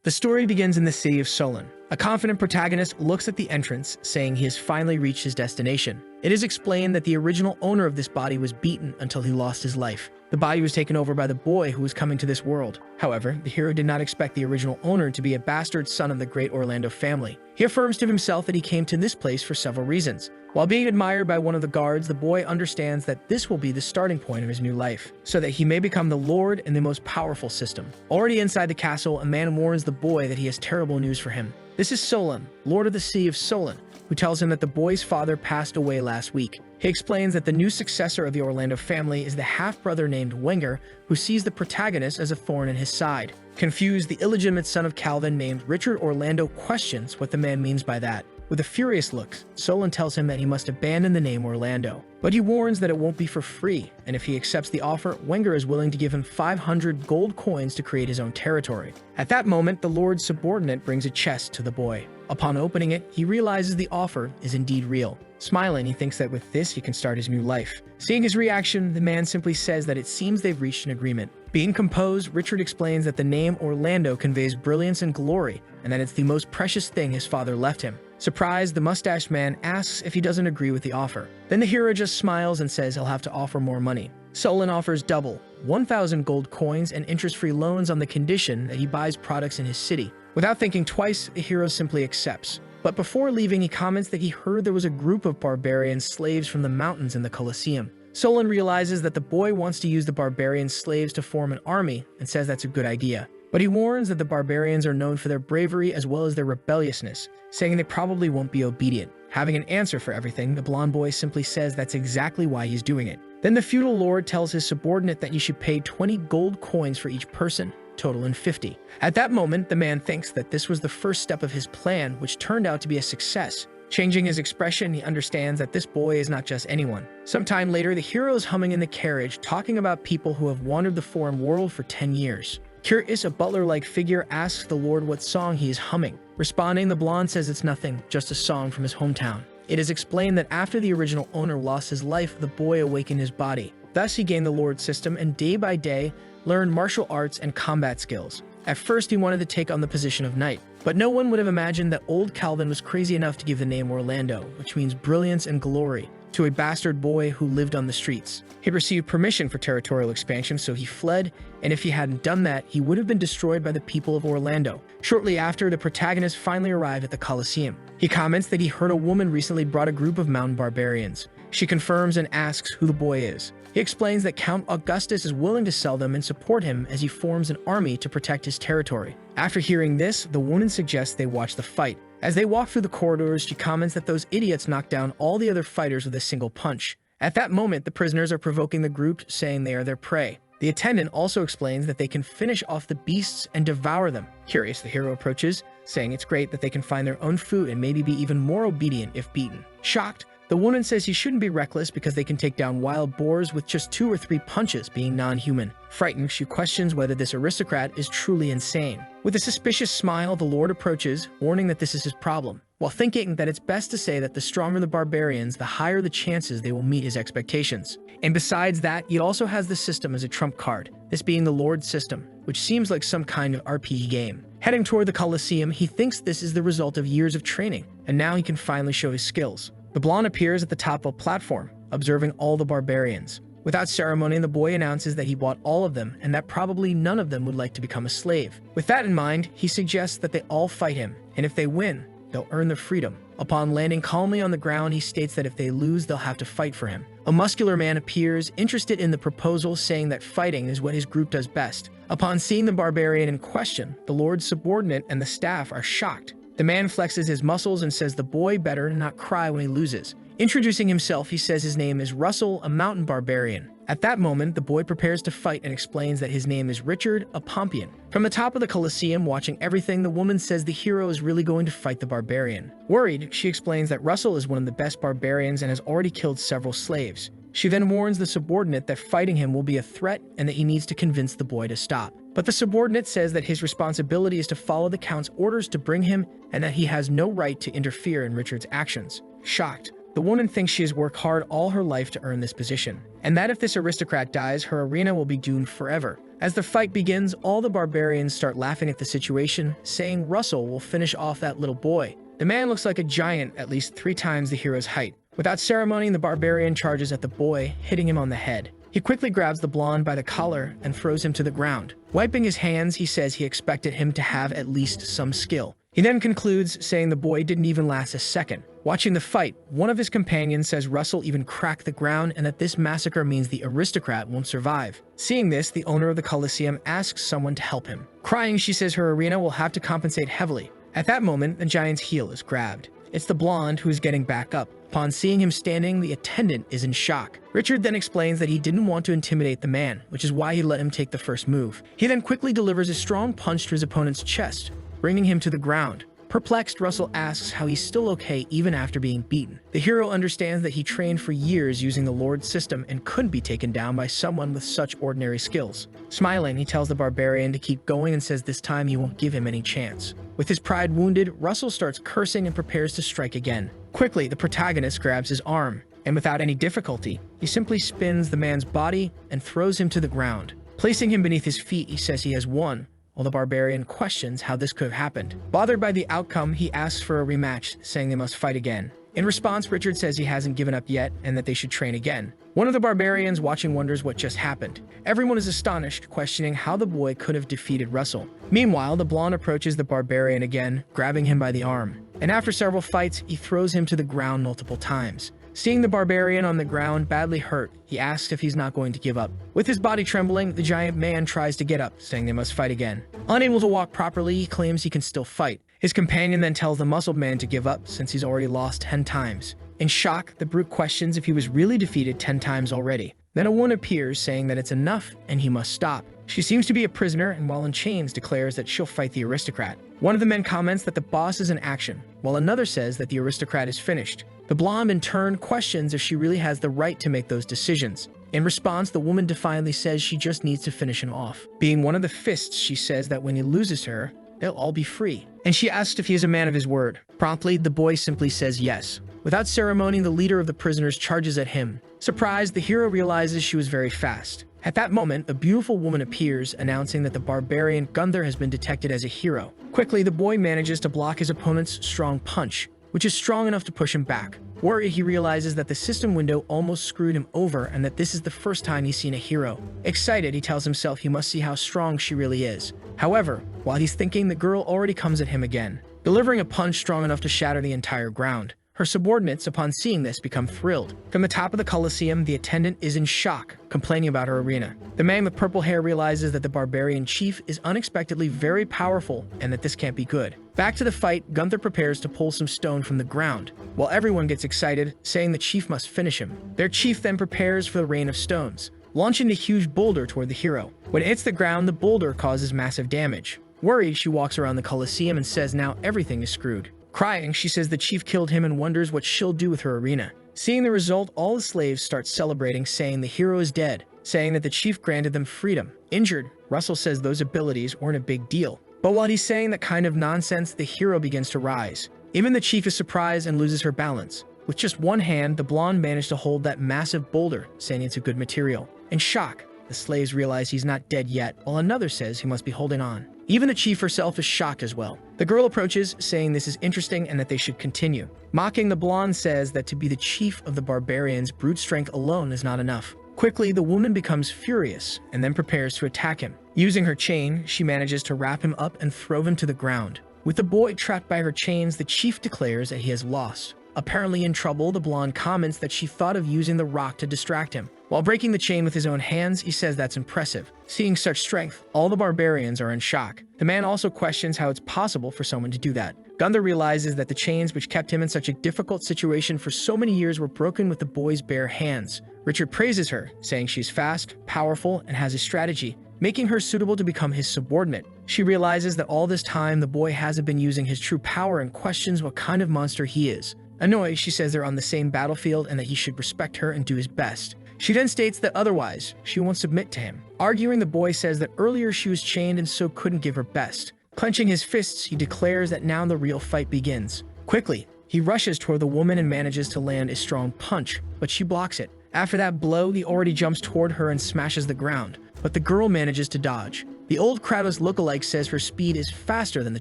The story begins in the city of Solen. A confident protagonist looks at the entrance, saying he has finally reached his destination. It is explained that the original owner of this body was beaten until he lost his life. The body was taken over by the boy who was coming to this world. However, the hero did not expect the original owner to be a bastard son of the great Orlando family. He affirms to himself that he came to this place for several reasons. While being admired by one of the guards, the boy understands that this will be the starting point of his new life, so that he may become the lord in the most powerful system. Already inside the castle, a man warns the boy that he has terrible news for him. This is Solen, lord of the city of Solen, who tells him that the boy's father passed away last week. He explains that the new successor of the Orlando family is the half-brother named Wenger, who sees the protagonist as a thorn in his side. Confused, the illegitimate son of Calvin named Richard Orlando questions what the man means by that. With a furious look, Solen tells him that he must abandon the name Orlando. But he warns that it won't be for free, and if he accepts the offer, Wenger is willing to give him 500 gold coins to create his own territory. At that moment, the Lord's subordinate brings a chest to the boy. Upon opening it, he realizes the offer is indeed real. Smiling, he thinks that with this, he can start his new life. Seeing his reaction, the man simply says that it seems they've reached an agreement. Being composed, Richard explains that the name Orlando conveys brilliance and glory, and that it's the most precious thing his father left him. Surprised, the mustached man asks if he doesn't agree with the offer. Then the hero just smiles and says he'll have to offer more money. Solen offers double, 1,000 gold coins and interest-free loans on the condition that he buys products in his city. Without thinking twice, the hero simply accepts. But before leaving, he comments that he heard there was a group of barbarian slaves from the mountains in the Coliseum. Solen realizes that the boy wants to use the barbarian slaves to form an army and says that's a good idea. But he warns that the barbarians are known for their bravery as well as their rebelliousness, saying they probably won't be obedient. Having an answer for everything, the blonde boy simply says that's exactly why he's doing it. Then the feudal lord tells his subordinate that you should pay 20 gold coins for each person, totaling 50. At that moment, the man thinks that this was the first step of his plan, which turned out to be a success. Changing his expression, he understands that this boy is not just anyone. Sometime later, the hero is humming in the carriage, talking about people who have wandered the foreign world for 10 years. Curious, a butler-like figure asks the lord what song he is humming. Responding, the blonde says it's nothing, just a song from his hometown. It is explained that after the original owner lost his life, the boy awakened his body. Thus, he gained the lord system and day by day learned martial arts and combat skills. At first, he wanted to take on the position of knight, but no one would have imagined that old Calvin was crazy enough to give the name Orlando, which means brilliance and glory, to a bastard boy who lived on the streets. He received permission for territorial expansion, so he fled, and if he hadn't done that, he would have been destroyed by the people of Orlando. Shortly after, the protagonist finally arrived at the Coliseum. He comments that he heard a woman recently brought a group of mountain barbarians. She confirms and asks who the boy is. He explains that Count Augustus is willing to sell them and support him as he forms an army to protect his territory. After hearing this, the woman suggests they watch the fight. As they walk through the corridors, she comments that those idiots knocked down all the other fighters with a single punch. At that moment, the prisoners are provoking the group, saying they are their prey. The attendant also explains that they can finish off the beasts and devour them. Curious, the hero approaches, saying it's great that they can find their own food and maybe be even more obedient if beaten. Shocked, the woman says he shouldn't be reckless because they can take down wild boars with just 2 or 3 punches, being non-human. Frightened, she questions whether this aristocrat is truly insane. With a suspicious smile, the lord approaches, warning that this is his problem, while thinking that it's best to say that the stronger the barbarians, the higher the chances they will meet his expectations. And besides that, he also has the system as a trump card, this being the lord's system, which seems like some kind of RPG game. Heading toward the Coliseum, he thinks this is the result of years of training, and now he can finally show his skills. The blonde appears at the top of a platform, observing all the barbarians. Without ceremony, the boy announces that he bought all of them and that probably none of them would like to become a slave. With that in mind, he suggests that they all fight him, and if they win, they'll earn their freedom. Upon landing calmly on the ground, he states that if they lose, they'll have to fight for him. A muscular man appears, interested in the proposal, saying that fighting is what his group does best. Upon seeing the barbarian in question, the lord's subordinate and the staff are shocked. The man flexes his muscles and says the boy better not cry when he loses. Introducing himself, he says his name is Russell, a mountain barbarian. At that moment, the boy prepares to fight and explains that his name is Richard, a Pompian. From the top of the Coliseum, watching everything, the woman says the hero is really going to fight the barbarian. Worried, she explains that Russell is one of the best barbarians and has already killed several slaves. She then warns the subordinate that fighting him will be a threat and that he needs to convince the boy to stop. But the subordinate says that his responsibility is to follow the Count's orders to bring him and that he has no right to interfere in Richard's actions. Shocked, the woman thinks she has worked hard all her life to earn this position, and that if this aristocrat dies, her arena will be doomed forever. As the fight begins, all the barbarians start laughing at the situation, saying Russell will finish off that little boy. The man looks like a giant, at least 3 times the hero's height. Without ceremony, the barbarian charges at the boy, hitting him on the head. He quickly grabs the blonde by the collar and throws him to the ground. Wiping his hands, he says he expected him to have at least some skill. He then concludes, saying the boy didn't even last a second. Watching the fight, one of his companions says Russell even cracked the ground and that this massacre means the aristocrat won't survive. Seeing this, the owner of the coliseum asks someone to help him. Crying, she says her arena will have to compensate heavily. At that moment, the giant's heel is grabbed. It's the blonde who is getting back up. Upon seeing him standing, the attendant is in shock. Richard then explains that he didn't want to intimidate the man, which is why he let him take the first move. He then quickly delivers a strong punch to his opponent's chest, bringing him to the ground. Perplexed, Russell asks how he's still okay even after being beaten. The hero understands that he trained for years using the Lord system and couldn't be taken down by someone with such ordinary skills. Smiling, he tells the barbarian to keep going and says this time he won't give him any chance. With his pride wounded, Russell starts cursing and prepares to strike again. Quickly, the protagonist grabs his arm, and without any difficulty, he simply spins the man's body and throws him to the ground. Placing him beneath his feet, he says he has won, while the barbarian questions how this could have happened. Bothered by the outcome, he asks for a rematch, saying they must fight again. In response, Richard says he hasn't given up yet and that they should train again. One of the barbarians watching wonders what just happened. Everyone is astonished, questioning how the boy could have defeated Russell. Meanwhile, the blonde approaches the barbarian again, grabbing him by the arm. And after several fights, he throws him to the ground multiple times. Seeing the barbarian on the ground badly hurt, he asks if he's not going to give up. With his body trembling, the giant man tries to get up, saying they must fight again. Unable to walk properly, he claims he can still fight. His companion then tells the muscled man to give up since he's already lost 10 times. In shock, the brute questions if he was really defeated 10 times already. Then a woman appears, saying that it's enough and he must stop. She seems to be a prisoner and while in chains declares that she'll fight the aristocrat. One of the men comments that the boss is in action, while another says that the aristocrat is finished. The blonde in turn questions if she really has the right to make those decisions. In response, the woman defiantly says she just needs to finish him off. Being one of the fists, she says that when he loses her, they'll all be free. And she asks if he is a man of his word. Promptly, the boy simply says yes. Without ceremony, the leader of the prisoners charges at him. Surprised, the hero realizes she was very fast. At that moment, a beautiful woman appears, announcing that the barbarian Gunther has been detected as a hero. Quickly, the boy manages to block his opponent's strong punch, which is strong enough to push him back. Worried, he realizes that the system window almost screwed him over and that this is the first time he's seen a hero. Excited, he tells himself he must see how strong she really is. However, while he's thinking, the girl already comes at him again, delivering a punch strong enough to shatter the entire ground. Her subordinates, upon seeing this, become thrilled. From the top of the coliseum, the attendant is in shock, complaining about her arena. The man with purple hair realizes that the barbarian chief is unexpectedly very powerful and that this can't be good. Back to the fight, Gunther prepares to pull some stone from the ground, while everyone gets excited, saying the chief must finish him. Their chief then prepares for the rain of stones, launching a huge boulder toward the hero. When it hits the ground, the boulder causes massive damage. Worried, she walks around the coliseum and says now everything is screwed. Crying, she says the chief killed him and wonders what she'll do with her arena. Seeing the result, all the slaves start celebrating, saying the hero is dead, saying that the chief granted them freedom. Injured, Russell says those abilities weren't a big deal. But while he's saying that kind of nonsense, the hero begins to rise. Even the chief is surprised and loses her balance. With just one hand, the blonde managed to hold that massive boulder, saying it's a good material. In shock, the slaves realize he's not dead yet, while another says he must be holding on. Even the chief herself is shocked as well. The girl approaches, saying this is interesting and that they should continue. Mocking, the blonde says that to be the chief of the barbarians, brute strength alone is not enough. Quickly, the woman becomes furious and then prepares to attack him. Using her chain, she manages to wrap him up and throw him to the ground. With the boy trapped by her chains, the chief declares that he has lost. Apparently in trouble, the blonde comments that she thought of using the rock to distract him. While breaking the chain with his own hands, he says that's impressive. Seeing such strength, all the barbarians are in shock. The man also questions how it's possible for someone to do that. Gunther realizes that the chains which kept him in such a difficult situation for so many years were broken with the boy's bare hands. Richard praises her, saying she's fast, powerful, and has a strategy, making her suitable to become his subordinate. She realizes that all this time the boy hasn't been using his true power and questions what kind of monster he is. Annoyed, she says they're on the same battlefield and that he should respect her and do his best. She then states that otherwise, she won't submit to him. Arguing, the boy says that earlier she was chained and so couldn't give her best. Clenching his fists, he declares that now the real fight begins. Quickly, he rushes toward the woman and manages to land a strong punch, but she blocks it. After that blow, he already jumps toward her and smashes the ground. but the girl manages to dodge. The old Kratos lookalike says her speed is faster than the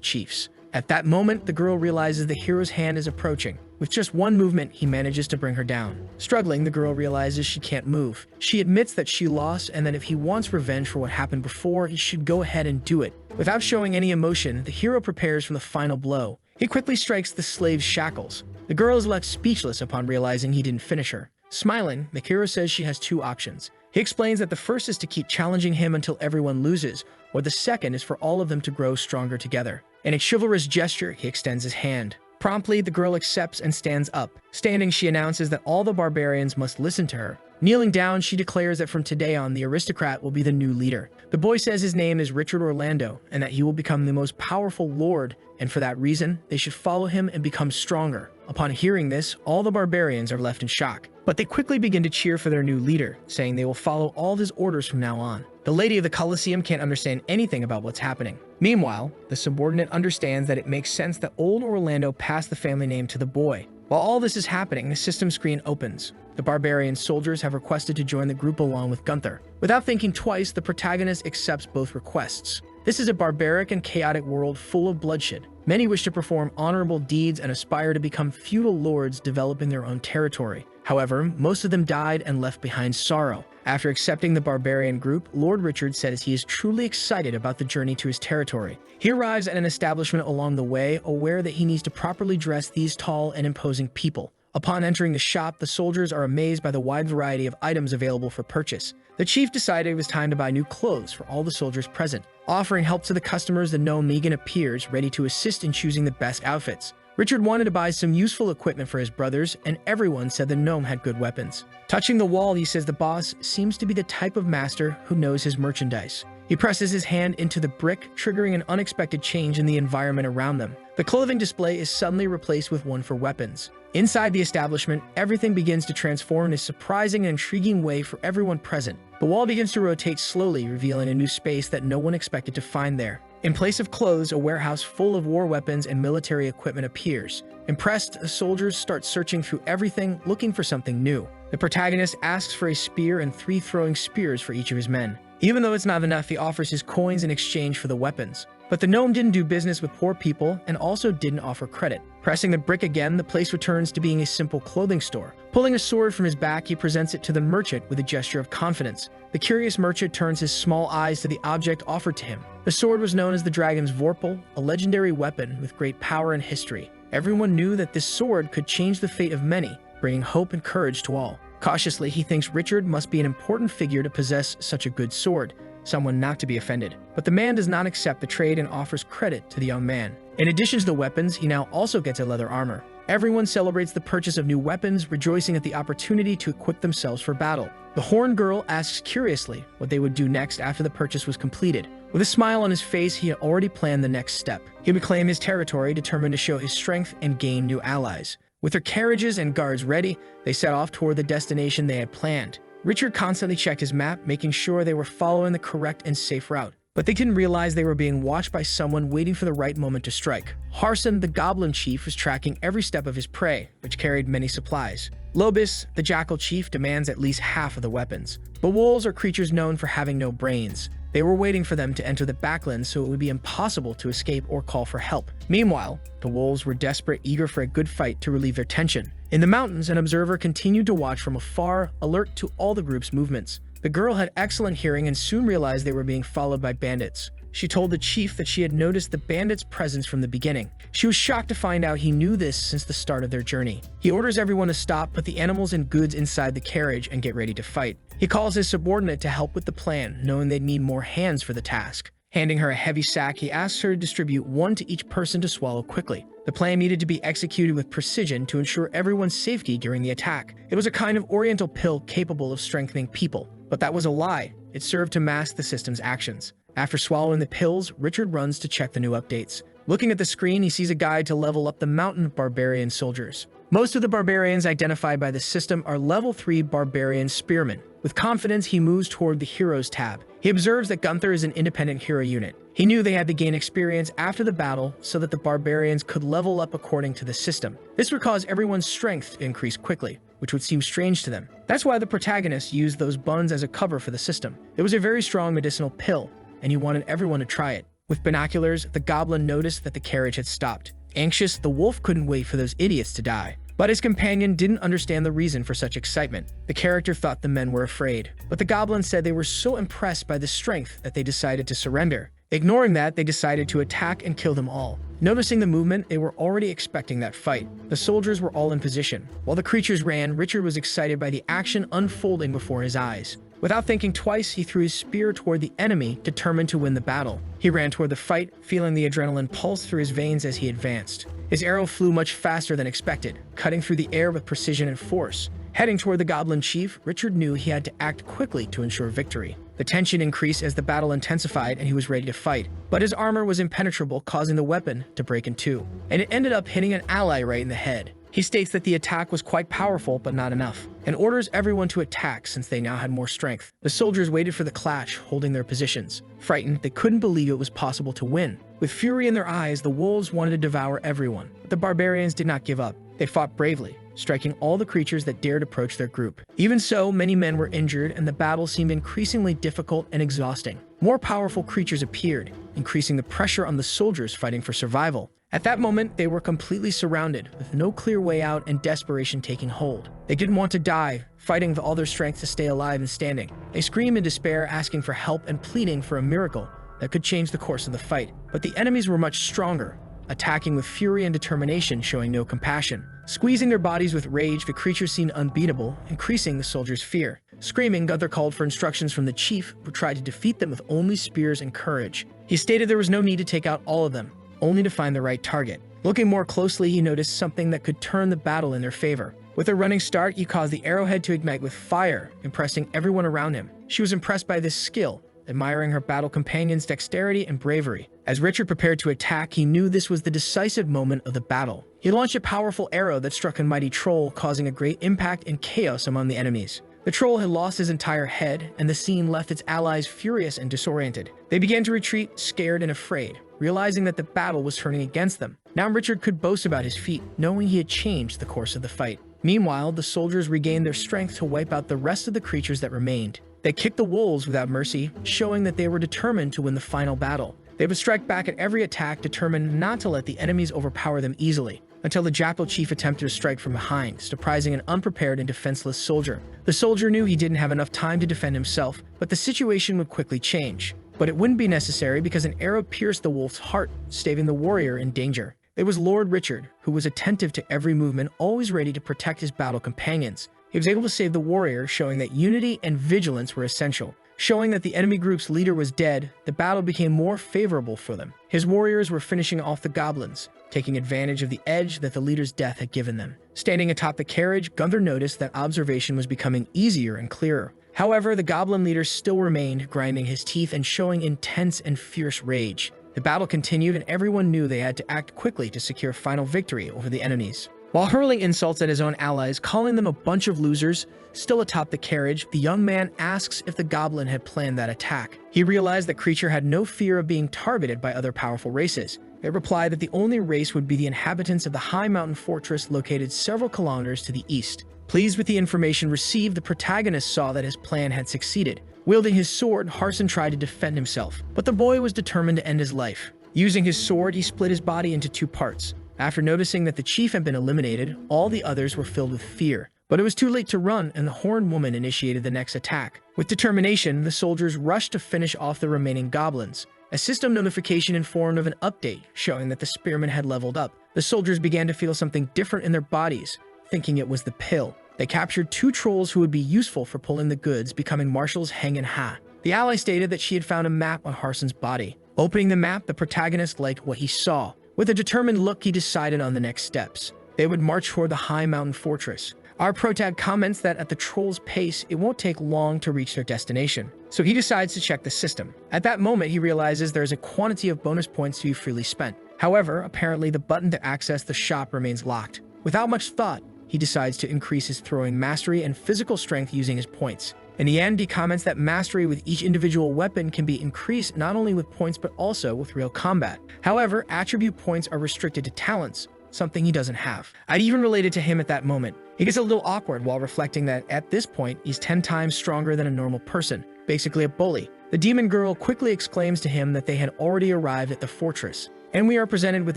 chief's. At that moment, the girl realizes the hero's hand is approaching. With just one movement, he manages to bring her down. Struggling, the girl realizes she can't move. She admits that she lost and that if he wants revenge for what happened before, he should go ahead and do it. Without showing any emotion, the hero prepares for the final blow. He quickly strikes the slave's shackles. The girl is left speechless upon realizing he didn't finish her. Smiling, the hero says she has two options. He explains that the first is to keep challenging him until everyone loses, or the second is for all of them to grow stronger together. In a chivalrous gesture, he extends his hand. Promptly, the girl accepts and stands up. Standing, she announces that all the barbarians must listen to her. Kneeling down, she declares that from today on, the aristocrat will be the new leader. The boy says his name is Richard Orlando, and that he will become the most powerful lord, and for that reason, they should follow him and become stronger. Upon hearing this, all the barbarians are left in shock. But they quickly begin to cheer for their new leader, saying they will follow all of his orders from now on. The lady of the coliseum can't understand anything about what's happening. Meanwhile, the subordinate understands that it makes sense that old Orlando passed the family name to the boy. While all this is happening, the system screen opens. The barbarian soldiers have requested to join the group along with Gunther. Without thinking twice, the protagonist accepts both requests. This is a barbaric and chaotic world full of bloodshed. Many wish to perform honorable deeds and aspire to become feudal lords developing their own territory. However, most of them died and left behind sorrow. After accepting the barbarian group, Lord Richard says he is truly excited about the journey to his territory. He arrives at an establishment along the way, aware that he needs to properly dress these tall and imposing people. Upon entering the shop, the soldiers are amazed by the wide variety of items available for purchase. The chief decided it was time to buy new clothes for all the soldiers present. Offering help to the customers, the gnome Megan appears, ready to assist in choosing the best outfits. Richard wanted to buy some useful equipment for his brothers, and everyone said the gnome had good weapons. Touching the wall, he says the boss seems to be the type of master who knows his merchandise. He presses his hand into the brick, triggering an unexpected change in the environment around them. The clothing display is suddenly replaced with one for weapons. Inside the establishment, everything begins to transform in a surprising and intriguing way for everyone present. The wall begins to rotate slowly, revealing a new space that no one expected to find there. In place of clothes, a warehouse full of war weapons and military equipment appears. Impressed, the soldiers start searching through everything, looking for something new. The protagonist asks for a spear and 3 throwing spears for each of his men. Even though it's not enough, he offers his coins in exchange for the weapons. But the gnome didn't do business with poor people and also didn't offer credit. Pressing the brick again, the place returns to being a simple clothing store. Pulling a sword from his back, he presents it to the merchant with a gesture of confidence. The curious merchant turns his small eyes to the object offered to him. The sword was known as the dragon's Vorpal, a legendary weapon with great power and history. Everyone knew that this sword could change the fate of many, bringing hope and courage to all. Cautiously, he thinks Richard must be an important figure to possess such a good sword, someone not to be offended. But the man does not accept the trade and offers credit to the young man. In addition to the weapons, he now also gets a leather armor. Everyone celebrates the purchase of new weapons, rejoicing at the opportunity to equip themselves for battle. The horned girl asks curiously what they would do next after the purchase was completed. With a smile on his face, he had already planned the next step. He would claim his territory, determined to show his strength and gain new allies. With their carriages and guards ready, they set off toward the destination they had planned. Richard constantly checked his map, making sure they were following the correct and safe route. But they didn't realize they were being watched by someone waiting for the right moment to strike. Harson, the goblin chief, was tracking every step of his prey, which carried many supplies. Lobis, the jackal chief, demands at least half of the weapons. But wolves are creatures known for having no brains. They were waiting for them to enter the backlands so it would be impossible to escape or call for help. Meanwhile, the wolves were desperate, eager for a good fight to relieve their tension. In the mountains, an observer continued to watch from afar, alert to all the group's movements. The girl had excellent hearing and soon realized they were being followed by bandits. She told the chief that she had noticed the bandits' presence from the beginning. She was shocked to find out he knew this since the start of their journey. He orders everyone to stop, put the animals and goods inside the carriage, and get ready to fight. He calls his subordinate to help with the plan, knowing they'd need more hands for the task. Handing her a heavy sack, he asks her to distribute one to each person to swallow quickly. The plan needed to be executed with precision to ensure everyone's safety during the attack. It was a kind of oriental pill capable of strengthening people. But that was a lie. It served to mask the system's actions. After swallowing the pills, Richard runs to check the new updates. Looking at the screen, he sees a guide to level up the mountain of barbarian soldiers. Most of the barbarians identified by the system are level 3 barbarian spearmen. With confidence, he moves toward the Heroes tab. He observes that Gunther is an independent hero unit. He knew they had to gain experience after the battle so that the barbarians could level up according to the system. This would cause everyone's strength to increase quickly, which would seem strange to them. That's why the protagonist used those buns as a cover for the system. It was a very strong medicinal pill, and he wanted everyone to try it. With binoculars, the goblin noticed that the carriage had stopped. Anxious, the wolf couldn't wait for those idiots to die. But his companion didn't understand the reason for such excitement. The character thought the men were afraid, but the goblin said they were so impressed by the strength that they decided to surrender. Ignoring that, they decided to attack and kill them all. Noticing the movement, they were already expecting that fight. The soldiers were all in position. While the creatures ran, Richard was excited by the action unfolding before his eyes. Without thinking twice, he threw his spear toward the enemy, determined to win the battle. He ran toward the fight, feeling the adrenaline pulse through his veins as he advanced. His arrow flew much faster than expected, cutting through the air with precision and force. Heading toward the goblin chief, Richard knew he had to act quickly to ensure victory. The tension increased as the battle intensified and he was ready to fight, but his armor was impenetrable, causing the weapon to break in two, and it ended up hitting an ally right in the head. He states that the attack was quite powerful, but not enough, and orders everyone to attack since they now had more strength. The soldiers waited for the clash, holding their positions. Frightened, they couldn't believe it was possible to win. With fury in their eyes, the wolves wanted to devour everyone, but the barbarians did not give up. They fought bravely, striking all the creatures that dared approach their group. Even so, many men were injured, and the battle seemed increasingly difficult and exhausting. More powerful creatures appeared, increasing the pressure on the soldiers fighting for survival. At that moment, they were completely surrounded, with no clear way out and desperation taking hold. They didn't want to die, fighting with all their strength to stay alive and standing. They screamed in despair, asking for help and pleading for a miracle that could change the course of the fight. But the enemies were much stronger, attacking with fury and determination, showing no compassion. Squeezing their bodies with rage, the creatures seemed unbeatable, increasing the soldiers' fear. Screaming, Gunther called for instructions from the chief, who tried to defeat them with only spears and courage. He stated there was no need to take out all of them, only to find the right target. Looking more closely, he noticed something that could turn the battle in their favor. With a running start, he caused the arrowhead to ignite with fire, impressing everyone around him. She was impressed by this skill, admiring her battle companion's dexterity and bravery. As Richard prepared to attack, he knew this was the decisive moment of the battle. He launched a powerful arrow that struck a mighty troll, causing a great impact and chaos among the enemies. The troll had lost his entire head, and the scene left its allies furious and disoriented. They began to retreat, scared and afraid, realizing that the battle was turning against them. Now Richard could boast about his feat, knowing he had changed the course of the fight. Meanwhile, the soldiers regained their strength to wipe out the rest of the creatures that remained. They kicked the wolves without mercy, showing that they were determined to win the final battle. They would strike back at every attack, determined not to let the enemies overpower them easily, until the jackal chief attempted to strike from behind, surprising an unprepared and defenseless soldier. The soldier knew he didn't have enough time to defend himself, but the situation would quickly change. But it wouldn't be necessary because an arrow pierced the wolf's heart, staving the warrior in danger. It was Lord Richard, who was attentive to every movement, always ready to protect his battle companions. He was able to save the warrior, showing that unity and vigilance were essential. Showing that the enemy group's leader was dead, the battle became more favorable for them. His warriors were finishing off the goblins, taking advantage of the edge that the leader's death had given them. Standing atop the carriage, Gunther noticed that observation was becoming easier and clearer. However, the goblin leader still remained, grinding his teeth and showing intense and fierce rage. The battle continued, and everyone knew they had to act quickly to secure final victory over the enemies. While hurling insults at his own allies, calling them a bunch of losers, still atop the carriage, the young man asks if the goblin had planned that attack. He realized that creature had no fear of being targeted by other powerful races. They replied that the only race would be the inhabitants of the high mountain fortress located several kilometers to the east. Pleased with the information received, the protagonist saw that his plan had succeeded. Wielding his sword, Harson tried to defend himself, but the boy was determined to end his life. Using his sword, he split his body into two parts. After noticing that the chief had been eliminated, all the others were filled with fear. But it was too late to run, and the horned woman initiated the next attack. With determination, the soldiers rushed to finish off the remaining goblins. A system notification informed of an update, showing that the spearmen had leveled up. The soldiers began to feel something different in their bodies, thinking it was the pill. They captured two trolls who would be useful for pulling the goods, becoming Marshals Heng and Ha. The ally stated that she had found a map on Harson's body. Opening the map, the protagonist liked what he saw. With a determined look, he decided on the next steps. They would march toward the high mountain fortress. Our protag comments that at the troll's pace, it won't take long to reach their destination. So he decides to check the system. At that moment, he realizes there is a quantity of bonus points to be freely spent. However, apparently the button to access the shop remains locked. Without much thought, he decides to increase his throwing mastery and physical strength using his points. In the end, he comments that mastery with each individual weapon can be increased not only with points but also with real combat. However, attribute points are restricted to talents, something he doesn't have. I'd even related to him at that moment. He gets a little awkward while reflecting that at this point, he's 10 times stronger than a normal person, basically a bully. The demon girl quickly exclaims to him that they had already arrived at the fortress, and we are presented with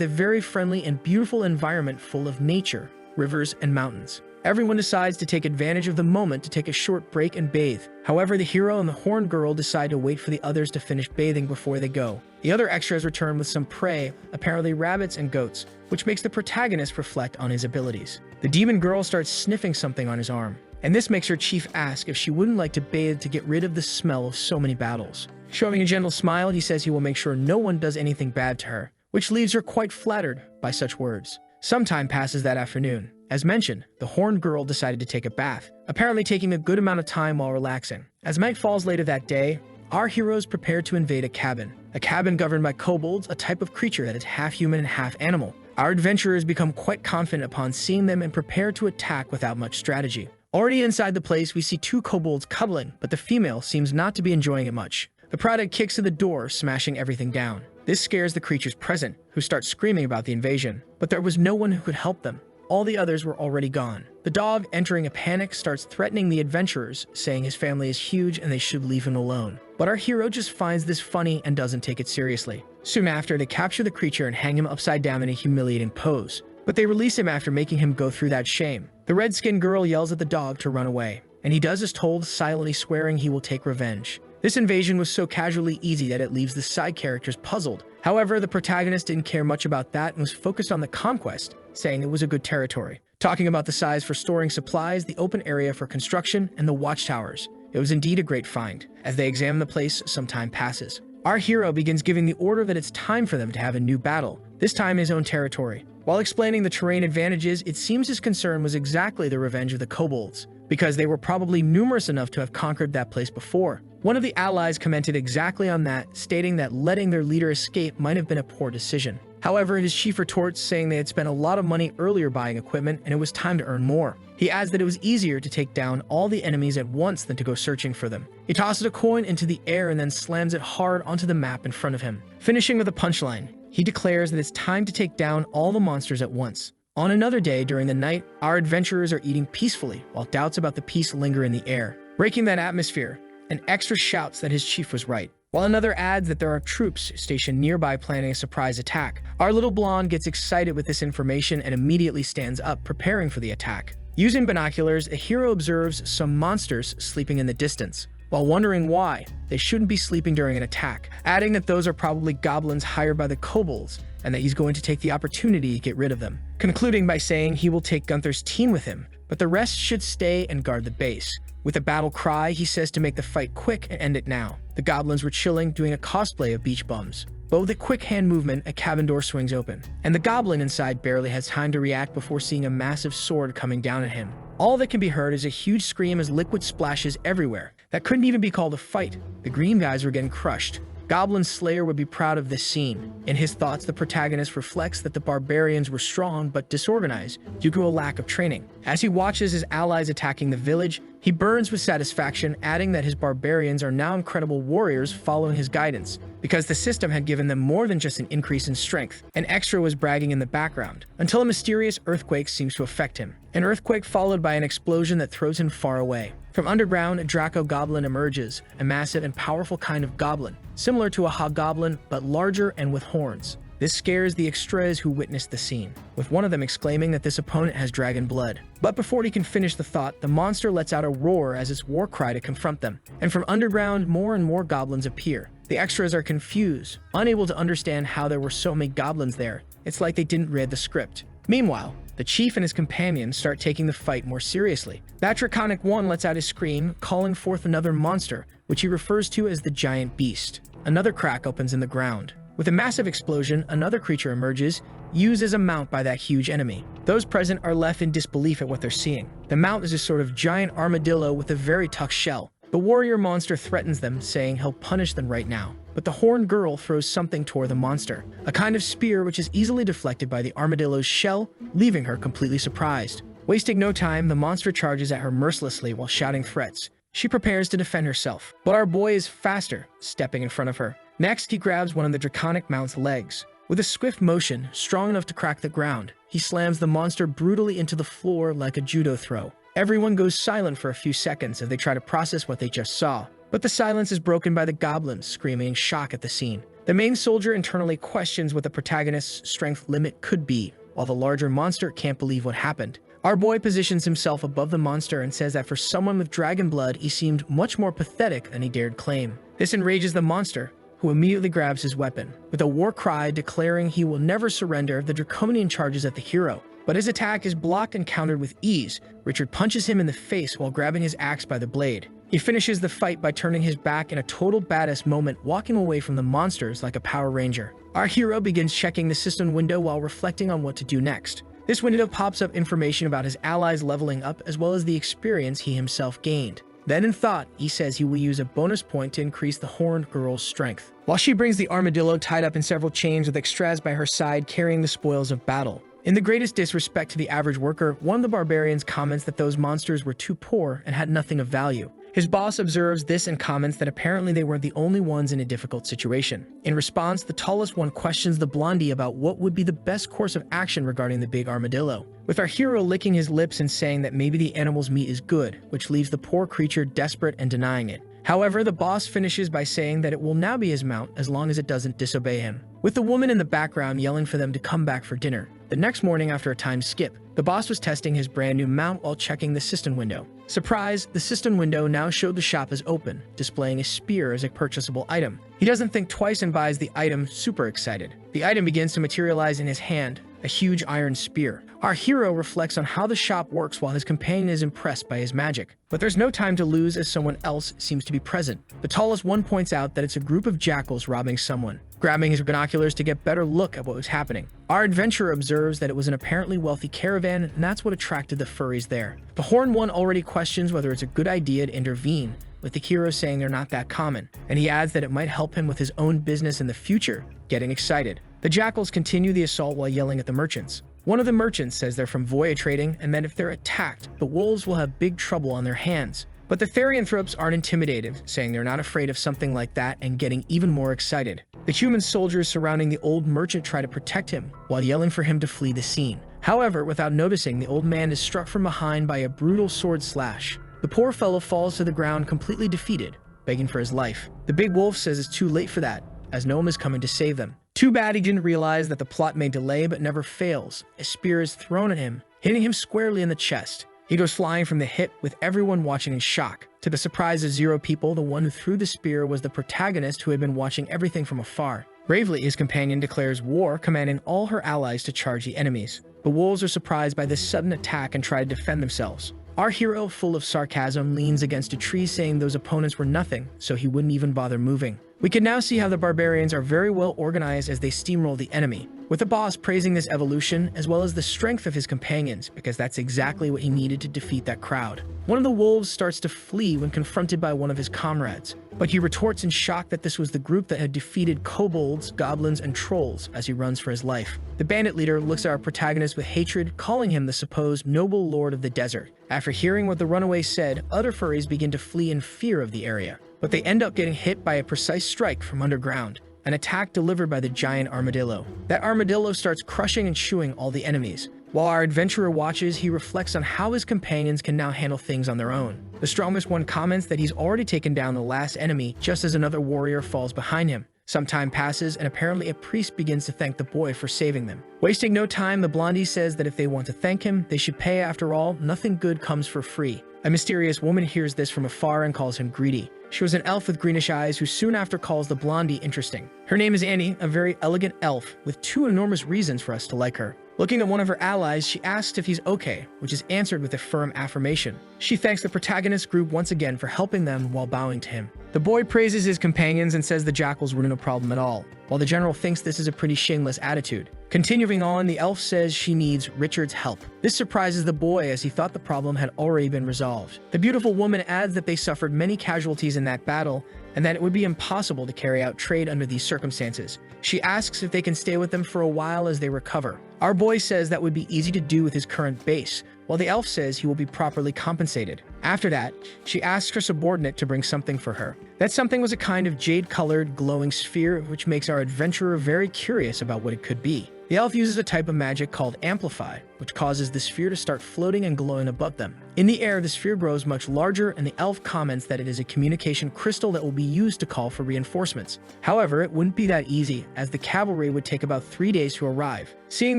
a very friendly and beautiful environment full of nature, rivers, and mountains. Everyone decides to take advantage of the moment to take a short break and bathe. However, the hero and the horned girl decide to wait for the others to finish bathing before they go. The other extras return with some prey, apparently rabbits and goats, which makes the protagonist reflect on his abilities. The demon girl starts sniffing something on his arm, and this makes her chief ask if she wouldn't like to bathe to get rid of the smell of so many battles. Showing a gentle smile, he says he will make sure no one does anything bad to her, which leaves her quite flattered by such words. Some time passes that afternoon. As mentioned, the horned girl decided to take a bath, apparently taking a good amount of time while relaxing. As night falls later that day, our heroes prepare to invade a cabin governed by kobolds, a type of creature that is half human and half animal. Our adventurers become quite confident upon seeing them and prepare to attack without much strategy. Already inside the place, we see two kobolds cuddling, but the female seems not to be enjoying it much. The product kicks in the door, smashing everything down. This scares the creatures present, who start screaming about the invasion, but there was no one who could help them. All the others were already gone. The dog, entering a panic, starts threatening the adventurers, saying his family is huge and they should leave him alone. But our hero just finds this funny and doesn't take it seriously. Soon after, they capture the creature and hang him upside down in a humiliating pose. But they release him after making him go through that shame. The red-skinned girl yells at the dog to run away, and he does as told, silently swearing he will take revenge. This invasion was so casually easy that it leaves the side characters puzzled. However, the protagonist didn't care much about that and was focused on the conquest, saying it was a good territory. Talking about the size for storing supplies, the open area for construction, and the watchtowers. It was indeed a great find. As they examine the place, some time passes. Our hero begins giving the order that it's time for them to have a new battle, this time his own territory. While explaining the terrain advantages, it seems his concern was exactly the revenge of the kobolds, because they were probably numerous enough to have conquered that place before. One of the allies commented exactly on that, stating that letting their leader escape might have been a poor decision. However, his chief retorts, saying they had spent a lot of money earlier buying equipment and it was time to earn more. He adds that it was easier to take down all the enemies at once than to go searching for them. He tosses a coin into the air and then slams it hard onto the map in front of him. Finishing with a punchline, he declares that it's time to take down all the monsters at once. On another day during the night, our adventurers are eating peacefully while doubts about the peace linger in the air. Breaking that atmosphere, an extra shouts that his chief was right, while another adds that there are troops stationed nearby planning a surprise attack. Our little blonde gets excited with this information and immediately stands up, preparing for the attack. Using binoculars, a hero observes some monsters sleeping in the distance. While wondering why, they shouldn't be sleeping during an attack, adding that those are probably goblins hired by the kobolds, and that he's going to take the opportunity to get rid of them. Concluding by saying he will take Gunther's team with him, but the rest should stay and guard the base. With a battle cry, he says to make the fight quick and end it now. The goblins were chilling, doing a cosplay of beach bums. But with a quick hand movement, a cabin door swings open, and the goblin inside barely has time to react before seeing a massive sword coming down at him. All that can be heard is a huge scream as liquid splashes everywhere. That couldn't even be called a fight. The green guys were getting crushed. Goblin Slayer would be proud of this scene. In his thoughts, the protagonist reflects that the barbarians were strong but disorganized due to a lack of training. As he watches his allies attacking the village, he burns with satisfaction, adding that his barbarians are now incredible warriors following his guidance, because the system had given them more than just an increase in strength. An extra was bragging in the background, until a mysterious earthquake seems to affect him. An earthquake followed by an explosion that throws him far away. From underground, a Draco Goblin emerges, a massive and powerful kind of goblin, similar to a hobgoblin, but larger and with horns. This scares the extras who witnessed the scene, with one of them exclaiming that this opponent has dragon blood. But before he can finish the thought, the monster lets out a roar as its war cry to confront them. And from underground, more and more goblins appear. The extras are confused, unable to understand how there were so many goblins there. It's like they didn't read the script. Meanwhile, the chief and his companions start taking the fight more seriously. That draconic one lets out a scream, calling forth another monster, which he refers to as the giant beast. Another crack opens in the ground. With a massive explosion, another creature emerges, used as a mount by that huge enemy. Those present are left in disbelief at what they're seeing. The mount is a sort of giant armadillo with a very tough shell. The warrior monster threatens them, saying he'll punish them right now. But the horned girl throws something toward the monster, a kind of spear which is easily deflected by the armadillo's shell, leaving her completely surprised. Wasting no time, the monster charges at her mercilessly while shouting threats, She prepares to defend herself, but our boy is faster, stepping in front of her. Next, he grabs one of the draconic mount's legs. With a swift motion, strong enough to crack the ground, he slams the monster brutally into the floor like a judo throw. Everyone goes silent for a few seconds as they try to process what they just saw, but the silence is broken by the goblins screaming in shock at the scene. The main soldier internally questions what the protagonist's strength limit could be, while the larger monster can't believe what happened. Our boy positions himself above the monster and says that for someone with dragon blood, he seemed much more pathetic than he dared claim. This enrages the monster, who immediately grabs his weapon, with a war cry declaring he will never surrender the draconian charges at the hero. But his attack is blocked and countered with ease. Richard punches him in the face while grabbing his axe by the blade. He finishes the fight by turning his back in a total badass moment, walking away from the monsters like a Power Ranger. Our hero begins checking the system window while reflecting on what to do next. This window pops up information about his allies leveling up as well as the experience he himself gained. Then in thought, he says he will use a bonus point to increase the horned girl's strength, while she brings the armadillo tied up in several chains with Extras by her side carrying the spoils of battle. In the greatest disrespect to the average worker, one of the barbarians comments that those monsters were too poor and had nothing of value. His boss observes this and comments that apparently they weren't the only ones in a difficult situation. In response, the tallest one questions the blondie about what would be the best course of action regarding the big armadillo, with our hero licking his lips and saying that maybe the animal's meat is good, which leaves the poor creature desperate and denying it. However, the boss finishes by saying that it will now be his mount as long as it doesn't disobey him, with the woman in the background yelling for them to come back for dinner. The next morning, after a time skip, the boss was testing his brand new mount while checking the system window. Surprise, the system window now showed the shop as open, displaying a spear as a purchasable item. He doesn't think twice and buys the item, super excited. The item begins to materialize in his hand, a huge iron spear. Our hero reflects on how the shop works while his companion is impressed by his magic. But there's no time to lose as someone else seems to be present. The tallest one points out that it's a group of jackals robbing someone, grabbing his binoculars to get a better look at what was happening. Our adventurer observes that it was an apparently wealthy caravan, and that's what attracted the furries there. The horned one already questions whether it's a good idea to intervene, with the hero saying they're not that common, and he adds that it might help him with his own business in the future, getting excited. The jackals continue the assault while yelling at the merchants. One of the merchants says they're from Voya trading and that if they're attacked, the wolves will have big trouble on their hands. But the therianthropes aren't intimidated, saying they're not afraid of something like that and getting even more excited. The human soldiers surrounding the old merchant try to protect him while yelling for him to flee the scene. However, without noticing, the old man is struck from behind by a brutal sword slash. The poor fellow falls to the ground completely defeated, begging for his life. The big wolf says it's too late for that, as no one is coming to save them. Too bad he didn't realize that the plot may delay but never fails. A spear is thrown at him, hitting him squarely in the chest. He goes flying from the hip, with everyone watching in shock. To the surprise of zero people, the one who threw the spear was the protagonist who had been watching everything from afar. Bravely, his companion declares war, commanding all her allies to charge the enemies. The wolves are surprised by this sudden attack and try to defend themselves. Our hero, full of sarcasm, leans against a tree saying those opponents were nothing, so he wouldn't even bother moving. We can now see how the barbarians are very well organized as they steamroll the enemy, with the boss praising this evolution as well as the strength of his companions, because that's exactly what he needed to defeat that crowd. One of the wolves starts to flee when confronted by one of his comrades, but he retorts in shock that this was the group that had defeated kobolds, goblins, and trolls as he runs for his life. The bandit leader looks at our protagonist with hatred, calling him the supposed noble lord of the desert. After hearing what the runaway said, other furries begin to flee in fear of the area, but they end up getting hit by a precise strike from underground, an attack delivered by the giant armadillo. That armadillo starts crushing and chewing all the enemies. While our adventurer watches, he reflects on how his companions can now handle things on their own. The strongest one comments that he's already taken down the last enemy just as another warrior falls behind him. Some time passes, and apparently a priest begins to thank the boy for saving them. Wasting no time, the blondie says that if they want to thank him, they should pay. After all, nothing good comes for free. A mysterious woman hears this from afar and calls him greedy. She was an elf with greenish eyes who soon after calls the blondie interesting. Her name is Annie, a very elegant elf with two enormous reasons for us to like her. Looking at one of her allies, she asks if he's okay, which is answered with a firm affirmation. She thanks the protagonist group once again for helping them while bowing to him. The boy praises his companions and says the jackals were no problem at all. while the general thinks this is a pretty shameless attitude. Continuing on, the elf says she needs Richard's help. This surprises the boy as he thought the problem had already been resolved. The beautiful woman adds that they suffered many casualties in that battle and that it would be impossible to carry out trade under these circumstances. She asks if they can stay with them for a while as they recover. Our boy says that would be easy to do with his current base, while the elf says he will be properly compensated. After that, she asks her subordinate to bring something for her. That something was a kind of jade-colored, glowing sphere, which makes our adventurer very curious about what it could be. The elf uses a type of magic called Amplify, which causes the sphere to start floating and glowing above them. In the air, the sphere grows much larger, and the elf comments that it is a communication crystal that will be used to call for reinforcements. However, it wouldn't be that easy, as the cavalry would take about 3 days to arrive. Seeing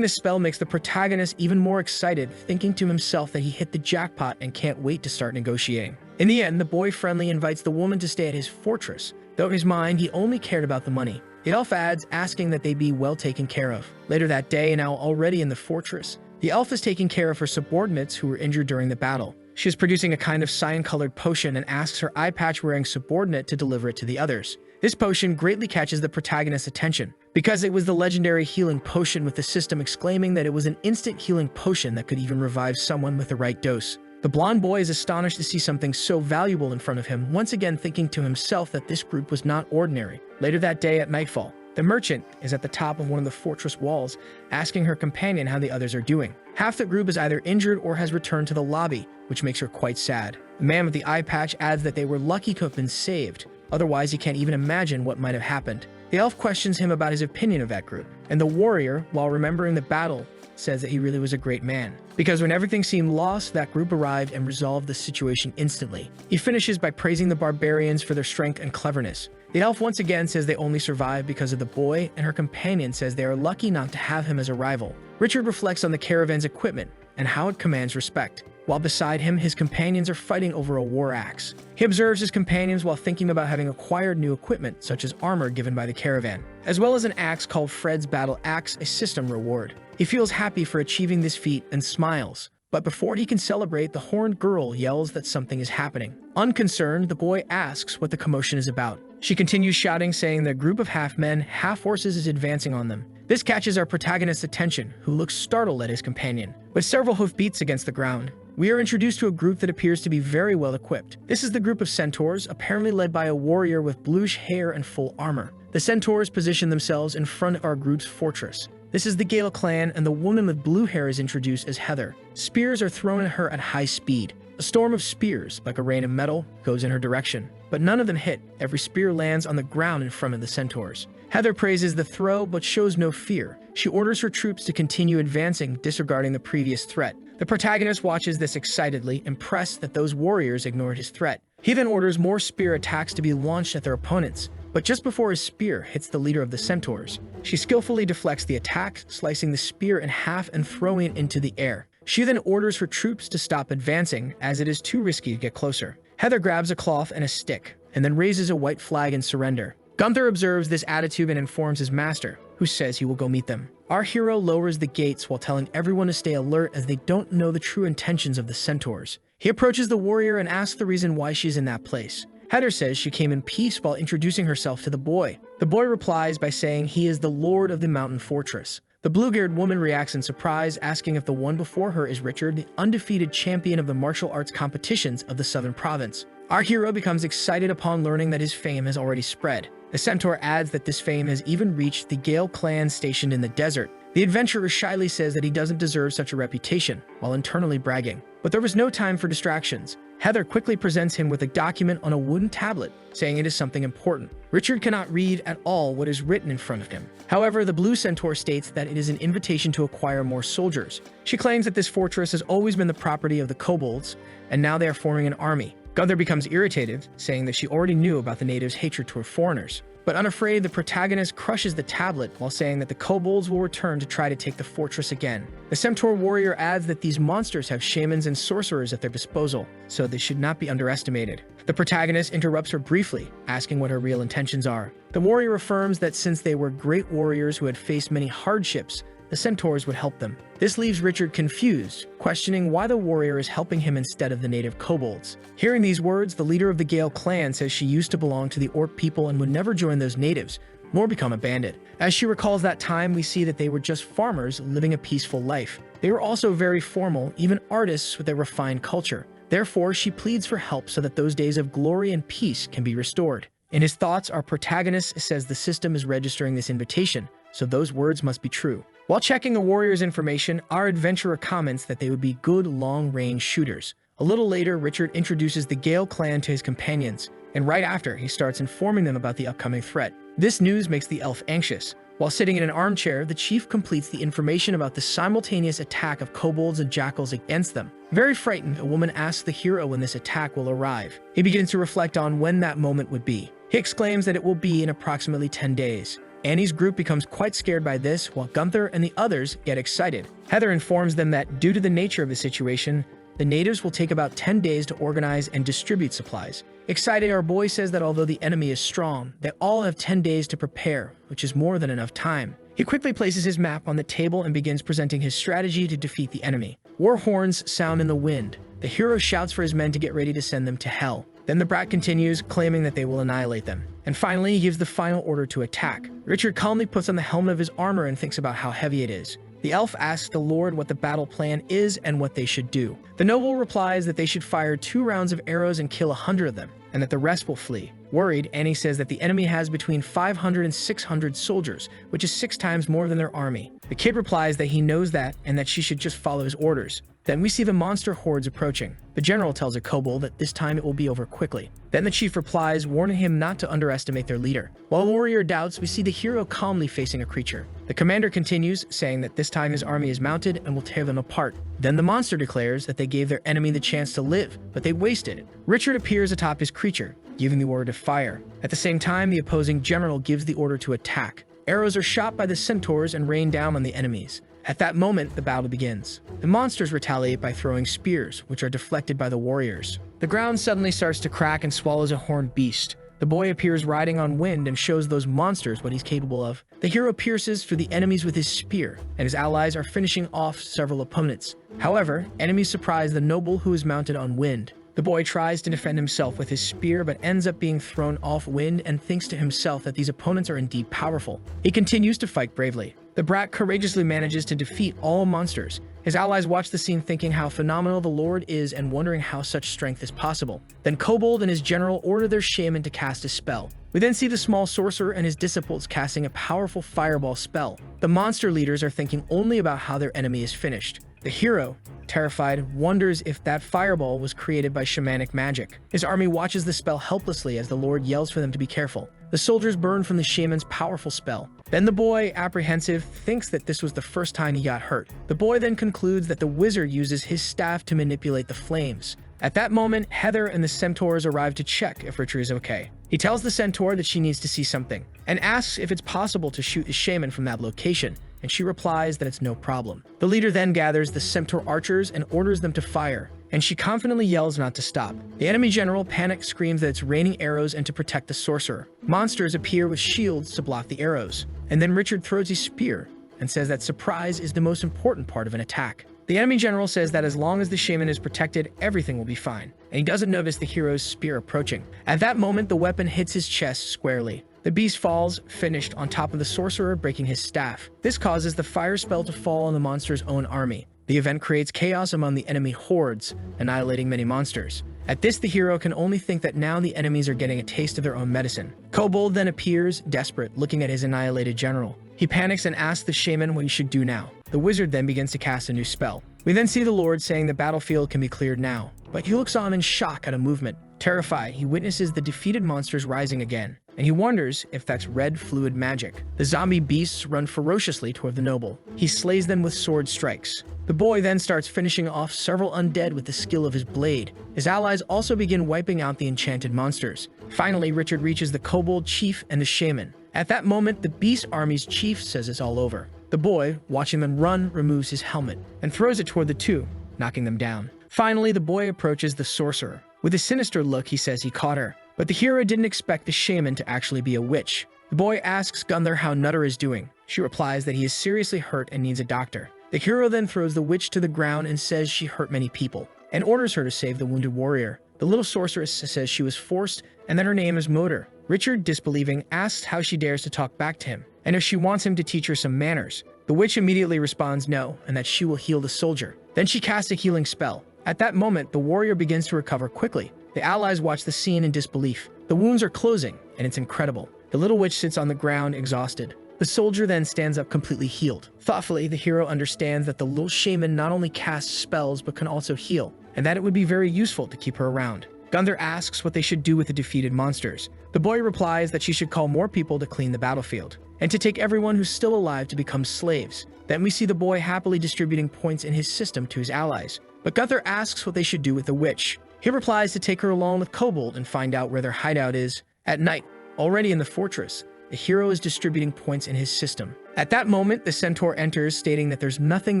this spell makes the protagonist even more excited, thinking to himself that he hit the jackpot and can't wait to start negotiating. In the end, the boy friendly invites the woman to stay at his fortress, though in his mind he only cared about the money. The elf adds, asking that they be well taken care of. Later that day, now already in the fortress, the elf is taking care of her subordinates who were injured during the battle. She is producing a kind of cyan-colored potion and asks her eye patch-wearing subordinate to deliver it to the others. This potion greatly catches the protagonist's attention, because it was the legendary healing potion, with the system exclaiming that it was an instant healing potion that could even revive someone with the right dose. The blonde boy is astonished to see something so valuable in front of him, once again thinking to himself that this group was not ordinary. Later that day at nightfall, the merchant is at the top of one of the fortress walls, asking her companion how the others are doing. Half the group is either injured or has returned to the lobby, which makes her quite sad. The man with the eye patch adds that they were lucky to have been saved, otherwise he can't even imagine what might have happened. The elf questions him about his opinion of that group, and the warrior, while remembering the battle, says that he really was a great man, because when everything seemed lost, that group arrived and resolved the situation instantly. He finishes by praising the barbarians for their strength and cleverness. The elf once again says they only survived because of the boy, and her companion says they are lucky not to have him as a rival. Richard reflects on the caravan's equipment and how it commands respect, while beside him, his companions are fighting over a war axe. He observes his companions while thinking about having acquired new equipment, such as armor given by the caravan, as well as an axe called Fred's Battle Axe, a system reward. He feels happy for achieving this feat and smiles, but before he can celebrate, the horned girl yells that something is happening. Unconcerned, the boy asks what the commotion is about. She continues shouting, saying that a group of half-men, half-horses is advancing on them. This catches our protagonist's attention, who looks startled at his companion. With several hoofbeats against the ground, we are introduced to a group that appears to be very well equipped. This is the group of centaurs, apparently led by a warrior with bluish hair and full armor. The centaurs position themselves in front of our group's fortress. This is the Gale clan, and the woman with blue hair is introduced as Heather. Spears are thrown at her at high speed. A storm of spears, like a rain of metal, goes in her direction, but none of them hit. Every spear lands on the ground in front of the centaurs. Heather praises the throw, but shows no fear. She orders her troops to continue advancing, disregarding the previous threat. The protagonist watches this excitedly, impressed that those warriors ignored his threat. He then orders more spear attacks to be launched at their opponents, but just before his spear hits the leader of the centaurs, she skillfully deflects the attack, slicing the spear in half and throwing it into the air. She then orders her troops to stop advancing, as it is too risky to get closer. Heather grabs a cloth and a stick, and then raises a white flag in surrender. Gunther observes this attitude and informs his master, who says he will go meet them. Our hero lowers the gates while telling everyone to stay alert, as they don't know the true intentions of the centaurs. He approaches the warrior and asks the reason why she's in that place. Heather says she came in peace while introducing herself to the boy. The boy replies by saying he is the lord of the mountain fortress. The blue-haired woman reacts in surprise, asking if the one before her is Richard, the undefeated champion of the martial arts competitions of the southern province. Our hero becomes excited upon learning that his fame has already spread. The centaur adds that this fame has even reached the Gale clan stationed in the desert. The adventurer shyly says that he doesn't deserve such a reputation, while internally bragging. But there was no time for distractions. Heather quickly presents him with a document on a wooden tablet, saying it is something important. Richard cannot read at all what is written in front of him. However, the blue centaur states that it is an invitation to acquire more soldiers. She claims that this fortress has always been the property of the kobolds, and now they are forming an army. Gunther becomes irritated, saying that she already knew about the natives' hatred toward foreigners. But unafraid, the protagonist crushes the tablet while saying that the kobolds will return to try to take the fortress again. The centaur warrior adds that these monsters have shamans and sorcerers at their disposal, so they should not be underestimated. The protagonist interrupts her briefly, asking what her real intentions are. The warrior affirms that since they were great warriors who had faced many hardships, the centaurs would help them. This leaves Richard confused, questioning why the warrior is helping him instead of the native kobolds. Hearing these words, the leader of the Gale clan says she used to belong to the orc people and would never join those natives, nor become a bandit. As she recalls that time, we see that they were just farmers living a peaceful life. They were also very formal, even artists with a refined culture. Therefore, she pleads for help so that those days of glory and peace can be restored. In his thoughts, our protagonist says the system is registering this invitation, so those words must be true. While checking the warrior's information, our adventurer comments that they would be good long-range shooters. A little later, Richard introduces the Gale clan to his companions, and right after, he starts informing them about the upcoming threat. This news makes the elf anxious. While sitting in an armchair, the chief completes the information about the simultaneous attack of kobolds and jackals against them. Very frightened, a woman asks the hero when this attack will arrive. He begins to reflect on when that moment would be. He exclaims that it will be in approximately 10 days. Annie's group becomes quite scared by this, while Gunther and the others get excited. Heather informs them that due to the nature of the situation, the natives will take about 10 days to organize and distribute supplies. Excited, our boy says that although the enemy is strong, they all have 10 days to prepare, which is more than enough time. He quickly places his map on the table and begins presenting his strategy to defeat the enemy. War horns sound in the wind. The hero shouts for his men to get ready to send them to hell. Then the brat continues, claiming that they will annihilate them. And finally, he gives the final order to attack. Richard calmly puts on the helmet of his armor and thinks about how heavy it is. The elf asks the Lord what the battle plan is and what they should do. The noble replies that they should fire 2 rounds of arrows and kill 100 of them, and that the rest will flee. Worried, Annie says that the enemy has between 500 and 600 soldiers, which is 6 times more than their army. The kid replies that he knows that and that she should just follow his orders. Then we see the monster hordes approaching. The general tells a kobold that this time it will be over quickly. Then the chief replies, warning him not to underestimate their leader. While the warrior doubts, we see the hero calmly facing a creature. The commander continues, saying that this time his army is mounted and will tear them apart. Then the monster declares that they gave their enemy the chance to live, but they wasted it. Richard appears atop his creature, giving the order to fire. At the same time, the opposing general gives the order to attack. Arrows are shot by the centaurs and rain down on the enemies. At that moment, the battle begins. The monsters retaliate by throwing spears, which are deflected by the warriors. The ground suddenly starts to crack and swallows a horned beast. The boy appears riding on wind and shows those monsters what he's capable of. The hero pierces through the enemies with his spear, and his allies are finishing off several opponents. However, enemies surprise the noble who is mounted on wind. The boy tries to defend himself with his spear but ends up being thrown off wind and thinks to himself that these opponents are indeed powerful. He continues to fight bravely. The brat courageously manages to defeat all monsters. His allies watch the scene thinking how phenomenal the Lord is and wondering how such strength is possible. Then Kobold and his general order their shaman to cast a spell. We then see the small sorcerer and his disciples casting a powerful fireball spell. The monster leaders are thinking only about how their enemy is finished. The hero, terrified, wonders if that fireball was created by shamanic magic. His army watches the spell helplessly as the Lord yells for them to be careful. The soldiers burn from the shaman's powerful spell. Then the boy, apprehensive, thinks that this was the first time he got hurt. The boy then concludes that the wizard uses his staff to manipulate the flames. At that moment, Heather and the centaurs arrive to check if Richard is okay. He tells the centaur that she needs to see something, and asks if it's possible to shoot the shaman from that location, and she replies that it's no problem. The leader then gathers the centaur archers and orders them to fire, and she confidently yells not to stop. The enemy general panic screams that it's raining arrows and to protect the sorcerer. Monsters appear with shields to block the arrows, and then Richard throws his spear and says that surprise is the most important part of an attack. The enemy general says that as long as the shaman is protected, everything will be fine, and he doesn't notice the hero's spear approaching. At that moment, the weapon hits his chest squarely. The beast falls, finished, on top of the sorcerer, breaking his staff. This causes the fire spell to fall on the monster's own army. The event creates chaos among the enemy hordes, annihilating many monsters. At this, the hero can only think that now the enemies are getting a taste of their own medicine. Kobold then appears, desperate, looking at his annihilated general. He panics and asks the shaman what he should do now. The wizard then begins to cast a new spell. We then see the Lord saying the battlefield can be cleared now, but he looks on in shock at a movement. Terrified, he witnesses the defeated monsters rising again, and he wonders if that's red fluid magic. The zombie beasts run ferociously toward the noble. He slays them with sword strikes. The boy then starts finishing off several undead with the skill of his blade. His allies also begin wiping out the enchanted monsters. Finally, Richard reaches the kobold chief and the shaman. At that moment, the beast army's chief says it's all over. The boy, watching them run, removes his helmet and throws it toward the two, knocking them down. Finally, the boy approaches the sorcerer. With a sinister look, he says he caught her. But the hero didn't expect the shaman to actually be a witch. The boy asks Gunther how Nutter is doing. She replies that he is seriously hurt and needs a doctor. The hero then throws the witch to the ground and says she hurt many people, and orders her to save the wounded warrior. The little sorceress says she was forced and that her name is Motor. Richard, disbelieving, asks how she dares to talk back to him, and if she wants him to teach her some manners. The witch immediately responds no, and that she will heal the soldier. Then she casts a healing spell. At that moment, the warrior begins to recover quickly. The allies watch the scene in disbelief. The wounds are closing, and it's incredible. The little witch sits on the ground, exhausted. The soldier then stands up completely healed. Thoughtfully, the hero understands that the little shaman not only casts spells but can also heal, and that it would be very useful to keep her around. Gunther asks what they should do with the defeated monsters. The boy replies that she should call more people to clean the battlefield, and to take everyone who's still alive to become slaves. Then we see the boy happily distributing points in his system to his allies. But Gunther asks what they should do with the witch. He replies to take her along with Kobold and find out where their hideout is. At night, already in the fortress, the hero is distributing points in his system. At that moment, the centaur enters, stating that there's nothing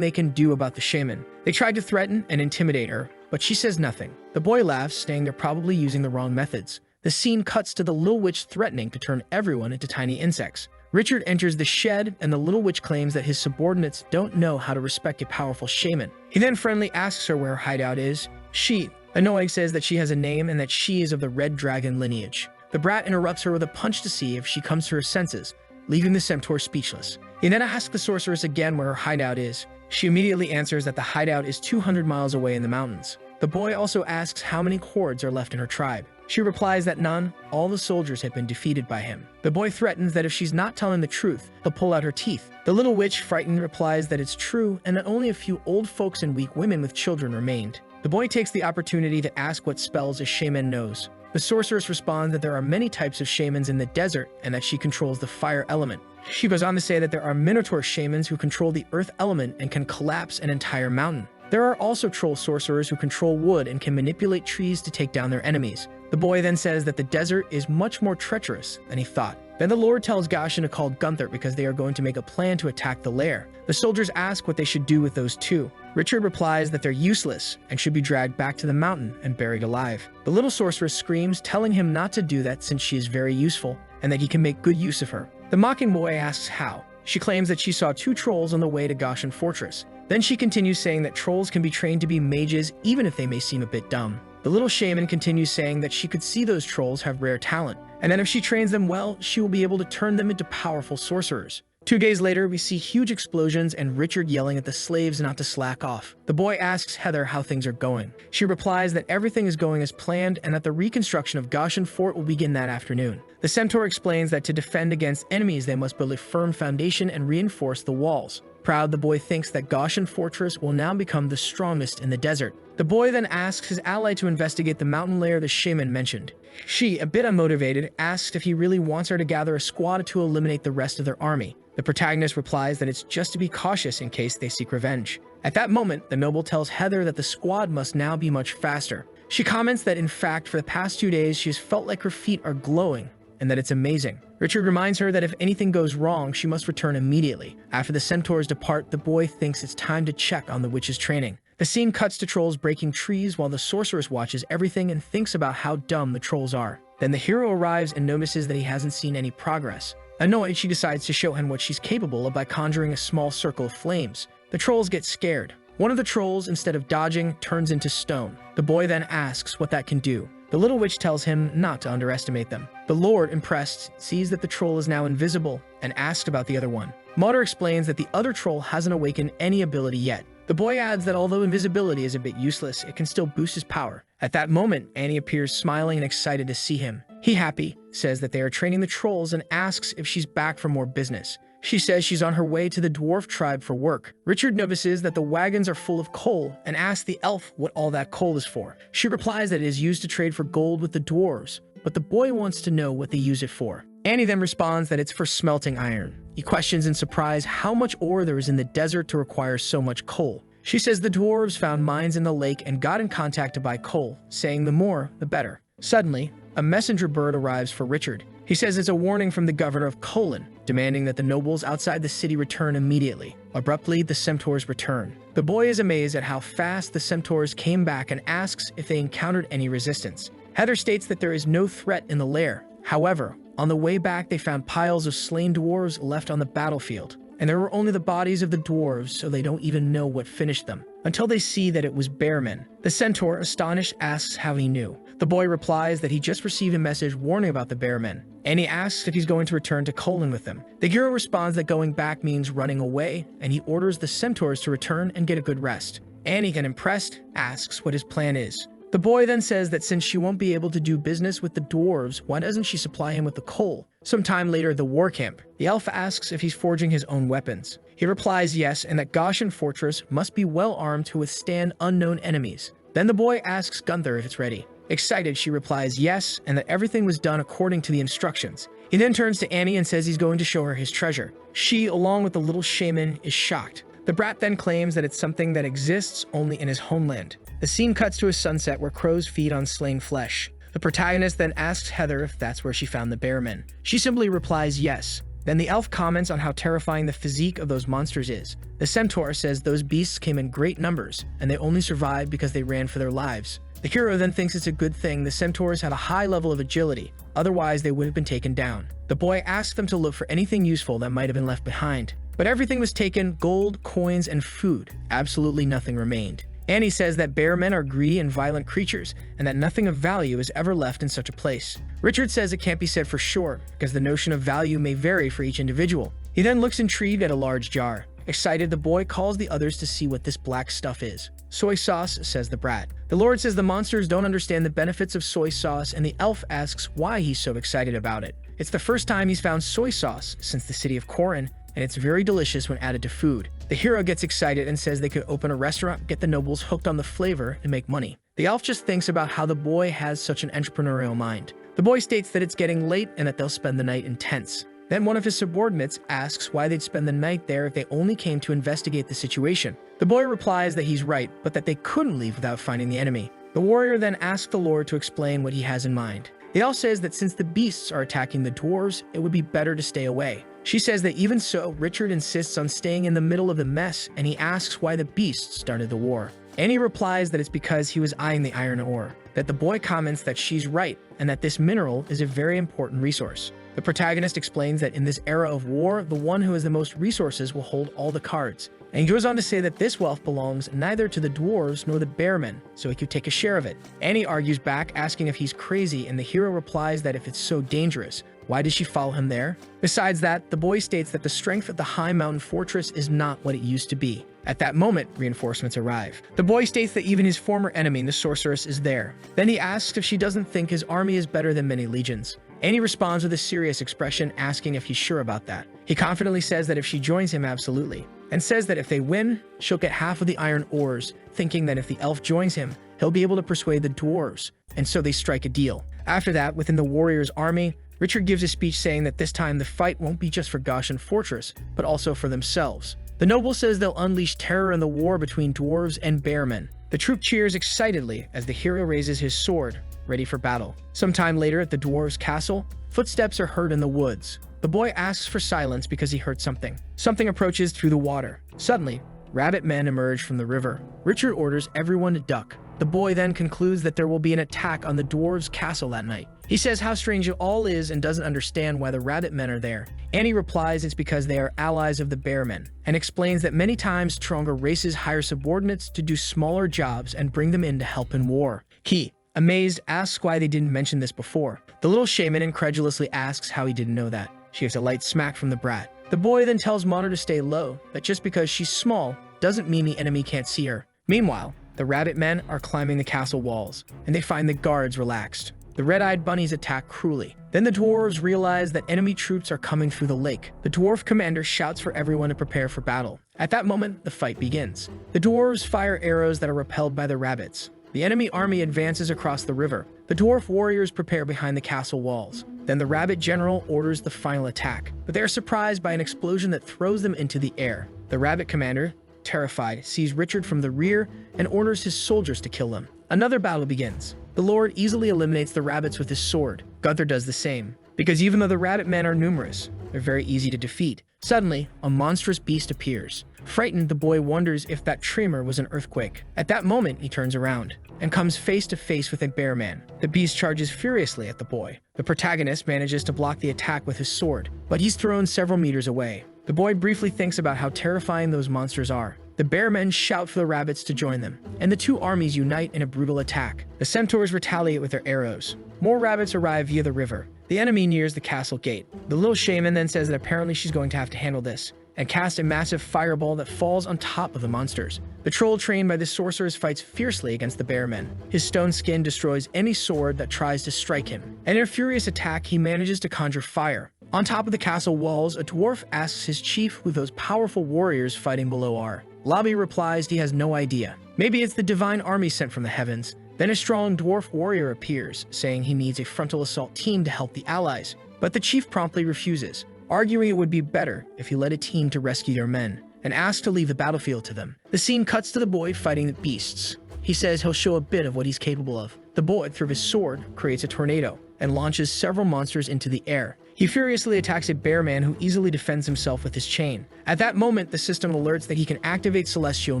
they can do about the shaman. They tried to threaten and intimidate her, but she says nothing. The boy laughs, saying they're probably using the wrong methods. The scene cuts to the little witch threatening to turn everyone into tiny insects. Richard enters the shed, and the little witch claims that his subordinates don't know how to respect a powerful shaman. He then friendly asks her where her hideout is. She, annoyed, says that she has a name and that she is of the Red Dragon lineage. The brat interrupts her with a punch to see if she comes to her senses, leaving the centaur speechless. He then asks the sorceress again where her hideout is. She immediately answers that the hideout is 200 miles away in the mountains. The boy also asks how many hordes are left in her tribe. She replies that none, all the soldiers have been defeated by him. The boy threatens that if she's not telling the truth, he'll pull out her teeth. The little witch, frightened, replies that it's true and that only a few old folks and weak women with children remained. The boy takes the opportunity to ask what spells a shaman knows. The sorceress responds that there are many types of shamans in the desert and that she controls the fire element. She goes on to say that there are minotaur shamans who control the earth element and can collapse an entire mountain. There are also troll sorcerers who control wood and can manipulate trees to take down their enemies. The boy then says that the desert is much more treacherous than he thought. Then the Lord tells Gashin to call Gunther because they are going to make a plan to attack the lair. The soldiers ask what they should do with those two. Richard replies that they're useless and should be dragged back to the mountain and buried alive. The little sorceress screams, telling him not to do that since she is very useful and that he can make good use of her. The mocking boy asks how. She claims that she saw two trolls on the way to Gashin Fortress. Then she continues saying that trolls can be trained to be mages even if they may seem a bit dumb. The little shaman continues saying that she could see those trolls have rare talent, and that if she trains them well, she will be able to turn them into powerful sorcerers. 2 days later, we see huge explosions and Richard yelling at the slaves not to slack off. The boy asks Heather how things are going. She replies that everything is going as planned and that the reconstruction of Gashin Fort will begin that afternoon. The centaur explains that to defend against enemies, they must build a firm foundation and reinforce the walls. Proud, the boy thinks that Gashin Fortress will now become the strongest in the desert. The boy then asks his ally to investigate the mountain lair the shaman mentioned. She, a bit unmotivated, asks if he really wants her to gather a squad to eliminate the rest of their army. The protagonist replies that it's just to be cautious in case they seek revenge. At that moment, the noble tells Heather that the squad must now be much faster. She comments that in fact, for the past 2 days, she has felt like her feet are glowing, and that it's amazing. Richard reminds her that if anything goes wrong, she must return immediately. After the centaurs depart, the boy thinks it's time to check on the witch's training. The scene cuts to trolls breaking trees while the sorceress watches everything and thinks about how dumb the trolls are. Then the hero arrives and notices that he hasn't seen any progress. Annoyed, she decides to show him what she's capable of by conjuring a small circle of flames. The trolls get scared. One of the trolls, instead of dodging, turns into stone. The boy then asks what that can do. The little witch tells him not to underestimate them. The Lord, impressed, sees that the troll is now invisible and asks about the other one. Mater explains that the other troll hasn't awakened any ability yet. The boy adds that although invisibility is a bit useless, it can still boost his power. At that moment, Annie appears smiling and excited to see him. He, happy, says that they are training the trolls and asks if she's back for more business. She says she's on her way to the dwarf tribe for work. Richard notices that the wagons are full of coal and asks the elf what all that coal is for. She replies that it is used to trade for gold with the dwarves, but the boy wants to know what they use it for. Annie then responds that it's for smelting iron. He questions in surprise how much ore there is in the desert to require so much coal. She says the dwarves found mines in the lake and got in contact to buy coal, saying the more, the better. Suddenly, a messenger bird arrives for Richard. He says it's a warning from the governor of Solen, demanding that the nobles outside the city return immediately. Abruptly, the centaurs return. The boy is amazed at how fast the centaurs came back and asks if they encountered any resistance. Heather states that there is no threat in the lair. However, on the way back, they found piles of slain dwarves left on the battlefield. and there were only the bodies of the dwarves, so they don't even know what finished them, until they see that it was bear men. The centaur, astonished, asks how he knew. The boy replies that he just received a message warning about the bear men, and he asks if he's going to return to Solen with them. The hero responds that going back means running away, and he orders the centaurs to return and get a good rest. Annie, impressed, asks what his plan is. The boy then says that since she won't be able to do business with the dwarves, why doesn't she supply him with the coal? Sometime later at the war camp, the elf asks if he's forging his own weapons. He replies yes, and that Goshen Fortress must be well armed to withstand unknown enemies. Then the boy asks Gunther if it's ready. Excited, she replies yes, and that everything was done according to the instructions. He then turns to Annie and says he's going to show her his treasure. She, along with the little shaman, is shocked. The brat then claims that it's something that exists only in his homeland. The scene cuts to a sunset where crows feed on slain flesh. The protagonist then asks Heather if that's where she found the bear men. She simply replies yes. Then the elf comments on how terrifying the physique of those monsters is. The centaur says those beasts came in great numbers, and they only survived because they ran for their lives. The hero then thinks it's a good thing the centaurs had a high level of agility, otherwise they would have been taken down. The boy asks them to look for anything useful that might have been left behind. But everything was taken: gold, coins, and food. Absolutely nothing remained. Annie says that bear men are greedy and violent creatures, and that nothing of value is ever left in such a place. Richard says it can't be said for sure, because the notion of value may vary for each individual. He then looks intrigued at a large jar. Excited, the boy calls the others to see what this black stuff is. Soy sauce, says the brat. The Lord says the monsters don't understand the benefits of soy sauce, and the elf asks why he's so excited about it. It's the first time he's found soy sauce since the city of Corin, and it's very delicious when added to food. The hero gets excited and says they could open a restaurant, get the nobles hooked on the flavor, and make money. The elf just thinks about how the boy has such an entrepreneurial mind. The boy states that it's getting late and that they'll spend the night in tents. Then one of his subordinates asks why they'd spend the night there if they only came to investigate the situation. The boy replies that he's right, but that they couldn't leave without finding the enemy. The warrior then asks the Lord to explain what he has in mind. The elf says that since the beasts are attacking the dwarves, it would be better to stay away. She says that even so, Richard insists on staying in the middle of the mess, and he asks why the beasts started the war. Annie replies that it's because he was eyeing the iron ore, that the boy comments that she's right, and that this mineral is a very important resource. The protagonist explains that in this era of war, the one who has the most resources will hold all the cards. And he goes on to say that this wealth belongs neither to the dwarves nor the bearmen, so he could take a share of it. Annie argues back, asking if he's crazy, and the hero replies that if it's so dangerous, why does she follow him there? Besides that, the boy states that the strength of the high mountain fortress is not what it used to be. At that moment, reinforcements arrive. The boy states that even his former enemy, the sorceress, is there. Then he asks if she doesn't think his army is better than many legions. Annie responds with a serious expression, asking if he's sure about that. He confidently says that if she joins him, absolutely, and says that if they win, she'll get half of the iron ores, thinking that if the elf joins him, he'll be able to persuade the dwarves, and so they strike a deal. After that, within the warrior's army, Richard gives a speech saying that this time the fight won't be just for Goshen Fortress, but also for themselves. The noble says they'll unleash terror in the war between dwarves and bearmen. The troop cheers excitedly as the hero raises his sword, ready for battle. Sometime later at the dwarves' castle, footsteps are heard in the woods. The boy asks for silence because he heard something. Something approaches through the water. Suddenly, rabbit men emerge from the river. Richard orders everyone to duck. The boy then concludes that there will be an attack on the dwarves' castle that night. He says how strange it all is and doesn't understand why the rabbit men are there. Annie replies it's because they are allies of the bearmen, and explains that many times stronger races hire subordinates to do smaller jobs and bring them in to help in war. He, amazed, asks why they didn't mention this before. The little shaman incredulously asks how he didn't know that. She gives a light smack from the brat. The boy then tells Mona to stay low, that just because she's small doesn't mean the enemy can't see her. Meanwhile, the rabbit men are climbing the castle walls, and they find the guards relaxed. The red-eyed bunnies attack cruelly. Then the dwarves realize that enemy troops are coming through the lake. The dwarf commander shouts for everyone to prepare for battle. At that moment, the fight begins. The dwarves fire arrows that are repelled by the rabbits. The enemy army advances across the river. The dwarf warriors prepare behind the castle walls. Then the rabbit general orders the final attack, but they are surprised by an explosion that throws them into the air. The rabbit commander, terrified, sees Richard from the rear and orders his soldiers to kill them. Another battle begins. The Lord easily eliminates the rabbits with his sword. Gunther does the same, because even though the rabbit men are numerous, they're very easy to defeat. Suddenly, a monstrous beast appears. Frightened, the boy wonders if that tremor was an earthquake. At that moment, he turns around and comes face to face with a bear man. The beast charges furiously at the boy. The protagonist manages to block the attack with his sword, but he's thrown several meters away. The boy briefly thinks about how terrifying those monsters are. The bear men shout for the rabbits to join them, and the two armies unite in a brutal attack. The centaurs retaliate with their arrows. More rabbits arrive via the river. The enemy nears the castle gate. The little shaman then says that apparently she's going to have to handle this, and cast a massive fireball that falls on top of the monsters. The troll trained by the sorcerers fights fiercely against the bear men. His stone skin destroys any sword that tries to strike him, and in a furious attack he manages to conjure fire. On top of the castle walls, a dwarf asks his chief who those powerful warriors fighting below are. Lobby replies he has no idea. Maybe it's the divine army sent from the heavens. Then a strong dwarf warrior appears, saying he needs a frontal assault team to help the allies. But the chief promptly refuses, arguing it would be better if he led a team to rescue their men, and asks to leave the battlefield to them. The scene cuts to the boy fighting the beasts. He says he'll show a bit of what he's capable of. The boy, through his sword, creates a tornado, and launches several monsters into the air. He furiously attacks a bear man who easily defends himself with his chain. At that moment, the system alerts that he can activate celestial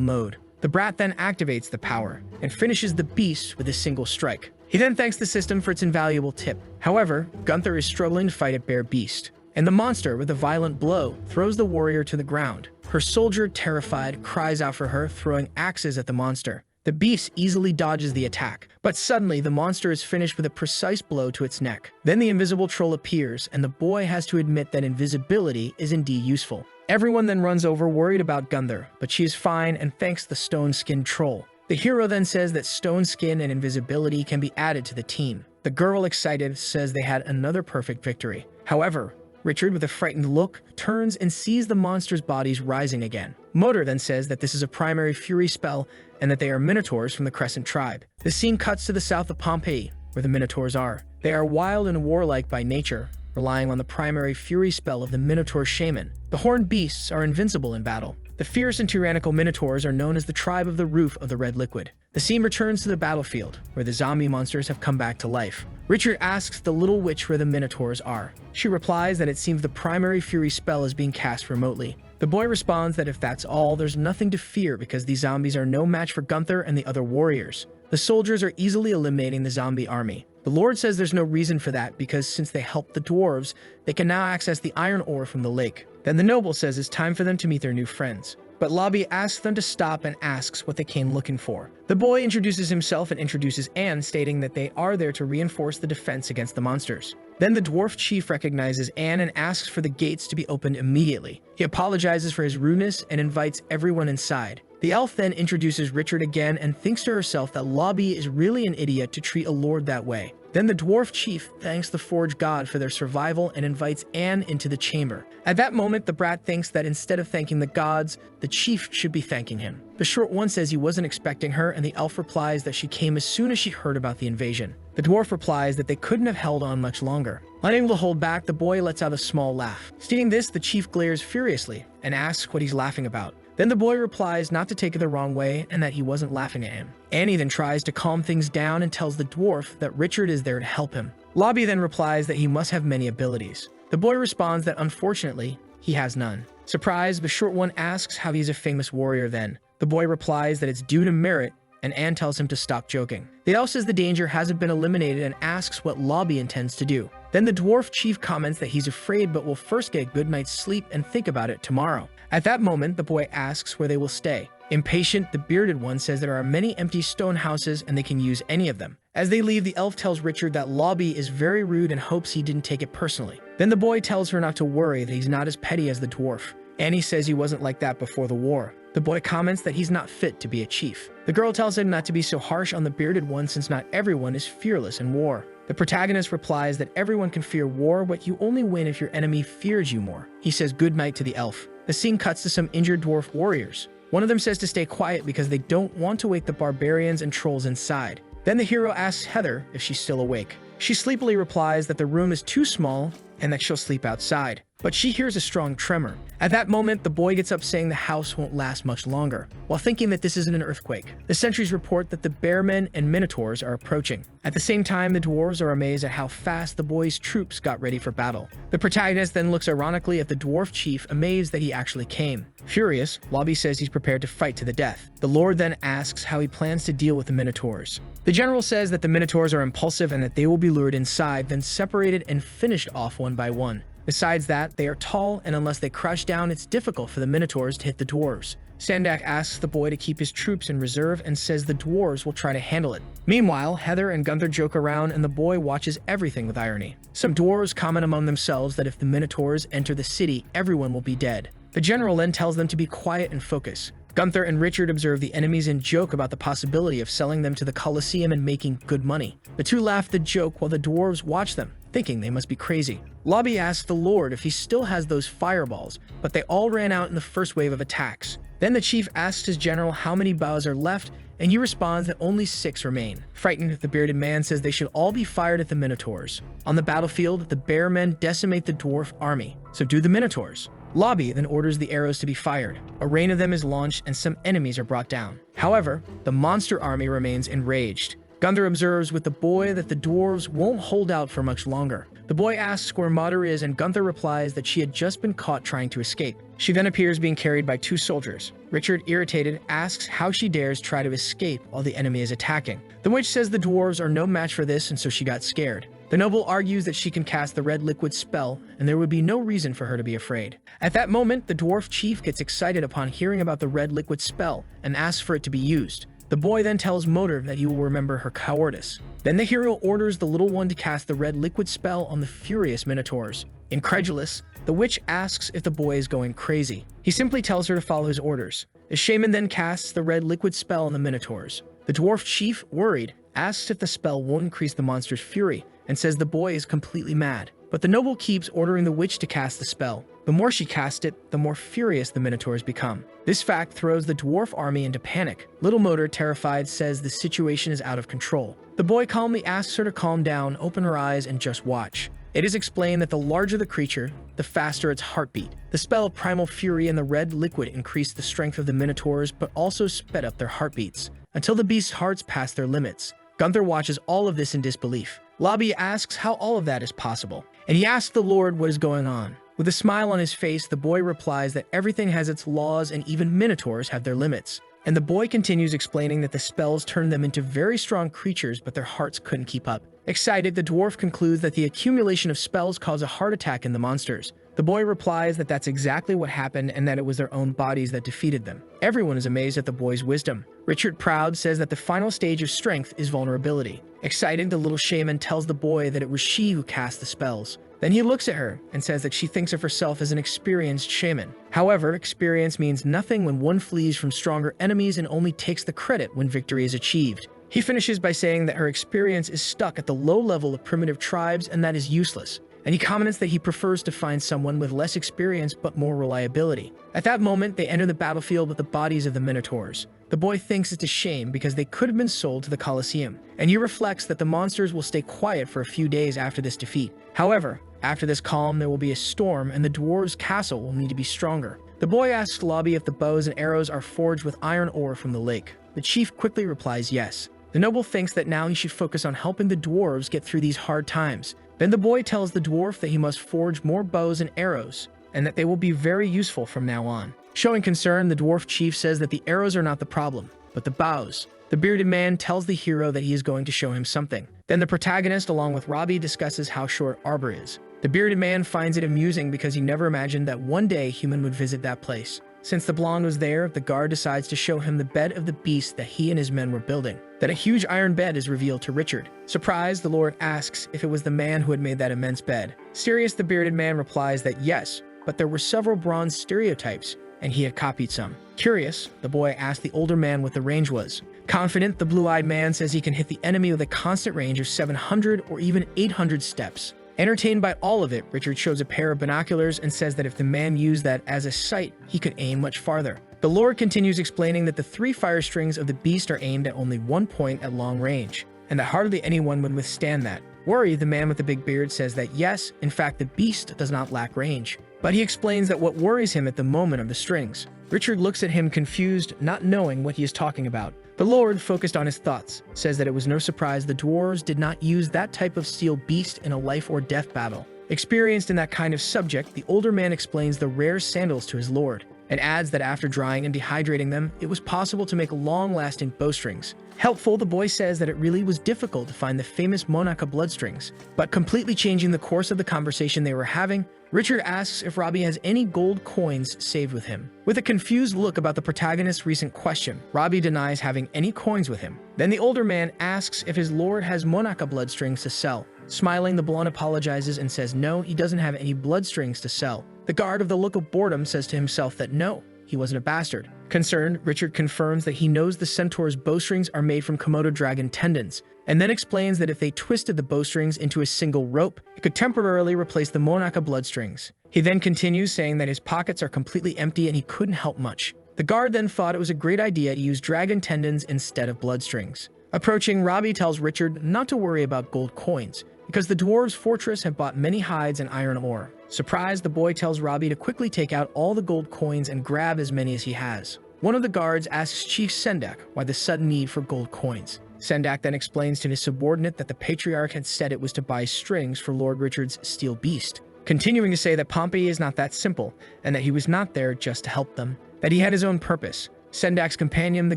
mode. The brat then activates the power, and finishes the beast with a single strike. He then thanks the system for its invaluable tip. However, Gunther is struggling to fight a bear beast, and the monster, with a violent blow, throws the warrior to the ground. Her soldier, terrified, cries out for her, throwing axes at the monster. The beast easily dodges the attack, but suddenly the monster is finished with a precise blow to its neck. Then the invisible troll appears, and the boy has to admit that invisibility is indeed useful. Everyone then runs over worried about Gunther, but she is fine and thanks the stone-skinned troll. The hero then says that stone skin and invisibility can be added to the team. The girl, excited, says they had another perfect victory. However, Richard, with a frightened look, turns and sees the monsters' bodies rising again. Motor then says that this is a primary fury spell and that they are minotaurs from the Crescent tribe. The scene cuts to the south of Pompeii, where the minotaurs are. They are wild and warlike by nature, relying on the primary fury spell of the minotaur shaman. The horned beasts are invincible in battle. The fierce and tyrannical minotaurs are known as the tribe of the roof of the red liquid. The scene returns to the battlefield, where the zombie monsters have come back to life. Richard asks the little witch where the minotaurs are. She replies that it seems the primary fury spell is being cast remotely. The boy responds that if that's all, there's nothing to fear because these zombies are no match for Gunther and the other warriors. The soldiers are easily eliminating the zombie army. The Lord says there's no reason for that because since they helped the dwarves, they can now access the iron ore from the lake. Then the noble says it's time for them to meet their new friends. But Lobby asks them to stop and asks what they came looking for. The boy introduces himself and introduces Anne, stating that they are there to reinforce the defense against the monsters. Then the dwarf chief recognizes Anne and asks for the gates to be opened immediately. He apologizes for his rudeness and invites everyone inside. The elf then introduces Richard again and thinks to herself that Lobby is really an idiot to treat a lord that way. Then the dwarf chief thanks the forge god for their survival and invites Anne into the chamber. At that moment, the brat thinks that instead of thanking the gods, the chief should be thanking him. The short one says he wasn't expecting her, and the elf replies that she came as soon as she heard about the invasion. The dwarf replies that they couldn't have held on much longer. Unable to hold back, the boy lets out a small laugh. Seeing this, the chief glares furiously and asks what he's laughing about. Then the boy replies not to take it the wrong way and that he wasn't laughing at him. Annie then tries to calm things down and tells the dwarf that Richard is there to help him. Lobby then replies that he must have many abilities. The boy responds that unfortunately, he has none. Surprised, the short one asks how he's a famous warrior then. The boy replies that it's due to merit, and Anne tells him to stop joking. The elf says the danger hasn't been eliminated and asks what Lobby intends to do. Then the dwarf chief comments that he's afraid but will first get a good night's sleep and think about it tomorrow. At that moment, the boy asks where they will stay. Impatient, the bearded one says there are many empty stone houses and they can use any of them. As they leave, the elf tells Richard that Lobby is very rude and hopes he didn't take it personally. Then the boy tells her not to worry, that he's not as petty as the dwarf. Annie says he wasn't like that before the war. The boy comments that he's not fit to be a chief. The girl tells him not to be so harsh on the bearded one since not everyone is fearless in war. The protagonist replies that everyone can fear war, but you only win if your enemy fears you more. He says goodnight to the elf. The scene cuts to some injured dwarf warriors. One of them says to stay quiet because they don't want to wake the barbarians and trolls inside. Then the hero asks Heather if she's still awake. She sleepily replies that the room is too small and that she'll sleep outside. But she hears a strong tremor. At that moment, the boy gets up saying the house won't last much longer, while thinking that this isn't an earthquake. The sentries report that the bearmen and minotaurs are approaching. At the same time, the dwarves are amazed at how fast the boy's troops got ready for battle. The protagonist then looks ironically at the dwarf chief, amazed that he actually came. Furious, Lobby says he's prepared to fight to the death. The lord then asks how he plans to deal with the minotaurs. The general says that the minotaurs are impulsive and that they will be lured inside, then separated and finished off one by one. Besides that, they are tall, and unless they crouch down, it's difficult for the minotaurs to hit the dwarves. Sandak asks the boy to keep his troops in reserve and says the dwarves will try to handle it. Meanwhile, Heather and Gunther joke around and the boy watches everything with irony. Some dwarves comment among themselves that if the minotaurs enter the city, everyone will be dead. The general then tells them to be quiet and focus. Gunther and Richard observe the enemies and joke about the possibility of selling them to the coliseum and making good money. The two laugh the joke while the dwarves watch them, thinking they must be crazy. Lobby asks the Lord if he still has those fireballs, but they all ran out in the first wave of attacks. Then the chief asks his general how many bows are left, and he responds that only 6 remain. Frightened, the bearded man says they should all be fired at the minotaurs. On the battlefield, the bear men decimate the dwarf army. Subdue the minotaurs. Lobby then orders the arrows to be fired. A rain of them is launched and some enemies are brought down. However, the monster army remains enraged. Gunther observes with the boy that the dwarves won't hold out for much longer. The boy asks where Mater is and Gunther replies that she had just been caught trying to escape. She then appears being carried by 2 soldiers. Richard, irritated, asks how she dares try to escape while the enemy is attacking. The witch says the dwarves are no match for this and so she got scared. The noble argues that she can cast the red liquid spell and there would be no reason for her to be afraid. At that moment, the dwarf chief gets excited upon hearing about the red liquid spell and asks for it to be used. The boy then tells Motor that he will remember her cowardice. Then the hero orders the little one to cast the red liquid spell on the furious minotaurs. Incredulous, the witch asks if the boy is going crazy. He simply tells her to follow his orders. The shaman then casts the red liquid spell on the minotaurs. The dwarf chief, worried, asks if the spell won't increase the monster's fury and says the boy is completely mad. But the noble keeps ordering the witch to cast the spell. The more she casts it, the more furious the minotaurs become. This fact throws the dwarf army into panic. Little Motor, terrified, says the situation is out of control. The boy calmly asks her to calm down, open her eyes, and just watch. It is explained that the larger the creature, the faster its heartbeat. The spell of Primal Fury and the red liquid increased the strength of the minotaurs, but also sped up their heartbeats, until the beast's hearts passed their limits. Gunther watches all of this in disbelief. Lobby asks how all of that is possible, and he asks the Lord what is going on. With a smile on his face, the boy replies that everything has its laws and even minotaurs have their limits. And the boy continues explaining that the spells turned them into very strong creatures, but their hearts couldn't keep up. Excited, the dwarf concludes that the accumulation of spells caused a heart attack in the monsters. The boy replies that that's exactly what happened and that it was their own bodies that defeated them. Everyone is amazed at the boy's wisdom. Richard, proud, says that the final stage of strength is vulnerability. Excited, the little shaman tells the boy that it was she who cast the spells. Then he looks at her and says that she thinks of herself as an experienced shaman. However, experience means nothing when one flees from stronger enemies and only takes the credit when victory is achieved. He finishes by saying that her experience is stuck at the low level of primitive tribes and that is useless. And he comments that he prefers to find someone with less experience but more reliability. At that moment, they enter the battlefield with the bodies of the minotaurs. The boy thinks it's a shame because they could have been sold to the coliseum, and he reflects that the monsters will stay quiet for a few days after this defeat. However, after this calm, there will be a storm and the dwarves' castle will need to be stronger. The boy asks Lobby if the bows and arrows are forged with iron ore from the lake. The chief quickly replies yes. The noble thinks that now he should focus on helping the dwarves get through these hard times. Then the boy tells the dwarf that he must forge more bows and arrows, and that they will be very useful from now on. Showing concern, the dwarf chief says that the arrows are not the problem, but the bows. The bearded man tells the hero that he is going to show him something. Then the protagonist, along with Robbie, discusses how short Arbor is. The bearded man finds it amusing because he never imagined that one day human would visit that place. Since the blonde was there, the guard decides to show him the bed of the beast that he and his men were building. Then a huge iron bed is revealed to Richard. Surprised, the Lord asks if it was the man who had made that immense bed. Serious, the bearded man replies that yes, but there were several bronze stereotypes, and he had copied some. Curious, the boy asked the older man what the range was. Confident, the blue-eyed man says he can hit the enemy with a constant range of 700 or even 800 steps. Entertained by all of it, Richard shows a pair of binoculars and says that if the man used that as a sight, he could aim much farther. The Lord continues explaining that the 3 fire strings of the beast are aimed at only one point at long range, and that hardly anyone would withstand that. Worried, the man with the big beard says that yes, in fact, the beast does not lack range. But he explains that what worries him at the moment are the strings. Richard looks at him confused, not knowing what he is talking about. The Lord, focused on his thoughts, says that it was no surprise the dwarves did not use that type of steel beast in a life or death battle. Experienced in that kind of subject, the older man explains the rare sandals to his lord, and adds that after drying and dehydrating them, it was possible to make long-lasting bowstrings. Helpful, the boy says that it really was difficult to find the famous Monaka bloodstrings, but completely changing the course of the conversation they were having, Richard asks if Robbie has any gold coins saved with him. With a confused look about the protagonist's recent question, Robbie denies having any coins with him. Then the older man asks if his lord has Monaka bloodstrings to sell. Smiling, the blonde apologizes and says no, he doesn't have any bloodstrings to sell. The guard, with a look of boredom, says to himself that no, he wasn't a bastard. Concerned, Richard confirms that he knows the centaur's bowstrings are made from Komodo dragon tendons, and then explains that if they twisted the bowstrings into a single rope, it could temporarily replace the Monaka bloodstrings. He then continues, saying that his pockets are completely empty and he couldn't help much. The guard then thought it was a great idea to use dragon tendons instead of bloodstrings. Approaching, Robbie tells Richard not to worry about gold coins, because the dwarves' fortress have bought many hides and iron ore. Surprised, the boy tells Robbie to quickly take out all the gold coins and grab as many as he has. One of the guards asks Chief Sendak why the sudden need for gold coins. Sendak then explains to his subordinate that the patriarch had said it was to buy strings for Lord Richard's steel beast, continuing to say that Pompey is not that simple, and that he was not there just to help them, that he had his own purpose. Sendak's companion, the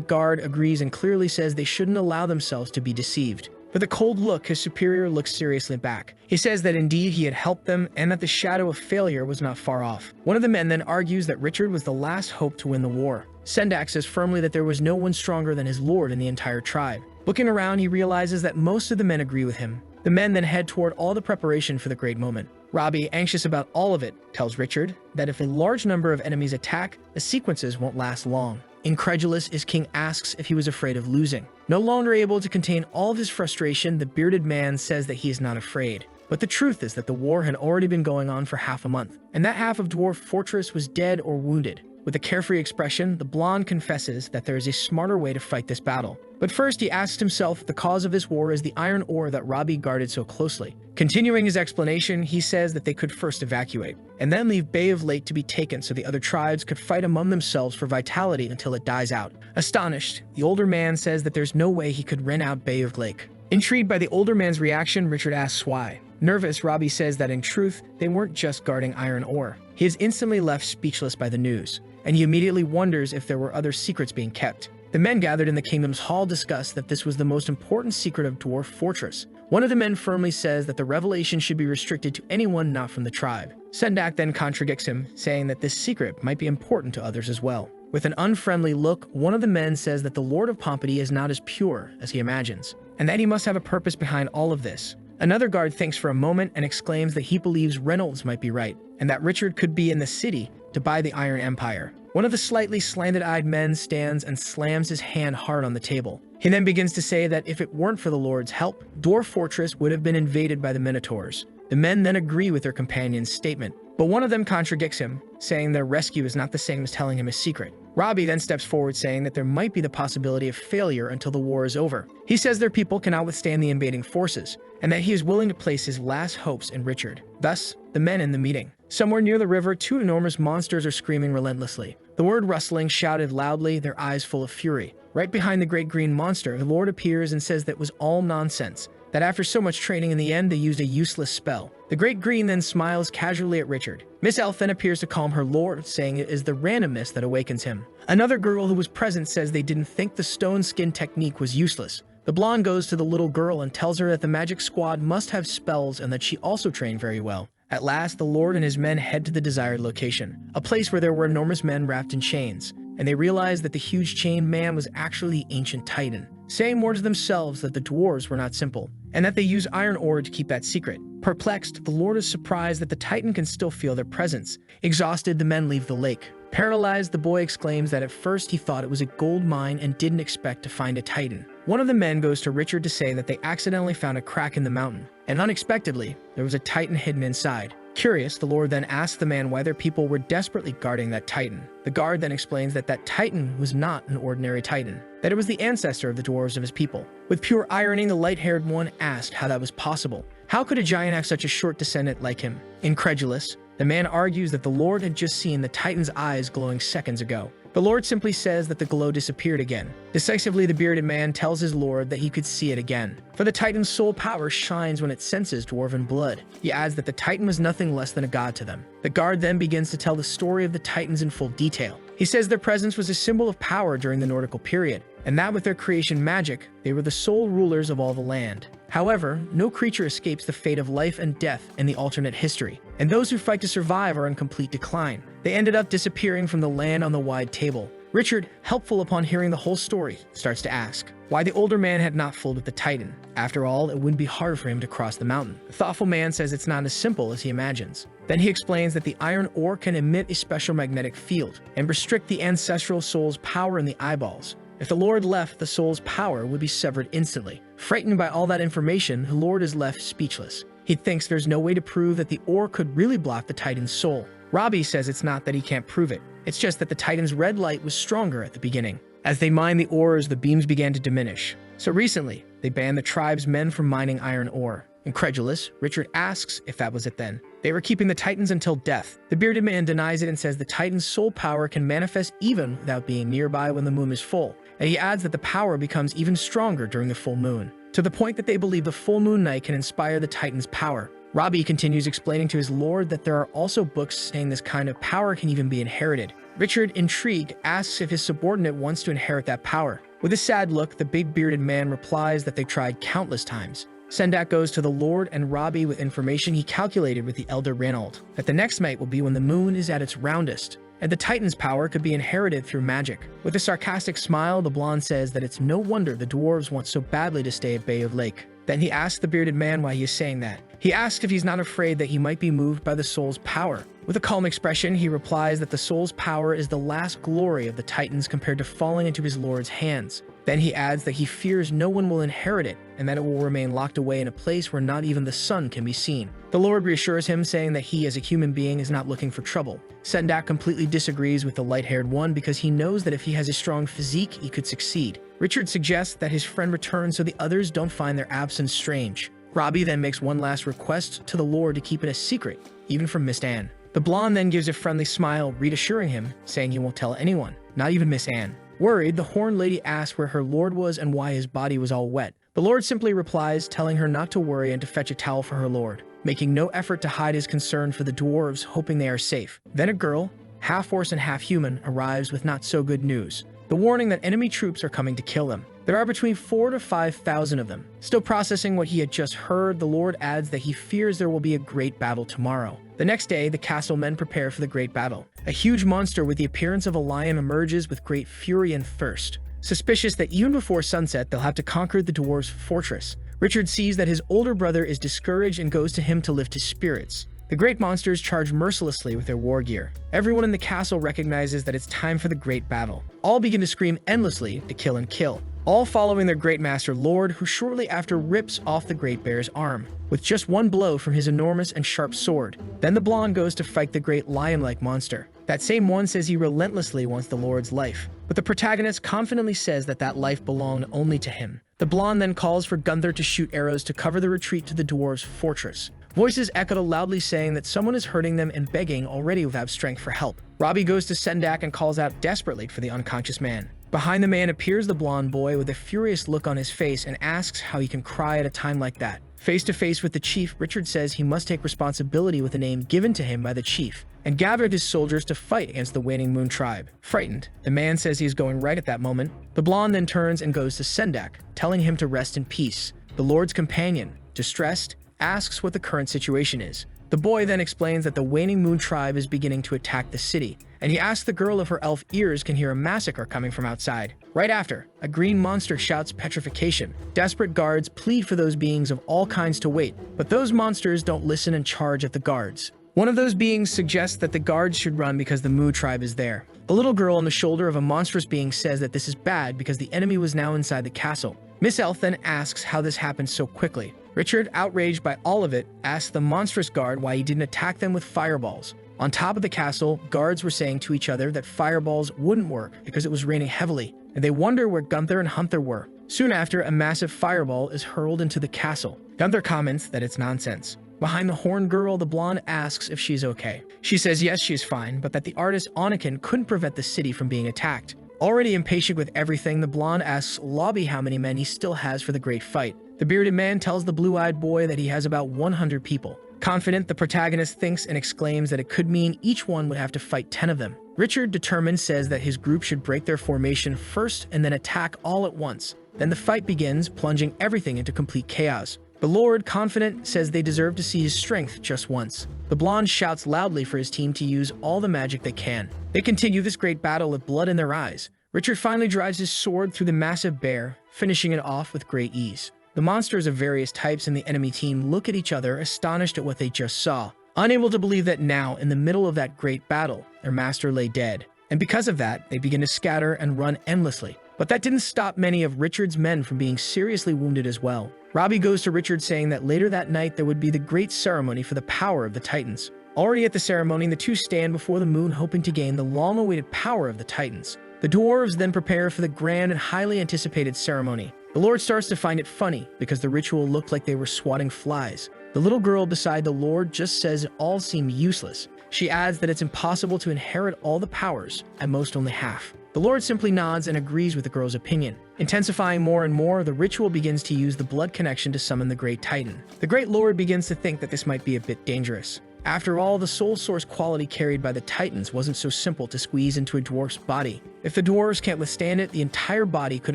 guard, agrees and clearly says they shouldn't allow themselves to be deceived. With a cold look, his superior looks seriously back. He says that indeed he had helped them and that the shadow of failure was not far off. One of the men then argues that Richard was the last hope to win the war. Sendak says firmly that there was no one stronger than his lord in the entire tribe. Looking around, he realizes that most of the men agree with him. The men then head toward all the preparation for the great moment. Robbie, anxious about all of it, tells Richard that if a large number of enemies attack, the sequences won't last long. Incredulous, his king asks if he was afraid of losing. No longer able to contain all of his frustration, the bearded man says that he is not afraid. But the truth is that the war had already been going on for half a month, and that half of Dwarf Fortress was dead or wounded. With a carefree expression, the blonde confesses that there is a smarter way to fight this battle. But first, he asks himself if the cause of this war is the iron ore that Robbie guarded so closely. Continuing his explanation, he says that they could first evacuate, and then leave Bay of Lake to be taken so the other tribes could fight among themselves for vitality until it dies out. Astonished, the older man says that there's no way he could rent out Bay of Lake. Intrigued by the older man's reaction, Richard asks why. Nervous, Robbie says that in truth, they weren't just guarding iron ore. He is instantly left speechless by the news, and he immediately wonders if there were other secrets being kept. The men gathered in the kingdom's hall discuss that this was the most important secret of Dwarf Fortress. One of the men firmly says that the revelation should be restricted to anyone not from the tribe. Sendak then contradicts him, saying that this secret might be important to others as well. With an unfriendly look, one of the men says that the Lord of Pompeii is not as pure as he imagines, and that he must have a purpose behind all of this. Another guard thinks for a moment and exclaims that he believes Reynolds might be right, and that Richard could be in the city to buy the Iron Empire. One of the slightly slanted-eyed men stands and slams his hand hard on the table. He then begins to say that if it weren't for the Lord's help, Dwarf Fortress would have been invaded by the Minotaurs. The men then agree with their companion's statement, but one of them contradicts him, saying their rescue is not the same as telling him a secret. Robbie then steps forward, saying that there might be the possibility of failure until the war is over. He says their people cannot withstand the invading forces, and that he is willing to place his last hopes in Richard. Thus, the men in the meeting. Somewhere near the river, two enormous monsters are screaming relentlessly. The word rustling shouted loudly, their eyes full of fury. Right behind the great green monster, the Lord appears and says that it was all nonsense, that after so much training in the end they used a useless spell. The great green then smiles casually at Richard. Miss Elf then appears to calm her lord, saying it is the randomness that awakens him. Another girl who was present says they didn't think the stone skin technique was useless. The blonde goes to the little girl and tells her that the magic squad must have spells and that she also trained very well. At last, the Lord and his men head to the desired location, a place where there were enormous men wrapped in chains, and they realize that the huge chained man was actually the ancient Titan, saying more to themselves that the dwarves were not simple, and that they use iron ore to keep that secret. Perplexed, the Lord is surprised that the Titan can still feel their presence. Exhausted, the men leave the lake. Paralyzed, the boy exclaims that at first he thought it was a gold mine and didn't expect to find a Titan. One of the men goes to Richard to say that they accidentally found a crack in the mountain, and unexpectedly, there was a Titan hidden inside. Curious, the Lord then asks the man why their people were desperately guarding that Titan. The guard then explains that that Titan was not an ordinary Titan, that it was the ancestor of the dwarves of his people. With pure irony, the light-haired one asked how that was possible. How could a giant have such a short descendant like him? Incredulous, the man argues that the Lord had just seen the Titan's eyes glowing seconds ago. The Lord simply says that the glow disappeared again. Decisively, the bearded man tells his Lord that he could see it again, for the Titan's soul power shines when it senses dwarven blood. He adds that the Titan was nothing less than a god to them. The guard then begins to tell the story of the Titans in full detail. He says their presence was a symbol of power during the Nordical period, and that with their creation magic, they were the sole rulers of all the land. However, no creature escapes the fate of life and death in the alternate history, and those who fight to survive are in complete decline. They ended up disappearing from the land on the wide table. Richard, helpful upon hearing the whole story, starts to ask why the older man had not fooled with the Titan. After all, it wouldn't be hard for him to cross the mountain. The thoughtful man says it's not as simple as he imagines. Then he explains that the iron ore can emit a special magnetic field and restrict the ancestral soul's power in the eyeballs. If the Lord left, the soul's power would be severed instantly. Frightened by all that information, the Lord is left speechless. He thinks there's no way to prove that the ore could really block the Titan's soul. Robbie says it's not that he can't prove it. It's just that the Titan's red light was stronger at the beginning. As they mined the ores, the beams began to diminish. So recently, they banned the tribe's men from mining iron ore. Incredulous, Richard asks if that was it then. They were keeping the Titans until death. The bearded man denies it and says the Titan's soul power can manifest even without being nearby when the moon is full. And he adds that the power becomes even stronger during the full moon, to the point that they believe the full moon night can inspire the Titan's power. Robbie continues explaining to his lord that there are also books saying this kind of power can even be inherited. Richard, intrigued, asks if his subordinate wants to inherit that power. With a sad look, the big bearded man replies that they've tried countless times. Sendak goes to the Lord and Robbie with information he calculated with the elder Ranald, that the next night will be when the moon is at its roundest, and the Titan's power could be inherited through magic. With a sarcastic smile, the blonde says that it's no wonder the dwarves want so badly to stay at Bay of Lake. Then he asks the bearded man why he is saying that. He asks if he's not afraid that he might be moved by the soul's power. With a calm expression, he replies that the soul's power is the last glory of the Titans compared to falling into his lord's hands. Then he adds that he fears no one will inherit it, and that it will remain locked away in a place where not even the sun can be seen. The Lord reassures him, saying that he, as a human being, is not looking for trouble. Sendak completely disagrees with the light-haired one because he knows that if he has a strong physique, he could succeed. Richard suggests that his friend return so the others don't find their absence strange. Robbie then makes one last request to the Lord to keep it a secret, even from Miss Anne. The blonde then gives a friendly smile, reassuring him, saying he won't tell anyone, not even Miss Anne. Worried, the horned lady asks where her lord was and why his body was all wet. The Lord simply replies, telling her not to worry and to fetch a towel for her lord, making no effort to hide his concern for the dwarves, hoping they are safe. Then a girl, half horse and half human, arrives with not so good news. The warning that enemy troops are coming to kill him. There are between 4,000 to 5,000 of them. Still processing what he had just heard, the Lord adds that he fears there will be a great battle tomorrow. The next day, the castle men prepare for the great battle. A huge monster with the appearance of a lion emerges with great fury and thirst. Suspicious that even before sunset, they'll have to conquer the dwarves' fortress. Richard sees that his older brother is discouraged and goes to him to lift his spirits. The great monsters charge mercilessly with their war gear. Everyone in the castle recognizes that it's time for the great battle. All begin to scream endlessly to kill and kill, all following their great master Lord, who shortly after rips off the great bear's arm, with just one blow from his enormous and sharp sword. Then the blonde goes to fight the great lion-like monster. That same one says he relentlessly wants the Lord's life, but the protagonist confidently says that that life belonged only to him. The blonde then calls for Gunther to shoot arrows to cover the retreat to the dwarves' fortress. Voices echoed loudly saying that someone is hurting them and begging already without strength for help. Robbie goes to Sendak and calls out desperately for the unconscious man. Behind the man appears the blonde boy with a furious look on his face and asks how he can cry at a time like that. Face to face with the chief, Richard says he must take responsibility with the name given to him by the chief and gathered his soldiers to fight against the Waning Moon tribe. Frightened, the man says he is going right at that moment. The blonde then turns and goes to Sendak, telling him to rest in peace. The Lord's companion, distressed, asks what the current situation is. The boy then explains that the Waning Moon tribe is beginning to attack the city, and he asks the girl if her elf ears can hear a massacre coming from outside. Right after, a green monster shouts petrification. Desperate guards plead for those beings of all kinds to wait, but those monsters don't listen and charge at the guards. One of those beings suggests that the guards should run because the Mu tribe is there. A little girl on the shoulder of a monstrous being says that this is bad because the enemy was now inside the castle. Miss Elf then asks how this happened so quickly. Richard, outraged by all of it, asks the monstrous guard why he didn't attack them with fireballs. On top of the castle, guards were saying to each other that fireballs wouldn't work because it was raining heavily, and they wonder where Gunther and Hunter were. Soon after, a massive fireball is hurled into the castle. Gunther comments that it's nonsense. Behind the horned girl, the blonde asks if she's okay. She says yes, she's fine, but that the artist Anakin couldn't prevent the city from being attacked. Already impatient with everything, the blonde asks Lobby how many men he still has for the great fight. The bearded man tells the blue-eyed boy that he has about 100 people. Confident, the protagonist thinks and exclaims that it could mean each one would have to fight 10 of them. Richard, determined, says that his group should break their formation first and then attack all at once. Then the fight begins, plunging everything into complete chaos. The Lord, confident, says they deserve to see his strength just once. The blonde shouts loudly for his team to use all the magic they can. They continue this great battle with blood in their eyes. Richard finally drives his sword through the massive bear, finishing it off with great ease. The monsters of various types in the enemy team look at each other, astonished at what they just saw, unable to believe that now, in the middle of that great battle, their master lay dead. And because of that, they begin to scatter and run endlessly. But that didn't stop many of Richard's men from being seriously wounded as well. Robbie goes to Richard saying that later that night there would be the great ceremony for the power of the Titans. Already at the ceremony, the two stand before the moon hoping to gain the long-awaited power of the Titans. The dwarves then prepare for the grand and highly anticipated ceremony. The Lord starts to find it funny because the ritual looked like they were swatting flies. The little girl beside the Lord just says it all seemed useless. She adds that it's impossible to inherit all the powers, at most only half. The Lord simply nods and agrees with the girl's opinion. Intensifying more and more, the ritual begins to use the blood connection to summon the Great Titan. The Great Lord begins to think that this might be a bit dangerous. After all, the soul source quality carried by the Titans wasn't so simple to squeeze into a dwarf's body. If the dwarves can't withstand it, the entire body could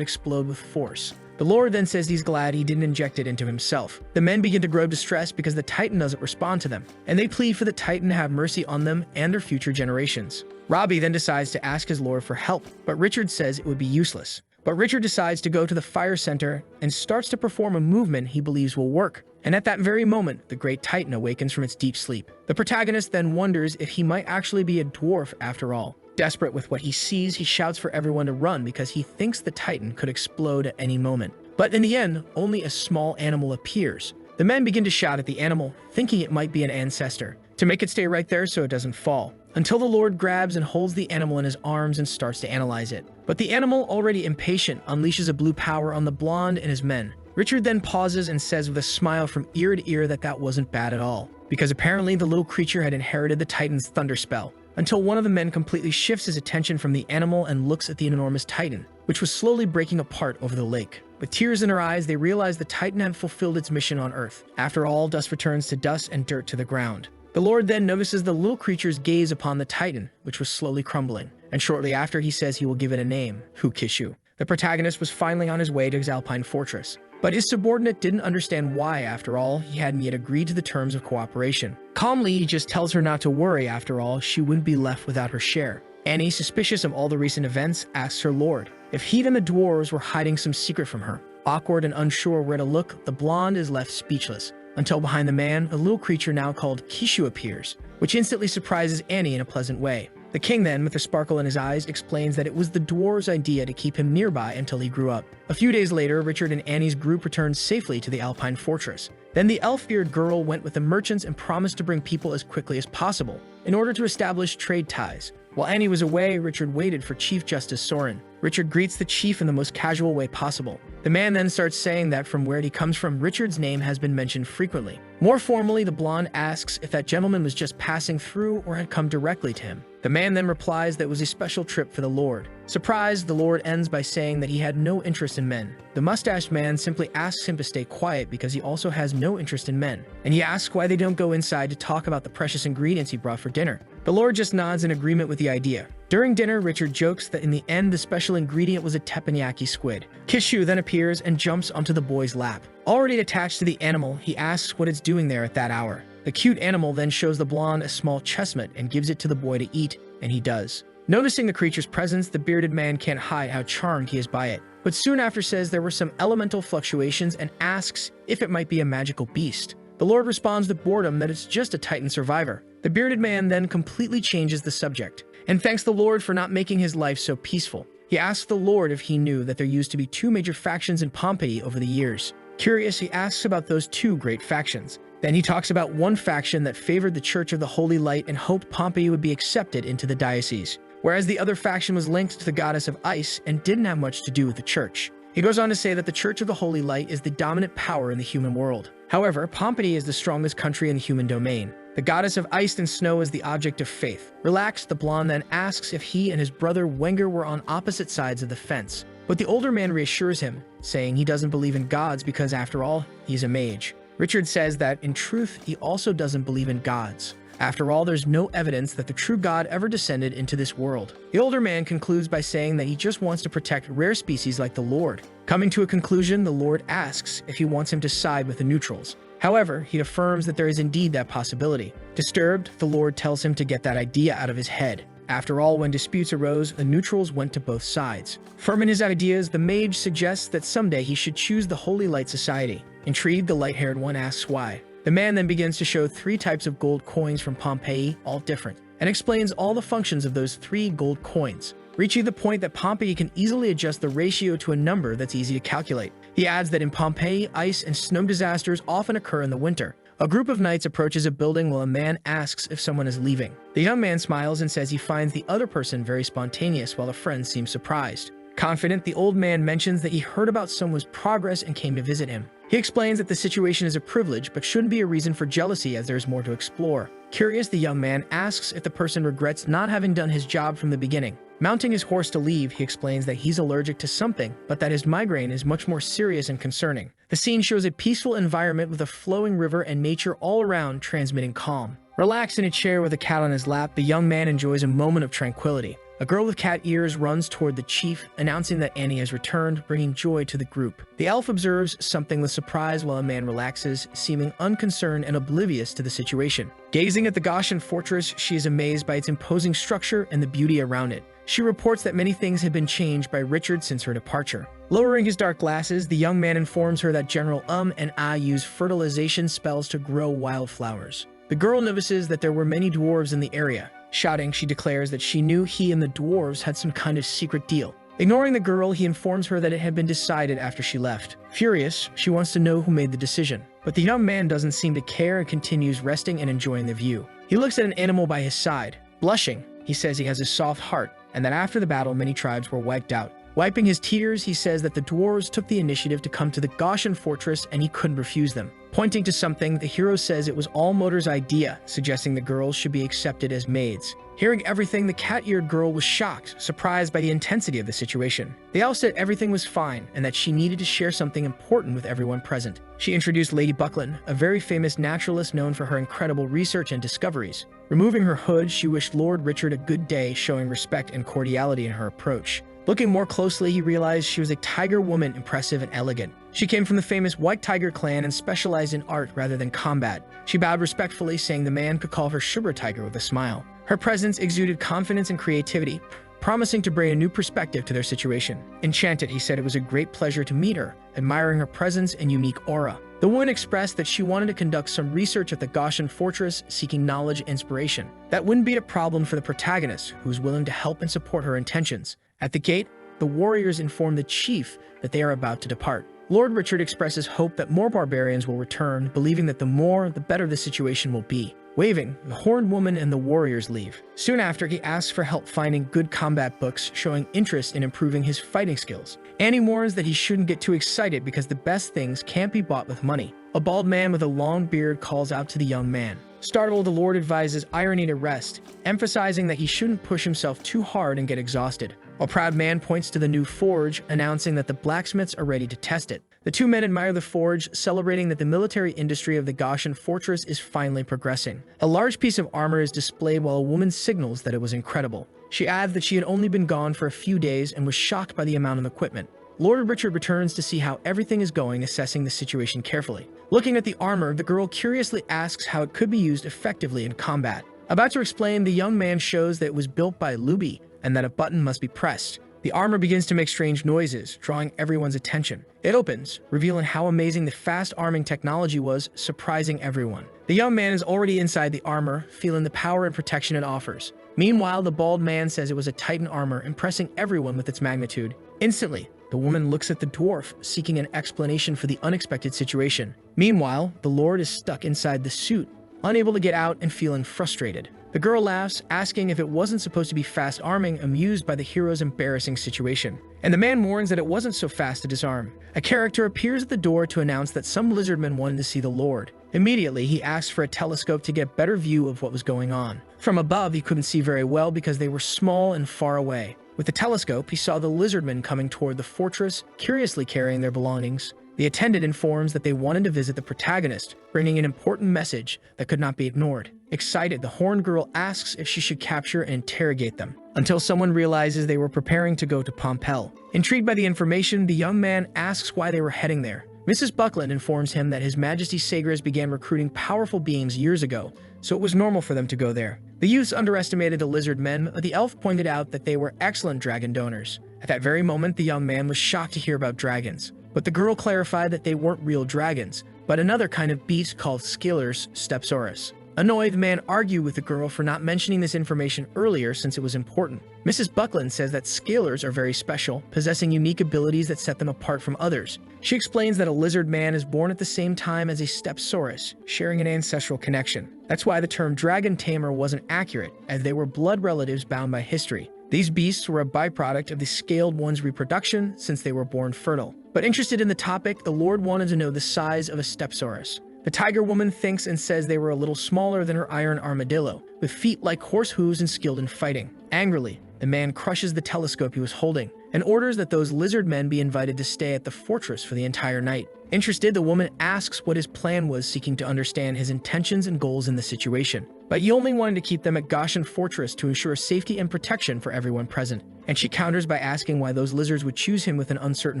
explode with force. The Lord then says he's glad he didn't inject it into himself. The men begin to grow distressed because the Titan doesn't respond to them, and they plead for the Titan to have mercy on them and their future generations. Robbie then decides to ask his Lord for help, but Richard says it would be useless. But Richard decides to go to the fire center and starts to perform a movement he believes will work. And at that very moment, the Great Titan awakens from its deep sleep. The protagonist then wonders if he might actually be a dwarf after all. Desperate with what he sees, he shouts for everyone to run because he thinks the Titan could explode at any moment. But in the end, only a small animal appears. The men begin to shout at the animal, thinking it might be an ancestor, to make it stay right there so it doesn't fall, until the Lord grabs and holds the animal in his arms and starts to analyze it. But the animal, already impatient, unleashes a blue power on the blonde and his men. Richard then pauses and says with a smile from ear to ear that that wasn't bad at all, because apparently the little creature had inherited the Titan's thunder spell, until one of the men completely shifts his attention from the animal and looks at the enormous Titan, which was slowly breaking apart over the lake. With tears in their eyes, they realize the Titan had fulfilled its mission on Earth. After all, dust returns to dust and dirt to the ground. The Lord then notices the little creature's gaze upon the Titan, which was slowly crumbling, and shortly after he says he will give it a name, Hukishu. The protagonist was finally on his way to his Alpine fortress, but his subordinate didn't understand why. After all, he hadn't yet agreed to the terms of cooperation. Calmly, he just tells her not to worry. After all, she wouldn't be left without her share. Annie, suspicious of all the recent events, asks her lord if he and the dwarves were hiding some secret from her. Awkward and unsure where to look, the blonde is left speechless, until behind the man, a little creature now called Kishu appears, which instantly surprises Annie in a pleasant way. The king then, with a sparkle in his eyes, explains that it was the dwarves' idea to keep him nearby until he grew up. A few days later, Richard and Annie's group returned safely to the Alpine fortress. Then the elf-eared girl went with the merchants and promised to bring people as quickly as possible in order to establish trade ties. While Annie was away, Richard waited for Chief Justice Soren. Richard greets the chief in the most casual way possible. The man then starts saying that from where he comes from, Richard's name has been mentioned frequently. More formally, the blonde asks if that gentleman was just passing through or had come directly to him. The man then replies that it was a special trip for the Lord. Surprised, the Lord ends by saying that he had no interest in men. The mustached man simply asks him to stay quiet because he also has no interest in men, and he asks why they don't go inside to talk about the precious ingredients he brought for dinner. The Lord just nods in agreement with the idea. During dinner, Richard jokes that in the end, the special ingredient was a teppanyaki squid. Kishu then appears and jumps onto the boy's lap. Already attached to the animal, he asks what it's doing there at that hour. The cute animal then shows the blonde a small chestnut and gives it to the boy to eat, and he does. Noticing the creature's presence, the bearded man can't hide how charmed he is by it, but soon after says there were some elemental fluctuations and asks if it might be a magical beast. The Lord responds with boredom that it's just a Titan survivor. The bearded man then completely changes the subject and thanks the Lord for not making his life so peaceful. He asks the Lord if he knew that there used to be two major factions in Pompeii over the years. Curious, he asks about those two great factions. Then he talks about one faction that favored the Church of the Holy Light and hoped Pompeii would be accepted into the diocese, whereas the other faction was linked to the goddess of ice and didn't have much to do with the church. He goes on to say that the Church of the Holy Light is the dominant power in the human world. However, Pompeii is the strongest country in the human domain. The goddess of ice and snow is the object of faith. Relaxed, the blonde then asks if he and his brother Wenger were on opposite sides of the fence. But the older man reassures him, saying he doesn't believe in gods because, after all, he's a mage. Richard says that, in truth, he also doesn't believe in gods. After all, there's no evidence that the true god ever descended into this world. The older man concludes by saying that he just wants to protect rare species like the Lord. Coming to a conclusion, the Lord asks if he wants him to side with the neutrals. However, he affirms that there is indeed that possibility. Disturbed, the Lord tells him to get that idea out of his head. After all, when disputes arose, the neutrals went to both sides. Firm in his ideas, the mage suggests that someday he should choose the Holy Light Society. Intrigued, the light-haired one asks why. The man then begins to show 3 types of gold coins from Pompeii, all different, and explains all the functions of those 3 gold coins, reaching the point that Pompeii can easily adjust the ratio to a number that's easy to calculate. He adds that in Pompeii, ice and snow disasters often occur in the winter. A group of knights approaches a building while a man asks if someone is leaving. The young man smiles and says he finds the other person very spontaneous while the friend seems surprised. Confident, the old man mentions that he heard about someone's progress and came to visit him. He explains that the situation is a privilege but shouldn't be a reason for jealousy as there is more to explore. Curious, the young man asks if the person regrets not having done his job from the beginning. Mounting his horse to leave, he explains that he's allergic to something, but that his migraine is much more serious and concerning. The scene shows a peaceful environment with a flowing river and nature all around transmitting calm. Relaxed in a chair with a cat on his lap, the young man enjoys a moment of tranquility. A girl with cat ears runs toward the chief, announcing that Annie has returned, bringing joy to the group. The elf observes something with surprise while a man relaxes, seeming unconcerned and oblivious to the situation. Gazing at the Gaussian fortress, she is amazed by its imposing structure and the beauty around it. She reports that many things have been changed by Richard since her departure. Lowering his dark glasses, the young man informs her that General and Ah use fertilization spells to grow wildflowers. The girl notices that there were many dwarves in the area. Shouting, she declares that she knew he and the dwarves had some kind of secret deal. Ignoring the girl, he informs her that it had been decided after she left. Furious, she wants to know who made the decision. But the young man doesn't seem to care and continues resting and enjoying the view. He looks at an animal by his side. Blushing, he says he has a soft heart, and that after the battle many tribes were wiped out. Wiping his tears, he says that the dwarves took the initiative to come to the Gaussian fortress and he couldn't refuse them. Pointing to something, the hero says it was all Motor's idea, suggesting the girls should be accepted as maids. Hearing everything, the cat-eared girl was shocked, surprised by the intensity of the situation. They all said everything was fine and that she needed to share something important with everyone present. She introduced Lady Buckland, a very famous naturalist known for her incredible research and discoveries. Removing her hood, she wished Lord Richard a good day, showing respect and cordiality in her approach. Looking more closely, he realized she was a tiger woman, impressive and elegant. She came from the famous White Tiger clan and specialized in art rather than combat. She bowed respectfully, saying the man could call her Sugar Tiger with a smile. Her presence exuded confidence and creativity, promising to bring a new perspective to their situation. Enchanted, he said it was a great pleasure to meet her, admiring her presence and unique aura. The woman expressed that she wanted to conduct some research at the Gaussian fortress, seeking knowledge and inspiration. That wouldn't be a problem for the protagonist, who was willing to help and support her intentions. At the gate, the warriors inform the chief that they are about to depart. Lord Richard expresses hope that more barbarians will return, believing that the more, the better the situation will be. Waving, the horned woman and the warriors leave. Soon after, he asks for help finding good combat books, showing interest in improving his fighting skills. Annie warns that he shouldn't get too excited because the best things can't be bought with money. A bald man with a long beard calls out to the young man. Startled, the Lord advises Irony to rest, emphasizing that he shouldn't push himself too hard and get exhausted. A proud man points to the new forge, announcing that the blacksmiths are ready to test it. The two men admire the forge, celebrating that the military industry of the Gaussian fortress is finally progressing. A large piece of armor is displayed while a woman signals that it was incredible. She adds that she had only been gone for a few days and was shocked by the amount of equipment. Lord Richard returns to see how everything is going, assessing the situation carefully. Looking at the armor, the girl curiously asks how it could be used effectively in combat. About to explain, the young man shows that it was built by Luby and that a button must be pressed. The armor begins to make strange noises, drawing everyone's attention. It opens, revealing how amazing the fast arming technology was, surprising everyone. The young man is already inside the armor, feeling the power and protection it offers. Meanwhile, the bald man says it was a Titan armor, impressing everyone with its magnitude. Instantly, the woman looks at the dwarf, seeking an explanation for the unexpected situation. Meanwhile, the Lord is stuck inside the suit, unable to get out and feeling frustrated. The girl laughs, asking if it wasn't supposed to be fast arming, amused by the hero's embarrassing situation. And the man warns that it wasn't so fast to disarm. A character appears at the door to announce that some lizardmen wanted to see the Lord. Immediately, he asks for a telescope to get a better view of what was going on. From above, he couldn't see very well because they were small and far away. With the telescope, he saw the lizardmen coming toward the fortress, curiously carrying their belongings. The attendant informs that they wanted to visit the protagonist, bringing an important message that could not be ignored. Excited, the horned girl asks if she should capture and interrogate them, until someone realizes they were preparing to go to Pompel. Intrigued by the information, the young man asks why they were heading there. Mrs. Buckland informs him that His Majesty Sagres began recruiting powerful beings years ago, so it was normal for them to go there. The youths underestimated the lizard men, but the elf pointed out that they were excellent dragon donors. At that very moment, the young man was shocked to hear about dragons, but the girl clarified that they weren't real dragons, but another kind of beast called Scalers Stepsaurus. Annoyed, the man argued with the girl for not mentioning this information earlier since it was important. Mrs. Buckland says that scalers are very special, possessing unique abilities that set them apart from others. She explains that a lizard man is born at the same time as a Stepsaurus, sharing an ancestral connection. That's why the term dragon tamer wasn't accurate, as they were blood relatives bound by history. These beasts were a byproduct of the scaled one's reproduction since they were born fertile. But interested in the topic, the Lord wanted to know the size of a Stepsaurus. The tiger woman thinks and says they were a little smaller than her iron armadillo, with feet like horse hooves and skilled in fighting. Angrily, the man crushes the telescope he was holding and orders that those lizard men be invited to stay at the fortress for the entire night. Interested, the woman asks what his plan was, seeking to understand his intentions and goals in the situation. But he only wanted to keep them at Goshen Fortress to ensure safety and protection for everyone present. And she counters by asking why those lizards would choose him with an uncertain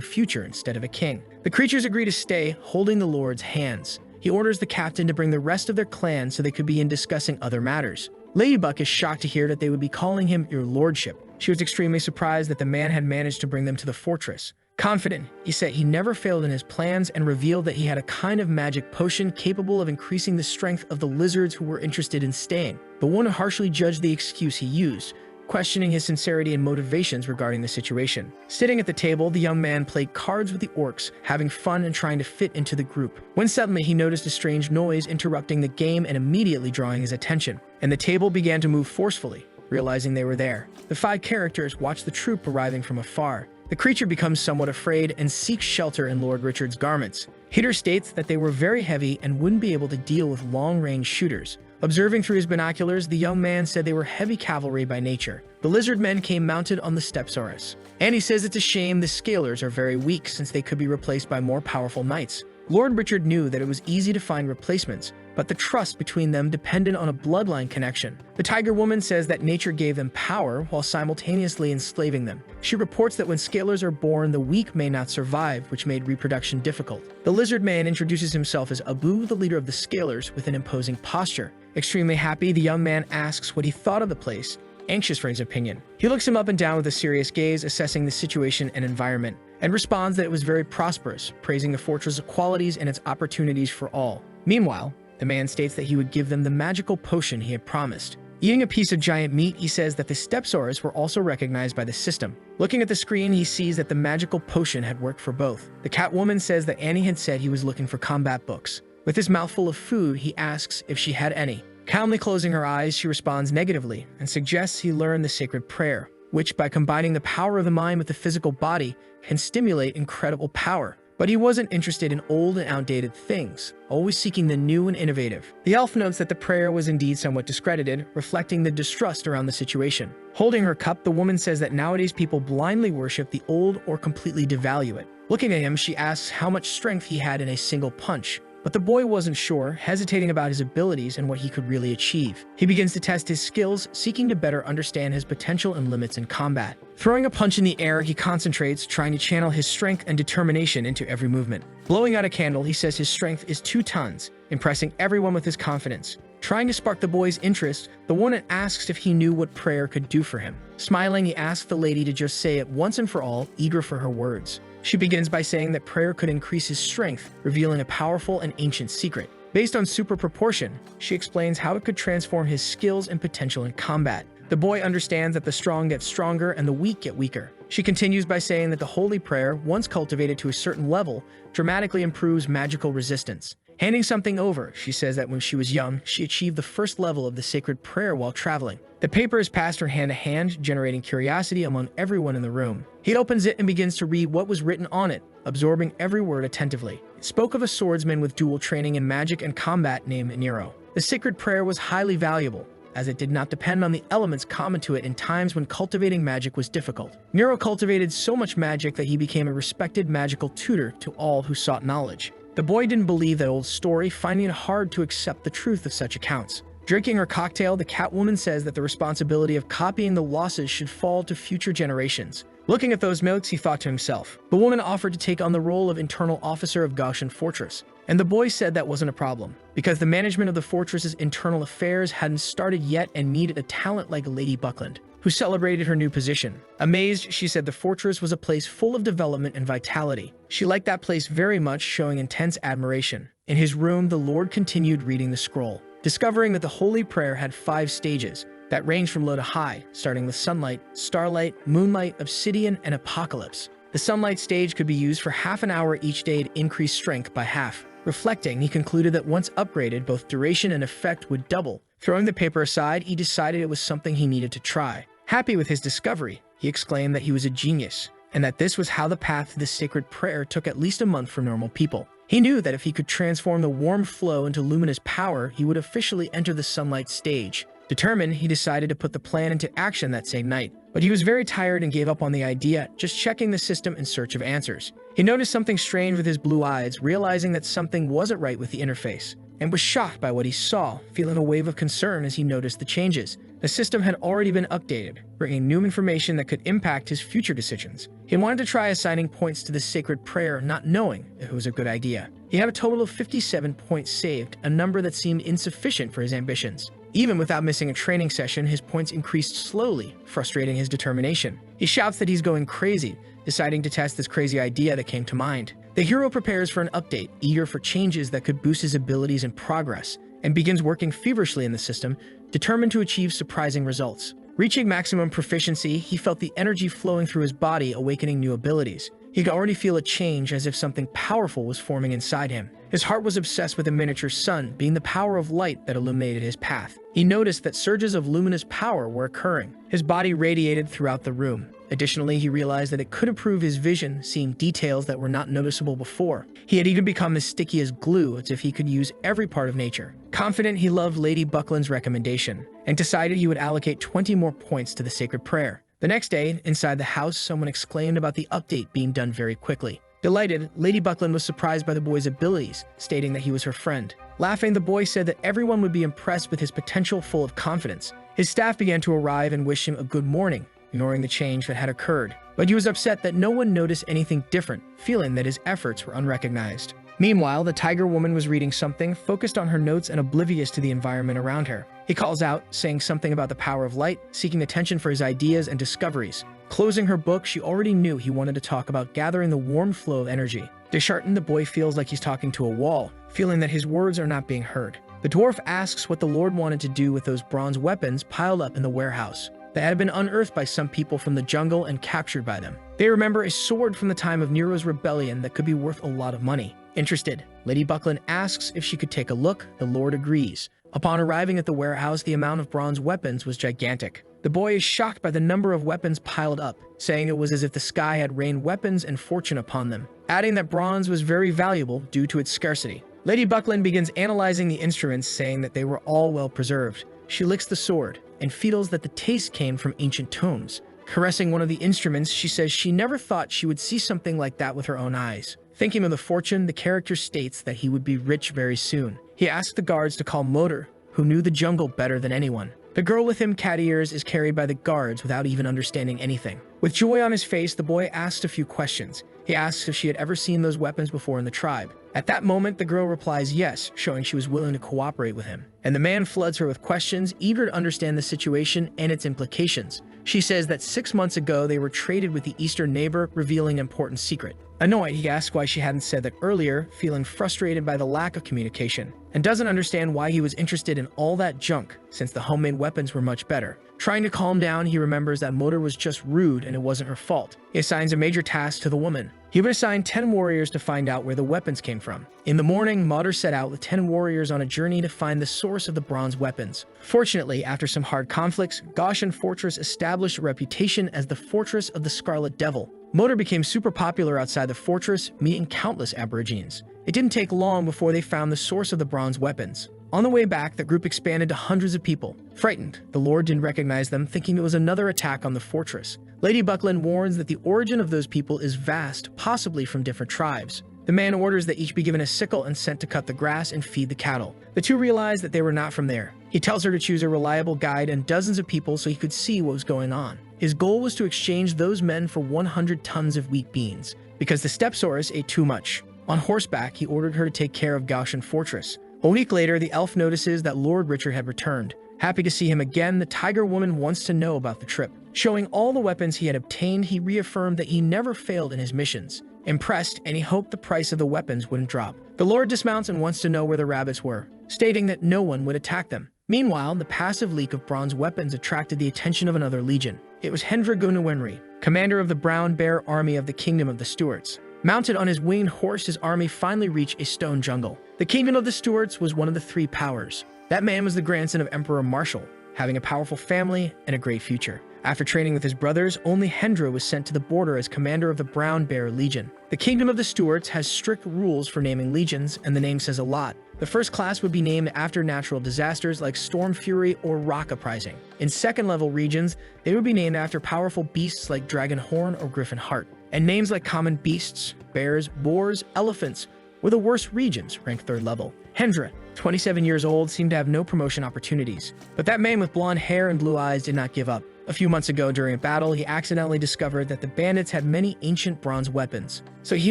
future instead of a king. The creatures agree to stay, holding the Lord's hands. He orders the captain to bring the rest of their clan so they could begin discussing other matters. Ladybug is shocked to hear that they would be calling him your lordship. She was extremely surprised that the man had managed to bring them to the fortress. Confident, he said he never failed in his plans and revealed that he had a kind of magic potion capable of increasing the strength of the lizards who were interested in staying. The one harshly judged the excuse he used, questioning his sincerity and motivations regarding the situation. Sitting at the table, the young man played cards with the orcs, having fun and trying to fit into the group, when suddenly he noticed a strange noise interrupting the game and immediately drawing his attention, and the table began to move forcefully. Realizing they were there, the 5 characters watched the troop arriving from afar. The creature becomes somewhat afraid and seeks shelter in Lord Richard's garments. Hitter states that they were very heavy and wouldn't be able to deal with long-range shooters. Observing through his binoculars, the young man said they were heavy cavalry by nature. The lizard men came mounted on the Stepsaurus. And he says it's a shame the scalers are very weak since they could be replaced by more powerful knights. Lord Richard knew that it was easy to find replacements, but the trust between them depended on a bloodline connection. The tiger woman says that nature gave them power while simultaneously enslaving them. She reports that when scalers are born, the weak may not survive, which made reproduction difficult. The lizard man introduces himself as Abu, the leader of the scalers, with an imposing posture. Extremely happy, the young man asks what he thought of the place, anxious for his opinion. He looks him up and down with a serious gaze, assessing the situation and environment, and responds that it was very prosperous, praising the fortress's qualities and its opportunities for all. Meanwhile, the man states that he would give them the magical potion he had promised. Eating a piece of giant meat, he says that the Stepsaurus were also recognized by the system. Looking at the screen, he sees that the magical potion had worked for both. The Catwoman says that Annie had said he was looking for combat books. With his mouthful of food, he asks if she had any. Calmly closing her eyes, she responds negatively and suggests he learn the sacred prayer, which, by combining the power of the mind with the physical body, can stimulate incredible power. But he wasn't interested in old and outdated things, always seeking the new and innovative. The elf notes that the prayer was indeed somewhat discredited, reflecting the distrust around the situation. Holding her cup, the woman says that nowadays people blindly worship the old or completely devalue it. Looking at him, she asks how much strength he had in a single punch. But the boy wasn't sure, hesitating about his abilities and what he could really achieve. He begins to test his skills, seeking to better understand his potential and limits in combat. Throwing a punch in the air, he concentrates, trying to channel his strength and determination into every movement. Blowing out a candle, he says his strength is 2 tons, impressing everyone with his confidence. Trying to spark the boy's interest, the woman asks if he knew what prayer could do for him. Smiling, he asks the lady to just say it once and for all, eager for her words. She begins by saying that prayer could increase his strength, revealing a powerful and ancient secret. Based on super proportion, she explains how it could transform his skills and potential in combat. The boy understands that the strong get stronger and the weak get weaker. She continues by saying that the holy prayer, once cultivated to a certain level, dramatically improves magical resistance. Handing something over, she says that when she was young, she achieved the first level of the sacred prayer while traveling. The paper is passed her hand to hand, generating curiosity among everyone in the room. He opens it and begins to read what was written on it, absorbing every word attentively. It spoke of a swordsman with dual training in magic and combat named Enro. The sacred prayer was highly valuable, as it did not depend on the elements common to it in times when cultivating magic was difficult. Nero cultivated so much magic that he became a respected magical tutor to all who sought knowledge. The boy didn't believe that old story, finding it hard to accept the truth of such accounts. Drinking her cocktail, the Catwoman says that the responsibility of copying the losses should fall to future generations. Looking at those notes, he thought to himself. The woman offered to take on the role of internal officer of Gaussian Fortress, and the boy said that wasn't a problem, because the management of the fortress's internal affairs hadn't started yet and needed a talent like Lady Buckland, who celebrated her new position. Amazed, she said the fortress was a place full of development and vitality. She liked that place very much, showing intense admiration. In his room, the Lord continued reading the scroll, discovering that the Holy Prayer had 5 stages, that range from low to high, starting with sunlight, starlight, moonlight, obsidian, and apocalypse. The sunlight stage could be used for half an hour each day to increase strength by half. Reflecting, he concluded that once upgraded, both duration and effect would double. Throwing the paper aside, he decided it was something he needed to try. Happy with his discovery, he exclaimed that he was a genius, and that this was how the path to the sacred prayer took at least a month for normal people. He knew that if he could transform the warm flow into luminous power, he would officially enter the sunlight stage. Determined, he decided to put the plan into action that same night. But he was very tired and gave up on the idea, just checking the system in search of answers. He noticed something strange with his blue eyes, realizing that something wasn't right with the interface, and was shocked by what he saw, feeling a wave of concern as he noticed the changes. The system had already been updated, bringing new information that could impact his future decisions. He wanted to try assigning points to the sacred prayer, not knowing if it was a good idea. He had a total of 57 points saved, a number that seemed insufficient for his ambitions. Even without missing a training session, his points increased slowly, frustrating his determination. He shouts that he's going crazy, deciding to test this crazy idea that came to mind. The hero prepares for an update, eager for changes that could boost his abilities and progress, and begins working feverishly in the system, determined to achieve surprising results. Reaching maximum proficiency, he felt the energy flowing through his body, awakening new abilities. He could already feel a change, as if something powerful was forming inside him. His heart was obsessed with a miniature sun, being the power of light that illuminated his path. He noticed that surges of luminous power were occurring. His body radiated throughout the room. Additionally, he realized that it could improve his vision, seeing details that were not noticeable before. He had even become as sticky as glue, as if he could use every part of nature. Confident, he loved Lady Buckland's recommendation, and decided he would allocate 20 more points to the sacred prayer. The next day, inside the house, someone exclaimed about the update being done very quickly. Delighted, Lady Buckland was surprised by the boy's abilities, stating that he was her friend. Laughing, the boy said that everyone would be impressed with his potential, full of confidence. His staff began to arrive and wish him a good morning, ignoring the change that had occurred. But he was upset that no one noticed anything different, feeling that his efforts were unrecognized. Meanwhile, the tiger woman was reading something, focused on her notes and oblivious to the environment around her. He calls out, saying something about the power of light, seeking attention for his ideas and discoveries. Closing her book, she already knew he wanted to talk about gathering the warm flow of energy. Disheartened, the boy feels like he's talking to a wall, feeling that his words are not being heard. The dwarf asks what the Lord wanted to do with those bronze weapons piled up in the warehouse that had been unearthed by some people from the jungle and captured by them. They remember a sword from the time of Nero's rebellion that could be worth a lot of money. Interested, Lady Buckland asks if she could take a look. The Lord agrees. Upon arriving at the warehouse, the amount of bronze weapons was gigantic. The boy is shocked by the number of weapons piled up, saying it was as if the sky had rained weapons and fortune upon them, adding that bronze was very valuable due to its scarcity. Lady Buckland begins analyzing the instruments, saying that they were all well preserved. She licks the sword and feels that the taste came from ancient tomes. Caressing one of the instruments, she says she never thought she would see something like that with her own eyes. Thinking of the fortune, the character states that he would be rich very soon. He asks the guards to call Motor, who knew the jungle better than anyone. The girl with him, Cat Ears, is carried by the guards without even understanding anything. With joy on his face, the boy asks a few questions. He asks if she had ever seen those weapons before in the tribe. At that moment, the girl replies yes, showing she was willing to cooperate with him. And the man floods her with questions, eager to understand the situation and its implications. She says that 6 months ago they were traded with the eastern neighbor, revealing an important secret. Annoyed, he asks why she hadn't said that earlier, feeling frustrated by the lack of communication, and doesn't understand why he was interested in all that junk, since the homemade weapons were much better. Trying to calm down, he remembers that Motor was just rude and it wasn't her fault. He assigns a major task to the woman. He would assign 10 warriors to find out where the weapons came from. In the morning, Motor set out with 10 warriors on a journey to find the source of the bronze weapons. Fortunately, after some hard conflicts, Gaussian Fortress established a reputation as the Fortress of the Scarlet Devil. Motor became super popular outside the fortress, meeting countless aborigines. It didn't take long before they found the source of the bronze weapons. On the way back, the group expanded to hundreds of people. Frightened, the Lord didn't recognize them, thinking it was another attack on the fortress. Lady Buckland warns that the origin of those people is vast, possibly from different tribes. The man orders that each be given a sickle and sent to cut the grass and feed the cattle. The two realize that they were not from there. He tells her to choose a reliable guide and dozens of people so he could see what was going on. His goal was to exchange those men for 100 tons of wheat beans, because the Stepsaurus ate too much. On horseback, he ordered her to take care of Gaussian Fortress. A week later, the elf notices that Lord Richard had returned. Happy to see him again, the tiger woman wants to know about the trip. Showing all the weapons he had obtained, he reaffirmed that he never failed in his missions. Impressed, and he hoped the price of the weapons wouldn't drop. The Lord dismounts and wants to know where the rabbits were, stating that no one would attack them. Meanwhile, the passive leak of bronze weapons attracted the attention of another legion. It was Hendra Gunawenri, commander of the Brown Bear Army of the Kingdom of the Stuarts. Mounted on his winged horse, his army finally reached a stone jungle. The Kingdom of the Stuarts was one of the three powers. That man was the grandson of Emperor Marshall, having a powerful family and a great future. After training with his brothers, only Hendra was sent to the border as commander of the Brown Bear Legion. The Kingdom of the Stuarts has strict rules for naming legions, and the name says a lot. The first class would be named after natural disasters like Storm Fury or Rock Uprising. In second-level regions, they would be named after powerful beasts like Dragon Horn or Griffin Heart. And names like common beasts, bears, boars, elephants were the worst regions, ranked third level. Hendra, 27 years old, seemed to have no promotion opportunities. But that man with blonde hair and blue eyes did not give up. A few months ago during a battle, he accidentally discovered that the bandits had many ancient bronze weapons. So he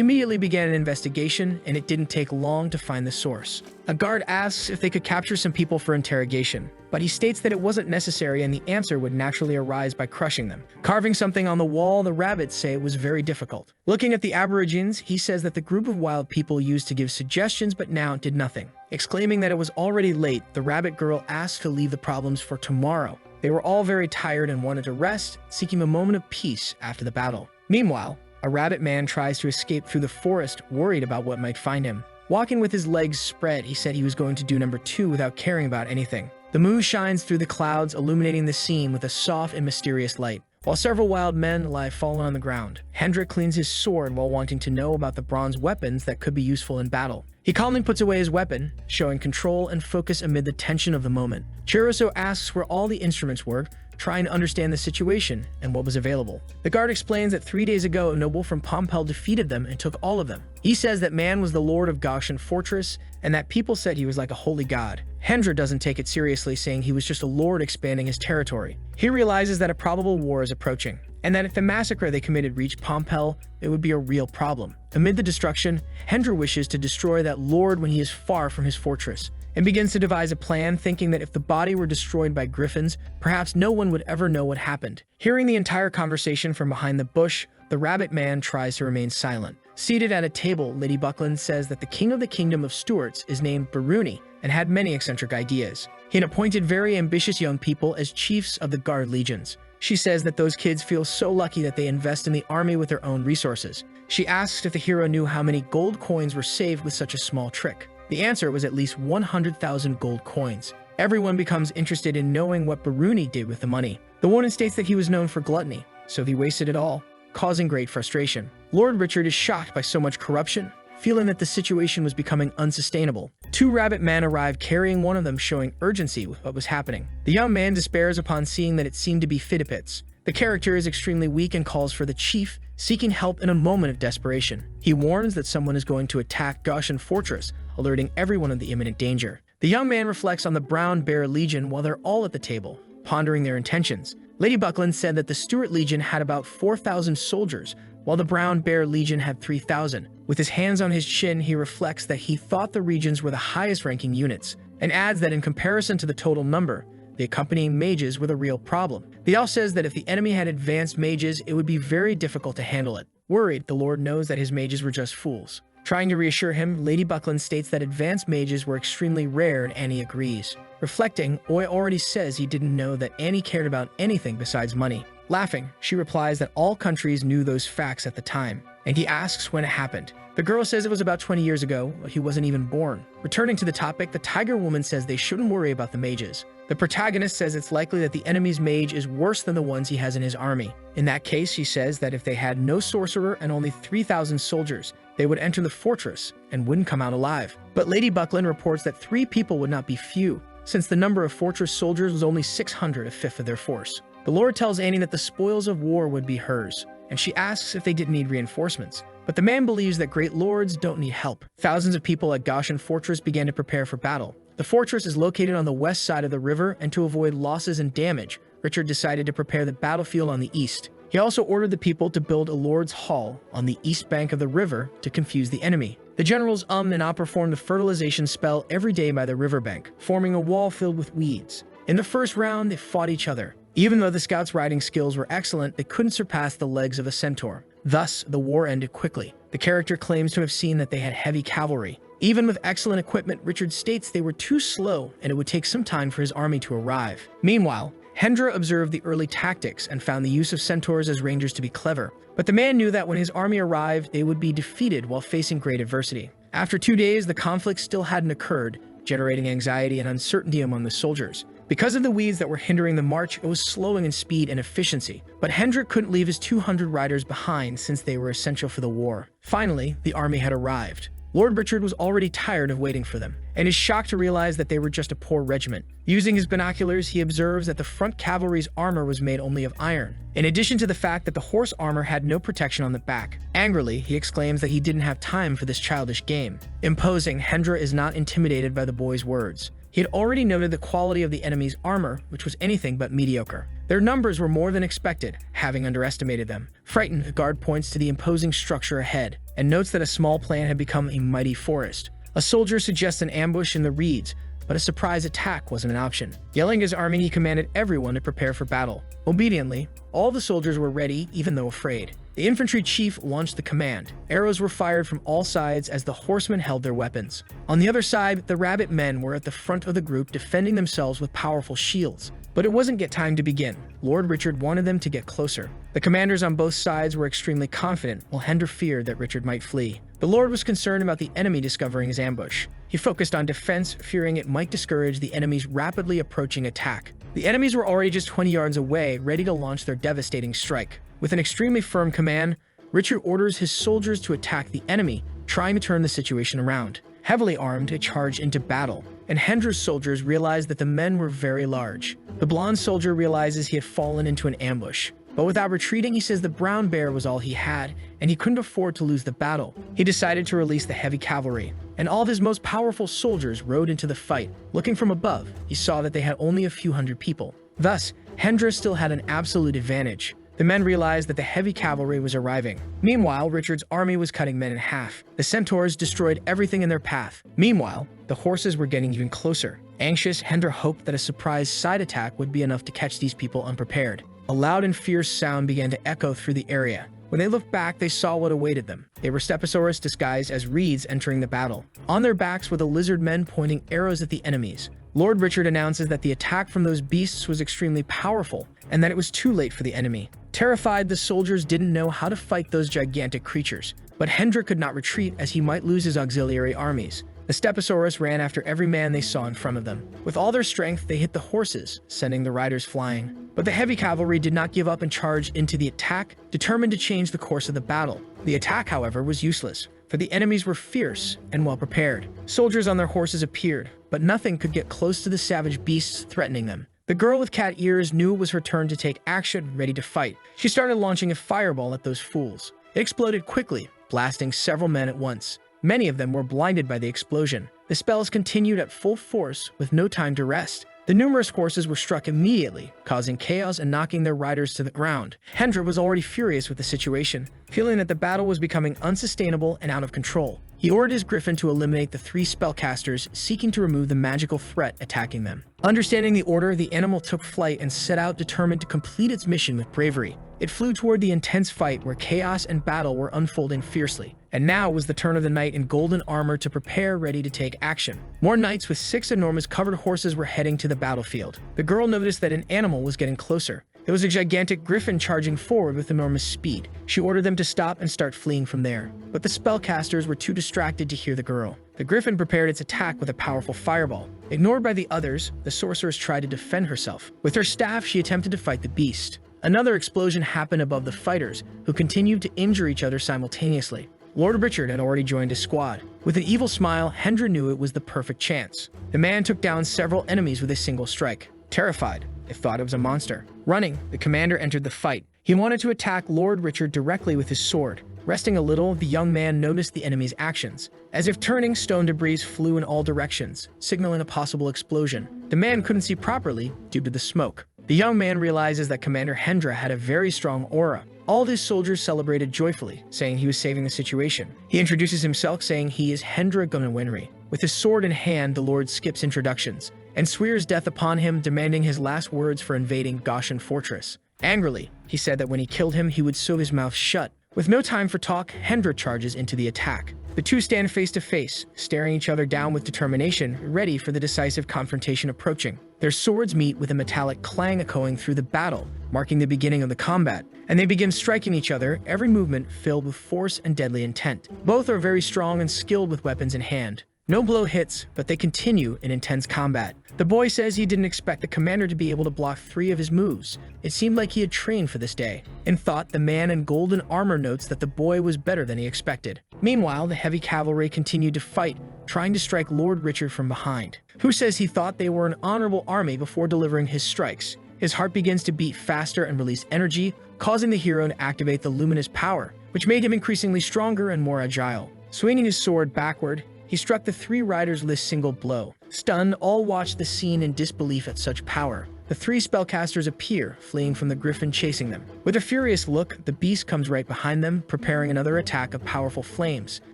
immediately began an investigation, and it didn't take long to find the source. A guard asks if they could capture some people for interrogation, but he states that it wasn't necessary and the answer would naturally arise by crushing them. Carving something on the wall, the rabbits say it was very difficult. Looking at the aborigines, he says that the group of wild people used to give suggestions but now did nothing. Exclaiming that it was already late, the rabbit girl asked to leave the problems for tomorrow. They were all very tired and wanted to rest, seeking a moment of peace after the battle. Meanwhile, a rabbit man tries to escape through the forest, worried about what might find him. Walking with his legs spread, he said he was going to do number 2 without caring about anything. The moon shines through the clouds, illuminating the scene with a soft and mysterious light. While several wild men lie fallen on the ground, Hendrik cleans his sword while wanting to know about the bronze weapons that could be useful in battle. He calmly puts away his weapon, showing control and focus amid the tension of the moment. Chiroso asks where all the instruments were, trying to understand the situation and what was available. The guard explains that 3 days ago, a noble from Pompel defeated them and took all of them. He says that man was the lord of Gaussian Fortress and that people said he was like a holy god. Hendra doesn't take it seriously, saying he was just a lord expanding his territory. He realizes that a probable war is approaching, and that if the massacre they committed reached Pompel, it would be a real problem. Amid the destruction, Hendra wishes to destroy that lord when he is far from his fortress, and begins to devise a plan, thinking that if the body were destroyed by griffins, perhaps no one would ever know what happened. Hearing the entire conversation from behind the bush, the rabbit man tries to remain silent. Seated at a table, Lady Buckland says that the king of the Kingdom of Stuarts is named Baruni and had many eccentric ideas. He had appointed very ambitious young people as chiefs of the guard legions. She says that those kids feel so lucky that they invest in the army with their own resources. She asks if the hero knew how many gold coins were saved with such a small trick. The answer was at least 100,000 gold coins. Everyone becomes interested in knowing what Baruni did with the money. The woman states that he was known for gluttony, so he wasted it all, causing great frustration. Lord Richard is shocked by so much corruption, feeling that the situation was becoming unsustainable. 2 rabbit men arrived, carrying one of them, showing urgency with what was happening. The young man despairs upon seeing that it seemed to be Fitipits. The character is extremely weak and calls for the chief, seeking help in a moment of desperation. He warns that someone is going to attack Gaussian Fortress, alerting everyone of the imminent danger. The young man reflects on the Brown Bear Legion while they're all at the table, pondering their intentions. Lady Buckland said that the Stuart Legion had about 4,000 soldiers, while the Brown Bear Legion had 3,000. With his hands on his chin, he reflects that he thought the regions were the highest-ranking units, and adds that in comparison to the total number, the accompanying mages were the real problem. The elf says that if the enemy had advanced mages, it would be very difficult to handle it. Worried, the Lord knows that his mages were just fools. Trying to reassure him, Lady Buckland states that advanced mages were extremely rare, and Annie agrees. Reflecting, Oi already says he didn't know that Annie cared about anything besides money. Laughing, she replies that all countries knew those facts at the time, and he asks when it happened. The girl says it was about 20 years ago, but he wasn't even born. Returning to the topic, the tiger woman says they shouldn't worry about the mages. The protagonist says it's likely that the enemy's mage is worse than the ones he has in his army. In that case, she says that if they had no sorcerer and only 3,000 soldiers, they would enter the fortress and wouldn't come out alive. But Lady Buckland reports that 3 people would not be few, since the number of fortress soldiers was only 600, a fifth of their force. The Lord tells Annie that the spoils of war would be hers, and she asks if they didn't need reinforcements. But the man believes that great lords don't need help. Thousands of people at Goshen Fortress began to prepare for battle. The fortress is located on the west side of the river, and to avoid losses and damage, Richard decided to prepare the battlefield on the east. He also ordered the people to build a Lord's Hall on the east bank of the river to confuse the enemy. The generals and Ah performed the fertilization spell every day by the riverbank, forming a wall filled with weeds. In the first round, they fought each other. Even though the scouts' riding skills were excellent, they couldn't surpass the legs of a centaur. Thus, the war ended quickly. The character claims to have seen that they had heavy cavalry. Even with excellent equipment, Richard states they were too slow and it would take some time for his army to arrive. Meanwhile, Hendra observed the early tactics and found the use of centaurs as rangers to be clever. But the man knew that when his army arrived, they would be defeated while facing great adversity. After 2 days, the conflict still hadn't occurred, generating anxiety and uncertainty among the soldiers. Because of the weeds that were hindering the march, it was slowing in speed and efficiency. But Hendrik couldn't leave his 200 riders behind since they were essential for the war. Finally, the army had arrived. Lord Richard was already tired of waiting for them, and is shocked to realize that they were just a poor regiment. Using his binoculars, he observes that the front cavalry's armor was made only of iron, in addition to the fact that the horse armor had no protection on the back. Angrily, he exclaims that he didn't have time for this childish game. Imposing, Hendra is not intimidated by the boy's words. He had already noted the quality of the enemy's armor, which was anything but mediocre. Their numbers were more than expected, having underestimated them. Frightened, the guard points to the imposing structure ahead, and notes that a small plant had become a mighty forest. A soldier suggests an ambush in the reeds, but a surprise attack wasn't an option. Yelling his army, he commanded everyone to prepare for battle. Obediently, all the soldiers were ready, even though afraid. The infantry chief launched the command. Arrows were fired from all sides as the horsemen held their weapons. On the other side, the rabbit men were at the front of the group defending themselves with powerful shields. But it wasn't yet time to begin. Lord Richard wanted them to get closer. The commanders on both sides were extremely confident, while Hendra feared that Richard might flee. The Lord was concerned about the enemy discovering his ambush. He focused on defense, fearing it might discourage the enemy's rapidly approaching attack. The enemies were already just 20 yards away, ready to launch their devastating strike. With an extremely firm command, Richard orders his soldiers to attack the enemy, trying to turn the situation around. Heavily armed, they charged into battle, and Hendra's soldiers realized that the men were very large. The blonde soldier realizes he had fallen into an ambush. But without retreating, he says the brown bear was all he had, and he couldn't afford to lose the battle. He decided to release the heavy cavalry, and all of his most powerful soldiers rode into the fight. Looking from above, he saw that they had only a few hundred people. Thus, Hendra still had an absolute advantage. The men realized that the heavy cavalry was arriving. Meanwhile, Richard's army was cutting men in half. The centaurs destroyed everything in their path. Meanwhile, the horses were getting even closer. Anxious, Hendra hoped that a surprise side attack would be enough to catch these people unprepared. A loud and fierce sound began to echo through the area. When they looked back, they saw what awaited them. They were Stegosaurus disguised as reeds entering the battle. On their backs were the lizard men pointing arrows at the enemies. Lord Richard announces that the attack from those beasts was extremely powerful, and that it was too late for the enemy. Terrified, the soldiers didn't know how to fight those gigantic creatures. But Hendra could not retreat as he might lose his auxiliary armies. The Stegosaurus ran after every man they saw in front of them. With all their strength, they hit the horses, sending the riders flying. But the heavy cavalry did not give up and charged into the attack, determined to change the course of the battle. The attack, however, was useless, for the enemies were fierce and well prepared. Soldiers on their horses appeared, but nothing could get close to the savage beasts threatening them. The girl with cat ears knew it was her turn to take action, ready to fight. She started launching a fireball at those fools. It exploded quickly, blasting several men at once. Many of them were blinded by the explosion. The spells continued at full force with no time to rest. The numerous horses were struck immediately, causing chaos and knocking their riders to the ground. Hendra was already furious with the situation, feeling that the battle was becoming unsustainable and out of control. He ordered his griffin to eliminate the 3 spellcasters seeking to remove the magical threat attacking them. Understanding the order, the animal took flight and set out determined to complete its mission with bravery. It flew toward the intense fight where chaos and battle were unfolding fiercely. And now was the turn of the knight in golden armor to prepare, ready to take action. More knights with 6 enormous covered horses were heading to the battlefield. The girl noticed that an animal was getting closer. There was a gigantic griffin charging forward with enormous speed. She ordered them to stop and start fleeing from there, but the spellcasters were too distracted to hear the girl. The griffin prepared its attack with a powerful fireball. Ignored by the others, the sorceress tried to defend herself. With her staff, she attempted to fight the beast. Another explosion happened above the fighters, who continued to injure each other simultaneously. Lord Richard had already joined his squad. With an evil smile, Hendra knew it was the perfect chance. The man took down several enemies with a single strike. Terrified, they thought it was a monster. Running, the commander entered the fight. He wanted to attack Lord Richard directly with his sword. Resting a little, the young man noticed the enemy's actions. As if turning, stone debris flew in all directions, signaling a possible explosion. The man couldn't see properly due to the smoke. The young man realizes that Commander Hendra had a very strong aura. All of his soldiers celebrated joyfully, saying he was saving the situation. He introduces himself, saying he is Hendra Gunnawenry. With his sword in hand, the Lord skips introductions and swears death upon him, demanding his last words for invading Goshen Fortress. Angrily, he said that when he killed him, he would sew his mouth shut. With no time for talk, Hendra charges into the attack. The two stand face to face, staring each other down with determination, ready for the decisive confrontation approaching. Their swords meet with a metallic clang echoing through the battle, marking the beginning of the combat, and they begin striking each other, every movement filled with force and deadly intent. Both are very strong and skilled with weapons in hand. No blow hits, but they continue in intense combat. The boy says he didn't expect the commander to be able to block 3 of his moves. It seemed like he had trained for this day. In thought, the man in golden armor notes that the boy was better than he expected. Meanwhile, the heavy cavalry continued to fight, trying to strike Lord Richard from behind. Who says he thought they were an honorable army before delivering his strikes. His heart begins to beat faster and release energy, causing the hero to activate the luminous power, which made him increasingly stronger and more agile. Swinging his sword backward, he struck the 3 riders with a single blow. Stunned, all watched the scene in disbelief at such power. The 3 spellcasters appear, fleeing from the griffin chasing them. With a furious look, the beast comes right behind them, preparing another attack of powerful flames.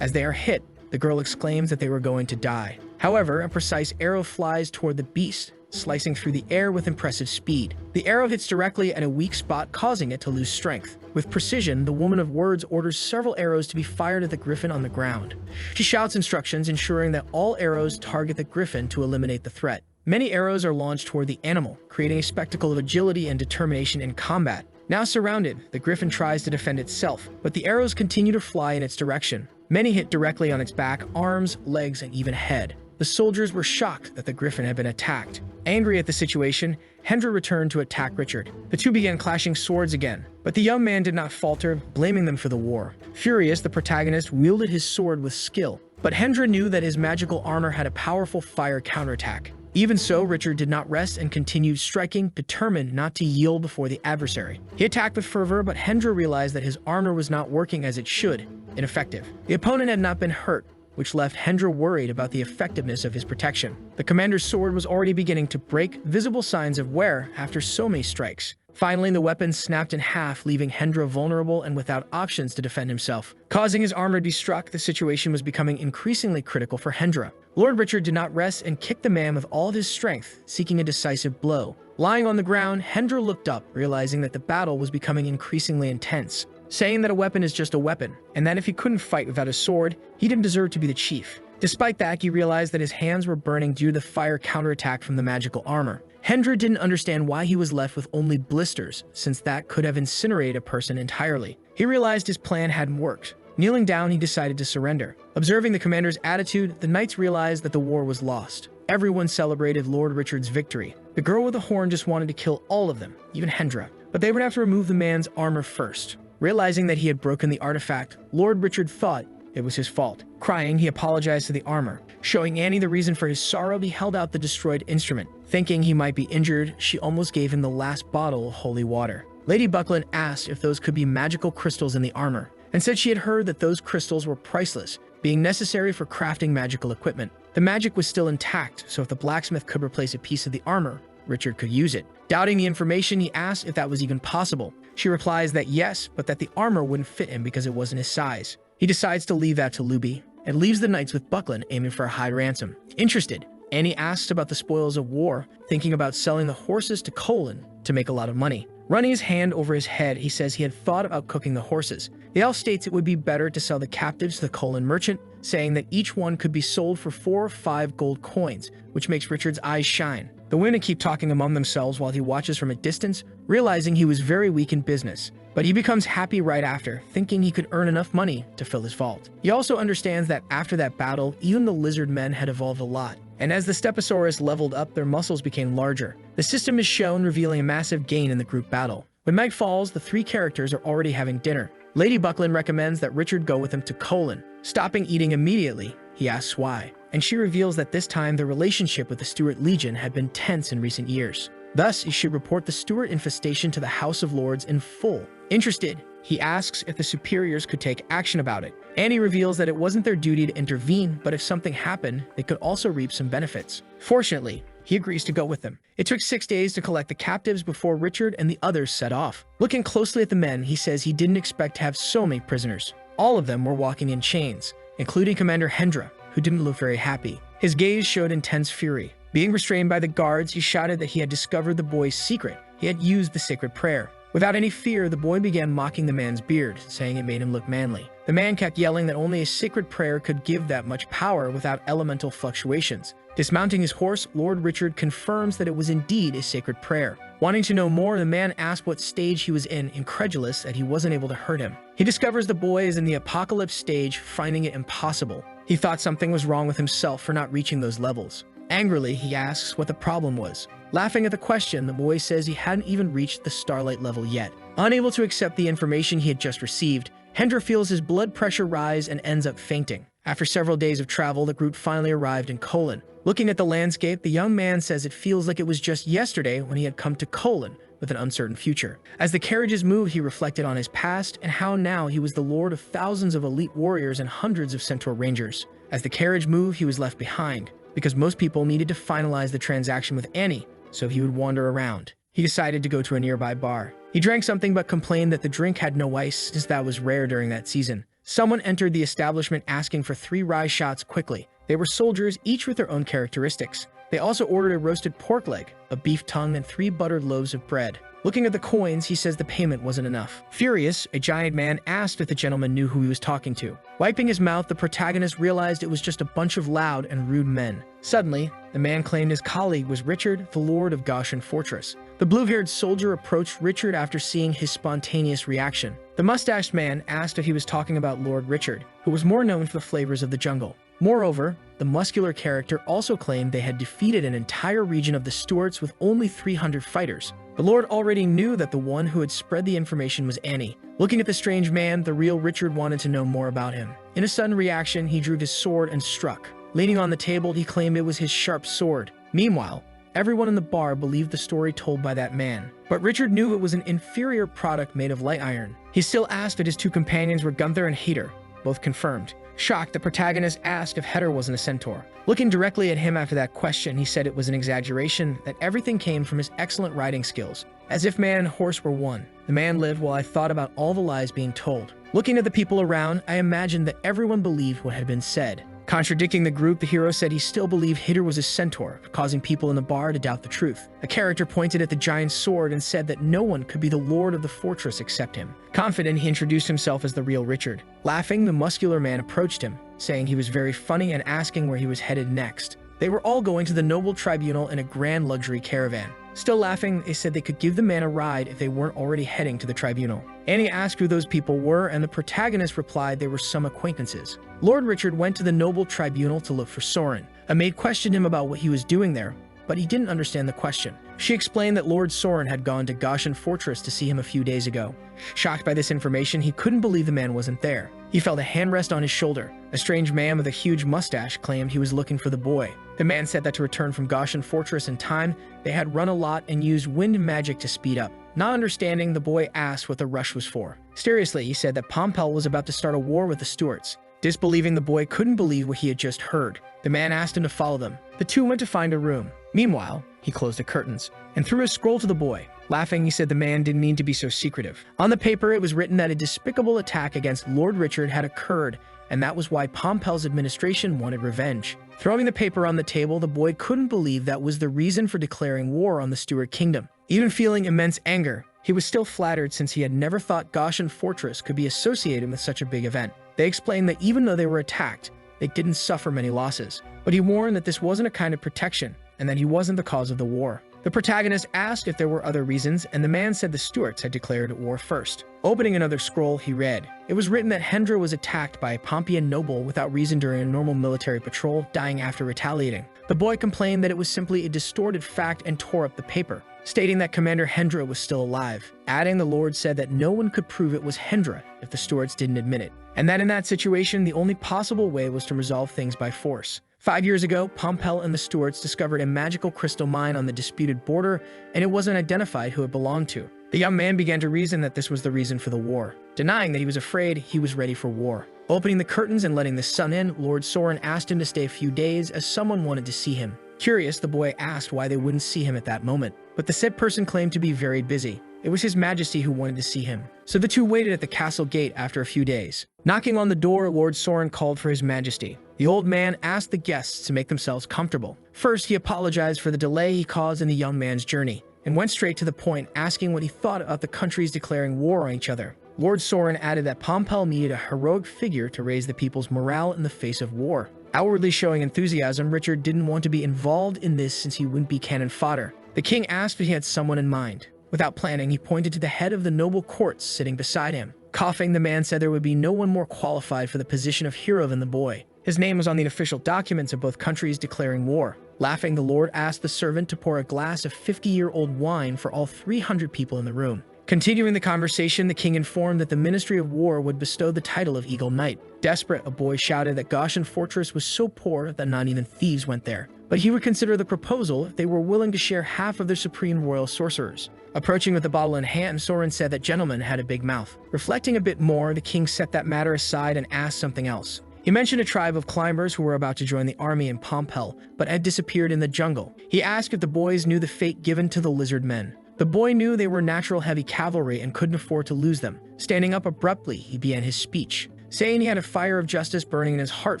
As they are hit, the girl exclaims that they were going to die. However, a precise arrow flies toward the beast, slicing through the air with impressive speed. The arrow hits directly at a weak spot, causing it to lose strength. With precision, the woman of words orders several arrows to be fired at the griffin on the ground. She shouts instructions, ensuring that all arrows target the griffin to eliminate the threat. Many arrows are launched toward the animal, creating a spectacle of agility and determination in combat. Now surrounded, the griffin tries to defend itself, but the arrows continue to fly in its direction. Many hit directly on its back, arms, legs, and even head. The soldiers were shocked that the griffin had been attacked. Angry at the situation, Hendra returned to attack Richard. The two began clashing swords again, but the young man did not falter, blaming them for the war. Furious, the protagonist wielded his sword with skill, but Hendra knew that his magical armor had a powerful fire counterattack. Even so, Richard did not rest and continued striking, determined not to yield before the adversary. He attacked with fervor, but Hendra realized that his armor was not working as it should, ineffective. The opponent had not been hurt, which left Hendra worried about the effectiveness of his protection. The commander's sword was already beginning to break, visible signs of wear after so many strikes. Finally, the weapon snapped in half, leaving Hendra vulnerable and without options to defend himself. Causing his armor to be struck, the situation was becoming increasingly critical for Hendra. Lord Richard did not rest and kicked the man with all of his strength, seeking a decisive blow. Lying on the ground, Hendra looked up, realizing that the battle was becoming increasingly intense, saying that a weapon is just a weapon, and that if he couldn't fight without a sword, he didn't deserve to be the chief. Despite that, he realized that his hands were burning due to the fire counterattack from the magical armor. Hendra didn't understand why he was left with only blisters, since that could have incinerated a person entirely. He realized his plan hadn't worked. Kneeling down, he decided to surrender. Observing the commander's attitude, the knights realized that the war was lost. Everyone celebrated Lord Richard's victory. The girl with the horn just wanted to kill all of them, even Hendra. But they would have to remove the man's armor first. Realizing that he had broken the artifact, Lord Richard thought it was his fault. Crying, he apologized to the armor. Showing Annie the reason for his sorrow, he held out the destroyed instrument. Thinking he might be injured, she almost gave him the last bottle of holy water. Lady Buckland asked if those could be magical crystals in the armor, and said she had heard that those crystals were priceless, being necessary for crafting magical equipment. The magic was still intact, so if the blacksmith could replace a piece of the armor, Richard could use it. Doubting the information, he asked if that was even possible. She replies that yes, but that the armor wouldn't fit him because it wasn't his size. He decides to leave that to Luby, and leaves the knights with Buckland aiming for a high ransom. Interested, Annie asks about the spoils of war, thinking about selling the horses to Solen to make a lot of money. Running his hand over his head, he says he had thought about cooking the horses, The elf states it would be better to sell the captives to the Solen merchant, saying that each one could be sold for 4 or 5 gold coins, which makes Richard's eyes shine. The women keep talking among themselves while he watches from a distance, realizing he was very weak in business. But he becomes happy right after, thinking he could earn enough money to fill his vault. He also understands that after that battle, even the lizard men had evolved a lot. And as the Stegosaurus leveled up, their muscles became larger. The system is shown, revealing a massive gain in the group battle. When night falls, the 3 characters are already having dinner. Lady Buckland recommends that Richard go with him to Solen. Stopping eating immediately, he asks why, and she reveals that this time the relationship with the Stuart Legion had been tense in recent years. Thus, he should report the Stuart infestation to the House of Lords in full. Interested, he asks if the superiors could take action about it. Annie reveals that it wasn't their duty to intervene, but if something happened, they could also reap some benefits. Fortunately, he agrees to go with them. It took 6 days to collect the captives before Richard and the others set off. Looking closely at the men, he says he didn't expect to have so many prisoners. All of them were walking in chains, including Commander Hendra, who didn't look very happy. His gaze showed intense fury. Being restrained by the guards, he shouted that he had discovered the boy's secret. He had used the sacred prayer. Without any fear, the boy began mocking the man's beard, saying it made him look manly. The man kept yelling that only a sacred prayer could give that much power without elemental fluctuations. Dismounting his horse, Lord Richard confirms that it was indeed a sacred prayer. Wanting to know more, the man asked what stage he was in, incredulous that he wasn't able to hurt him. He discovers the boy is in the apocalypse stage, finding it impossible. He thought something was wrong with himself for not reaching those levels. Angrily, he asks what the problem was. Laughing at the question, the boy says he hadn't even reached the Starlight level yet. Unable to accept the information he had just received, Hendra feels his blood pressure rise and ends up fainting. After several days of travel, the group finally arrived in Solen. Looking at the landscape, the young man says it feels like it was just yesterday when he had come to Solen with an uncertain future. As the carriages moved, he reflected on his past and how now he was the lord of thousands of elite warriors and hundreds of centaur rangers. As the carriage moved, he was left behind, because most people needed to finalize the transaction with Annie, so he would wander around. He decided to go to a nearby bar. He drank something but complained that the drink had no ice, since that was rare during that season. Someone entered the establishment asking for 3 rye shots quickly. They were soldiers, each with their own characteristics. They also ordered a roasted pork leg, a beef tongue, and 3 buttered loaves of bread. Looking at the coins, he says the payment wasn't enough. Furious, a giant man asked if the gentleman knew who he was talking to. Wiping his mouth, the protagonist realized it was just a bunch of loud and rude men. Suddenly, the man claimed his colleague was Richard, the lord of Goshen Fortress. The blue-haired soldier approached Richard after seeing his spontaneous reaction. The mustached man asked if he was talking about Lord Richard, who was more known for the flavors of the jungle. Moreover, the muscular character also claimed they had defeated an entire region of the Stuarts with only 300 fighters. The Lord already knew that the one who had spread the information was Annie. Looking at the strange man, the real Richard wanted to know more about him. In a sudden reaction, he drew his sword and struck. Leaning on the table, he claimed it was his sharp sword. Meanwhile, everyone in the bar believed the story told by that man. But Richard knew it was an inferior product made of light iron. He still asked if his 2 companions were Gunther and Heder, both confirmed. Shocked, the protagonist asked if Heder wasn't a centaur. Looking directly at him after that question, he said it was an exaggeration, that everything came from his excellent riding skills. As if man and horse were one. The man lived while I thought about all the lies being told. Looking at the people around, I imagined that everyone believed what had been said. Contradicting the group, the hero said he still believed Heder was a centaur, causing people in the bar to doubt the truth. A character pointed at the giant sword and said that no one could be the lord of the fortress except him. Confident, he introduced himself as the real Richard. Laughing, the muscular man approached him, saying he was very funny and asking where he was headed next. They were all going to the noble tribunal in a grand luxury caravan. Still laughing, they said they could give the man a ride if they weren't already heading to the tribunal. Annie asked who those people were, and the protagonist replied they were some acquaintances. Lord Richard went to the noble tribunal to look for Soren. A maid questioned him about what he was doing there, but he didn't understand the question. She explained that Lord Soren had gone to Goshen Fortress to see him a few days ago. Shocked by this information, he couldn't believe the man wasn't there. He felt a hand rest on his shoulder. A strange man with a huge mustache claimed he was looking for the boy. The man said that to return from Goshen Fortress in time, they had run a lot and used wind magic to speed up. Not understanding, the boy asked what the rush was for. Mysteriously, he said that Pompel was about to start a war with the Stuarts. Disbelieving, the boy couldn't believe what he had just heard. The man asked him to follow them. The two went to find a room. Meanwhile, he closed the curtains and threw a scroll to the boy. Laughing, he said the man didn't mean to be so secretive. On the paper, it was written that a despicable attack against Lord Richard had occurred, and that was why Pompel's administration wanted revenge. Throwing the paper on the table, the boy couldn't believe that was the reason for declaring war on the Stuart kingdom. Even feeling immense anger, He was still flattered since he had never thought Goshen Fortress could be associated with such a big event. They explained that even though they were attacked, they didn't suffer many losses. But he warned that this wasn't a kind of protection, and that he wasn't the cause of the war. The protagonist asked if there were other reasons, and the man said the Stuarts had declared war first. Opening another scroll, he read. It was written that Hendra was attacked by a Pompeian noble without reason during a normal military patrol, dying after retaliating. The boy complained that it was simply a distorted fact and tore up the paper, stating that Commander Hendra was still alive. Adding, the Lord said that no one could prove it was Hendra if the Stuarts didn't admit it, and that in that situation, the only possible way was to resolve things by force. 5 years ago, Pompel and the Stuarts discovered a magical crystal mine on the disputed border, and it wasn't identified who it belonged to. The young man began to reason that this was the reason for the war. Denying that he was afraid, he was ready for war. Opening the curtains and letting the sun in, Lord Soren asked him to stay a few days as someone wanted to see him. Curious, the boy asked why they wouldn't see him at that moment, but the said person claimed to be very busy. It was His Majesty who wanted to see him. So the two waited at the castle gate after a few days. Knocking on the door, Lord Soren called for His Majesty. The old man asked the guests to make themselves comfortable. First, he apologized for the delay he caused in the young man's journey, and went straight to the point, asking what he thought about the countries declaring war on each other. Lord Soren added that Pompel needed a heroic figure to raise the people's morale in the face of war. Outwardly showing enthusiasm, Richard didn't want to be involved in this since he wouldn't be cannon fodder. The king asked if he had someone in mind. Without planning, he pointed to the head of the noble courts sitting beside him. Coughing, the man said there would be no one more qualified for the position of hero than the boy. His name was on the official documents of both countries declaring war. Laughing, the Lord asked the servant to pour a glass of 50-year-old wine for all 300 people in the room. Continuing the conversation, the king informed that the Ministry of War would bestow the title of Eagle Knight. Desperate, a boy shouted that Goshen Fortress was so poor that not even thieves went there, but he would consider the proposal if they were willing to share half of their supreme royal sorcerers. Approaching with the bottle in hand, Soren said that gentleman had a big mouth. Reflecting a bit more, the king set that matter aside and asked something else. He mentioned a tribe of climbers who were about to join the army in Pompel, but had disappeared in the jungle. He asked if the boys knew the fate given to the lizard men. The boy knew they were natural heavy cavalry and couldn't afford to lose them. Standing up abruptly, he began his speech, saying he had a fire of justice burning in his heart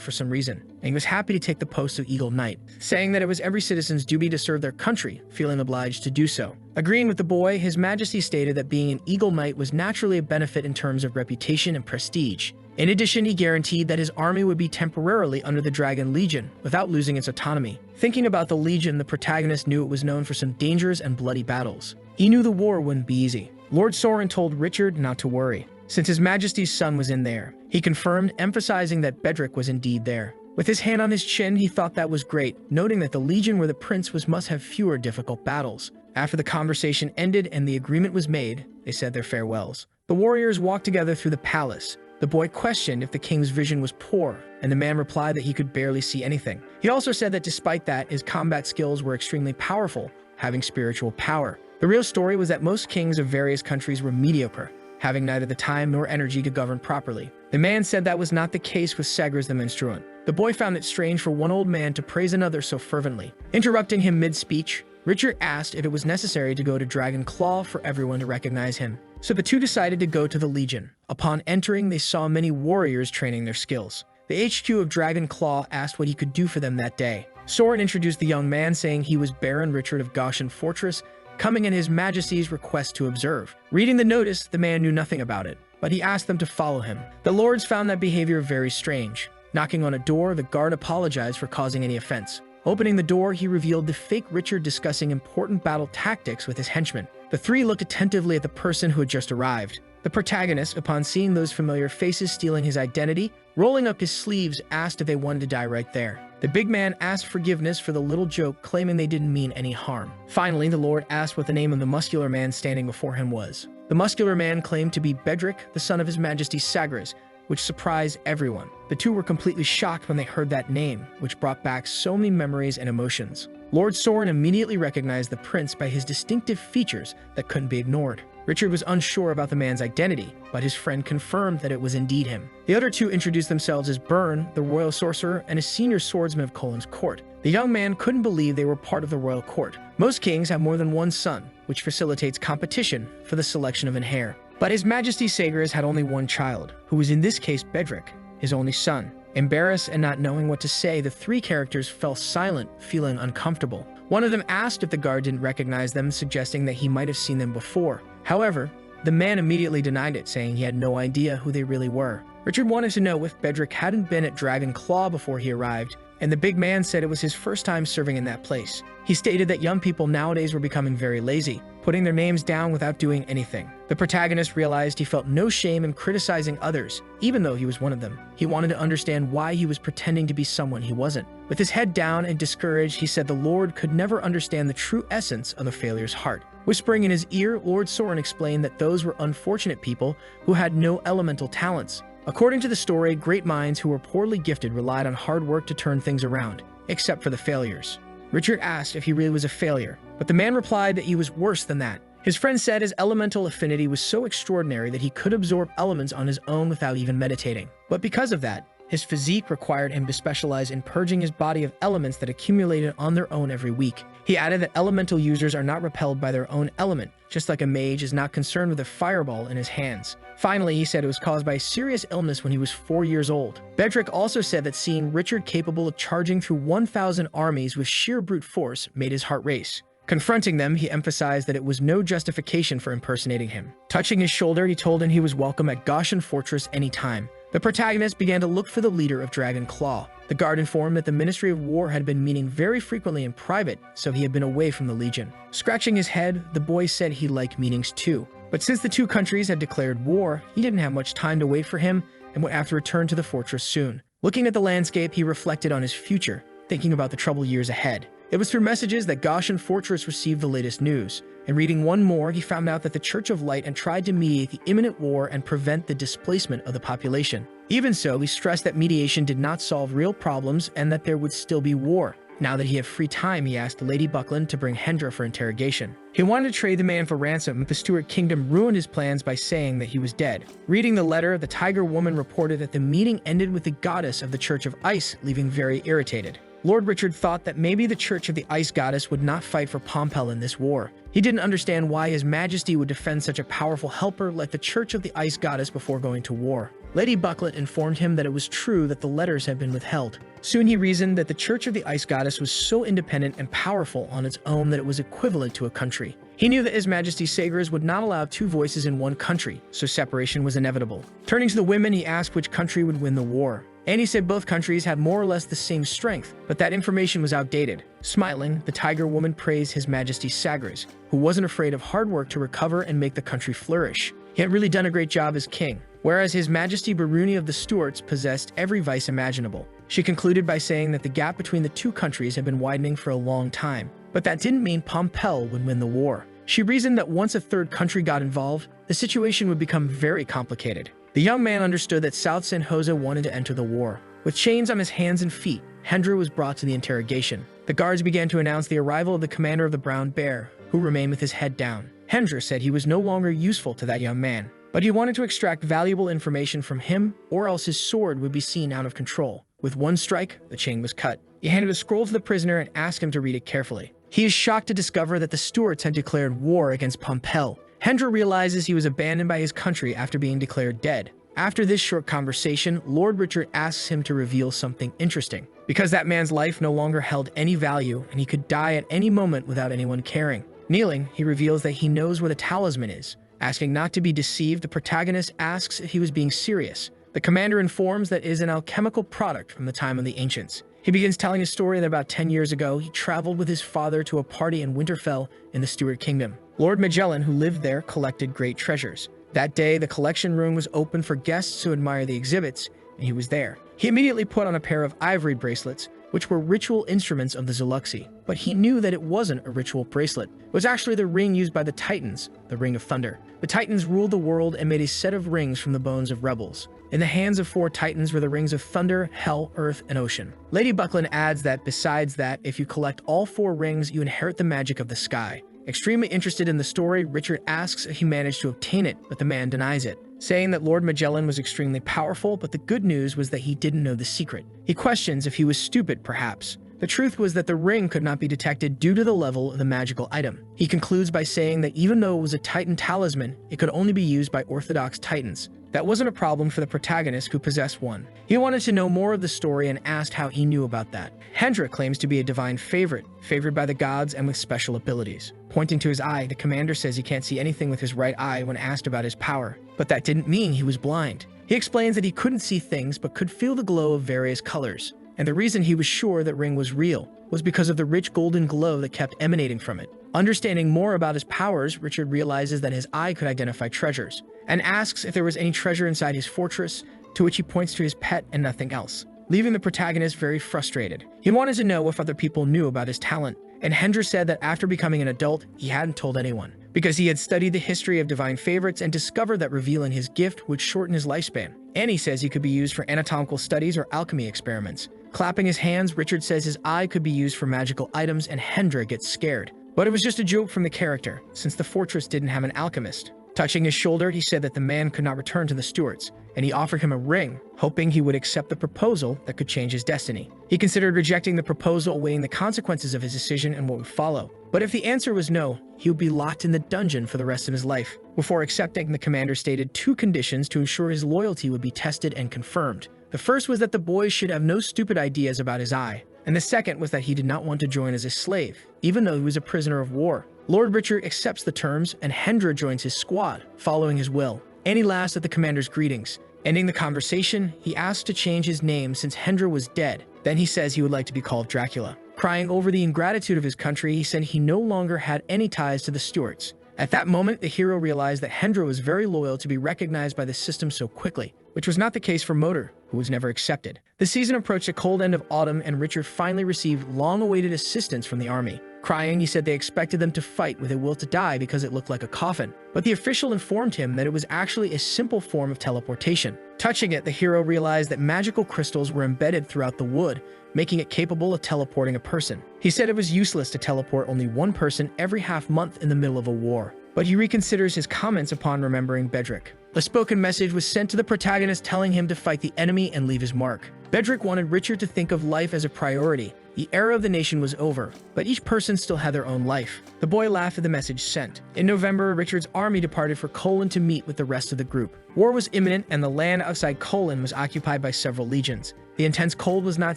for some reason, and he was happy to take the post of Eagle Knight, saying that it was every citizen's duty to serve their country, feeling obliged to do so. Agreeing with the boy, His Majesty stated that being an Eagle Knight was naturally a benefit in terms of reputation and prestige. In addition, he guaranteed that his army would be temporarily under the Dragon Legion, without losing its autonomy. Thinking about the Legion, the protagonist knew it was known for some dangerous and bloody battles. He knew the war wouldn't be easy. Lord Soren told Richard not to worry, since His Majesty's son was in there. He confirmed, emphasizing that Bedrick was indeed there. With his hand on his chin, he thought that was great, noting that the Legion where the prince was must have fewer difficult battles. After the conversation ended and the agreement was made, they said their farewells. The warriors walked together through the palace. The boy questioned if the king's vision was poor, and the man replied that he could barely see anything. He also said that despite that, his combat skills were extremely powerful, having spiritual power. The real story was that most kings of various countries were mediocre, having neither the time nor energy to govern properly. The man said that was not the case with Segres the Menstruant. The boy found it strange for one old man to praise another so fervently. Interrupting him mid-speech, Richard asked if it was necessary to go to Dragon Claw for everyone to recognize him. So the two decided to go to the Legion. Upon entering, they saw many warriors training their skills. The HQ of Dragon Claw asked what he could do for them that day. Soren introduced the young man, saying he was Baron Richard of Goshen Fortress, coming in His Majesty's request to observe. Reading the notice, the man knew nothing about it, but he asked them to follow him. The lords found that behavior very strange. Knocking on a door, the guard apologized for causing any offense. Opening the door, he revealed the fake Richard discussing important battle tactics with his henchmen. The three looked attentively at the person who had just arrived. The protagonist, upon seeing those familiar faces stealing his identity, rolling up his sleeves, asked if they wanted to die right there. The big man asked forgiveness for the little joke, claiming they didn't mean any harm. Finally, the lord asked what the name of the muscular man standing before him was. The muscular man claimed to be Bedrick, the son of His Majesty Segres, which surprised everyone. The two were completely shocked when they heard that name, which brought back so many memories and emotions. Lord Soren immediately recognized the prince by his distinctive features that couldn't be ignored. Richard was unsure about the man's identity, but his friend confirmed that it was indeed him. The other two introduced themselves as Byrne, the royal sorcerer, and a senior swordsman of Colin's court. The young man couldn't believe they were part of the royal court. Most kings have more than one son, which facilitates competition for the selection of an heir. But His Majesty Segres had only one child, who was in this case Bedrick, his only son. Embarrassed and not knowing what to say, the three characters fell silent, feeling uncomfortable. One of them asked if the guard didn't recognize them, suggesting that he might have seen them before. However, the man immediately denied it, saying he had no idea who they really were. Richard wanted to know if Bedrick hadn't been at Dragon Claw before he arrived, and the big man said it was his first time serving in that place. He stated that young people nowadays were becoming very lazy, putting their names down without doing anything. The protagonist realized he felt no shame in criticizing others, even though he was one of them. He wanted to understand why he was pretending to be someone he wasn't. With his head down and discouraged, he said the Lord could never understand the true essence of the failur's heart. Whispering in his ear, Lord Soren explained that those were unfortunate people who had no elemental talents. According to the story, great minds who were poorly gifted relied on hard work to turn things around, except for the failures. Richard asked if he really was a failure, but the man replied that he was worse than that. His friend said his elemental affinity was so extraordinary that he could absorb elements on his own without even meditating. But because of that, his physique required him to specialize in purging his body of elements that accumulated on their own every week. He added that elemental users are not repelled by their own element, just like a mage is not concerned with a fireball in his hands. Finally, he said it was caused by a serious illness when he was 4 years old. Bedrick also said that seeing Richard capable of charging through 1,000 armies with sheer brute force made his heart race. Confronting them, he emphasized that it was no justification for impersonating him. Touching his shoulder, he told him he was welcome at Goshen Fortress anytime. The protagonist began to look for the leader of Dragon Claw. The guard informed that the Ministry of War had been meeting very frequently in private, so he had been away from the Legion. Scratching his head, the boy said he liked meetings too. But since the two countries had declared war, he didn't have much time to wait for him and would have to return to the fortress soon. Looking at the landscape, he reflected on his future, thinking about the troubled years ahead. It was through messages that Goshen Fortress received the latest news. In reading one more, he found out that the Church of Light had tried to mediate the imminent war and prevent the displacement of the population. Even so, he stressed that mediation did not solve real problems and that there would still be war. Now that he had free time, he asked Lady Buckland to bring Hendra for interrogation. He wanted to trade the man for ransom, but the Stuart Kingdom ruined his plans by saying that he was dead. Reading the letter, the Tiger Woman reported that the meeting ended with the goddess of the Church of Ice leaving very irritated. Lord Richard thought that maybe the Church of the Ice Goddess would not fight for Pompel in this war. He didn't understand why His Majesty would defend such a powerful helper like the Church of the Ice Goddess before going to war. Lady Bucklet informed him that it was true that the letters had been withheld. Soon he reasoned that the Church of the Ice Goddess was so independent and powerful on its own that it was equivalent to a country. He knew that His Majesty's Sagers would not allow two voices in one country, so separation was inevitable. Turning to the women, he asked which country would win the war. Annie said both countries had more or less the same strength, but that information was outdated. Smiling, the Tiger Woman praised His Majesty's Sagres, who wasn't afraid of hard work to recover and make the country flourish. He had really done a great job as king, whereas His Majesty Baruni of the Stuarts possessed every vice imaginable. She concluded by saying that the gap between the two countries had been widening for a long time, but that didn't mean Pompel would win the war. She reasoned that once a third country got involved, the situation would become very complicated. The young man understood that South San Jose wanted to enter the war. With chains on his hands and feet, Hendra was brought to the interrogation. The guards began to announce the arrival of the commander of the Brown Bear, who remained with his head down. Hendra said he was no longer useful to that young man, but he wanted to extract valuable information from him, or else his sword would be seen out of control. With one strike, the chain was cut. He handed a scroll to the prisoner and asked him to read it carefully. He is shocked to discover that the Stuarts had declared war against Pompel. Hendra realizes he was abandoned by his country after being declared dead. After this short conversation, Lord Richard asks him to reveal something interesting, because that man's life no longer held any value and he could die at any moment without anyone caring. Kneeling, he reveals that he knows where the talisman is. Asking not to be deceived, the protagonist asks if he was being serious. The commander informs that it is an alchemical product from the time of the ancients. He begins telling a story that about 10 years ago, he traveled with his father to a party in Winterfell in the Stuart Kingdom. Lord Magellan, who lived there, collected great treasures. That day, the collection room was open for guests to admire the exhibits, and he was there. He immediately put on a pair of ivory bracelets, which were ritual instruments of the Zuluxi, but he knew that it wasn't a ritual bracelet. It was actually the ring used by the Titans, the Ring of Thunder. The Titans ruled the world and made a set of rings from the bones of rebels. In the hands of 4 Titans were the rings of Thunder, Hell, Earth, and Ocean. Lady Buckland adds that besides that, if you collect all 4 rings, you inherit the magic of the sky. Extremely interested in the story, Richard asks if he managed to obtain it, but the man denies it, saying that Lord Magellan was extremely powerful, but the good news was that he didn't know the secret. He questions if he was stupid, perhaps. The truth was that the ring could not be detected due to the level of the magical item. He concludes by saying that even though it was a Titan talisman, it could only be used by Orthodox Titans. That wasn't a problem for the protagonist who possessed one. He wanted to know more of the story and asked how he knew about that. Hendra claims to be a divine favorite, favored by the gods and with special abilities. Pointing to his eye, the commander says he can't see anything with his right eye when asked about his power. But that didn't mean he was blind. He explains that he couldn't see things but could feel the glow of various colors. And the reason he was sure that ring was real was because of the rich golden glow that kept emanating from it. Understanding more about his powers, Richard realizes that his eye could identify treasures, and asks if there was any treasure inside his fortress, to which he points to his pet and nothing else, leaving the protagonist very frustrated. He wanted to know if other people knew about his talent, and Hendra said that after becoming an adult, he hadn't told anyone, because he had studied the history of divine favorites and discovered that revealing his gift would shorten his lifespan. Annie says he could be used for anatomical studies or alchemy experiments. Clapping his hands, Richard says his eye could be used for magical items, and Hendra gets scared. But it was just a joke from the character, since the fortress didn't have an alchemist. Touching his shoulder, he said that the man could not return to the stewards, and he offered him a ring, hoping he would accept the proposal that could change his destiny. He considered rejecting the proposal, weighing the consequences of his decision and what would follow. But if the answer was no, he would be locked in the dungeon for the rest of his life. Before accepting, the commander stated 2 conditions to ensure his loyalty would be tested and confirmed. The first was that the boy should have no stupid ideas about his eye, and the second was that he did not want to join as a slave, even though he was a prisoner of war. Lord Richard accepts the terms, and Hendra joins his squad, following his will. Annie laughs at the commander's greetings. Ending the conversation, he asks to change his name since Hendra was dead. Then he says he would like to be called Dracula. Crying over the ingratitude of his country, he said he no longer had any ties to the Stuarts. At that moment, the hero realized that Hendra was very loyal to be recognized by the system so quickly, which was not the case for Motor, who was never accepted. The season approached the cold end of autumn, and Richard finally received long-awaited assistance from the army. Crying, he said they expected them to fight with a will to die because it looked like a coffin. But the official informed him that it was actually a simple form of teleportation. Touching it, the hero realized that magical crystals were embedded throughout the wood, making it capable of teleporting a person. He said it was useless to teleport only one person every half-month in the middle of a war. But he reconsiders his comments upon remembering Bedrick. A spoken message was sent to the protagonist telling him to fight the enemy and leave his mark. Bedrick wanted Richard to think of life as a priority. The era of the nation was over, but each person still had their own life. The boy laughed at the message sent. In November, Richard's army departed for Solen to meet with the rest of the group. War was imminent, and the land outside Solen was occupied by several legions. The intense cold was not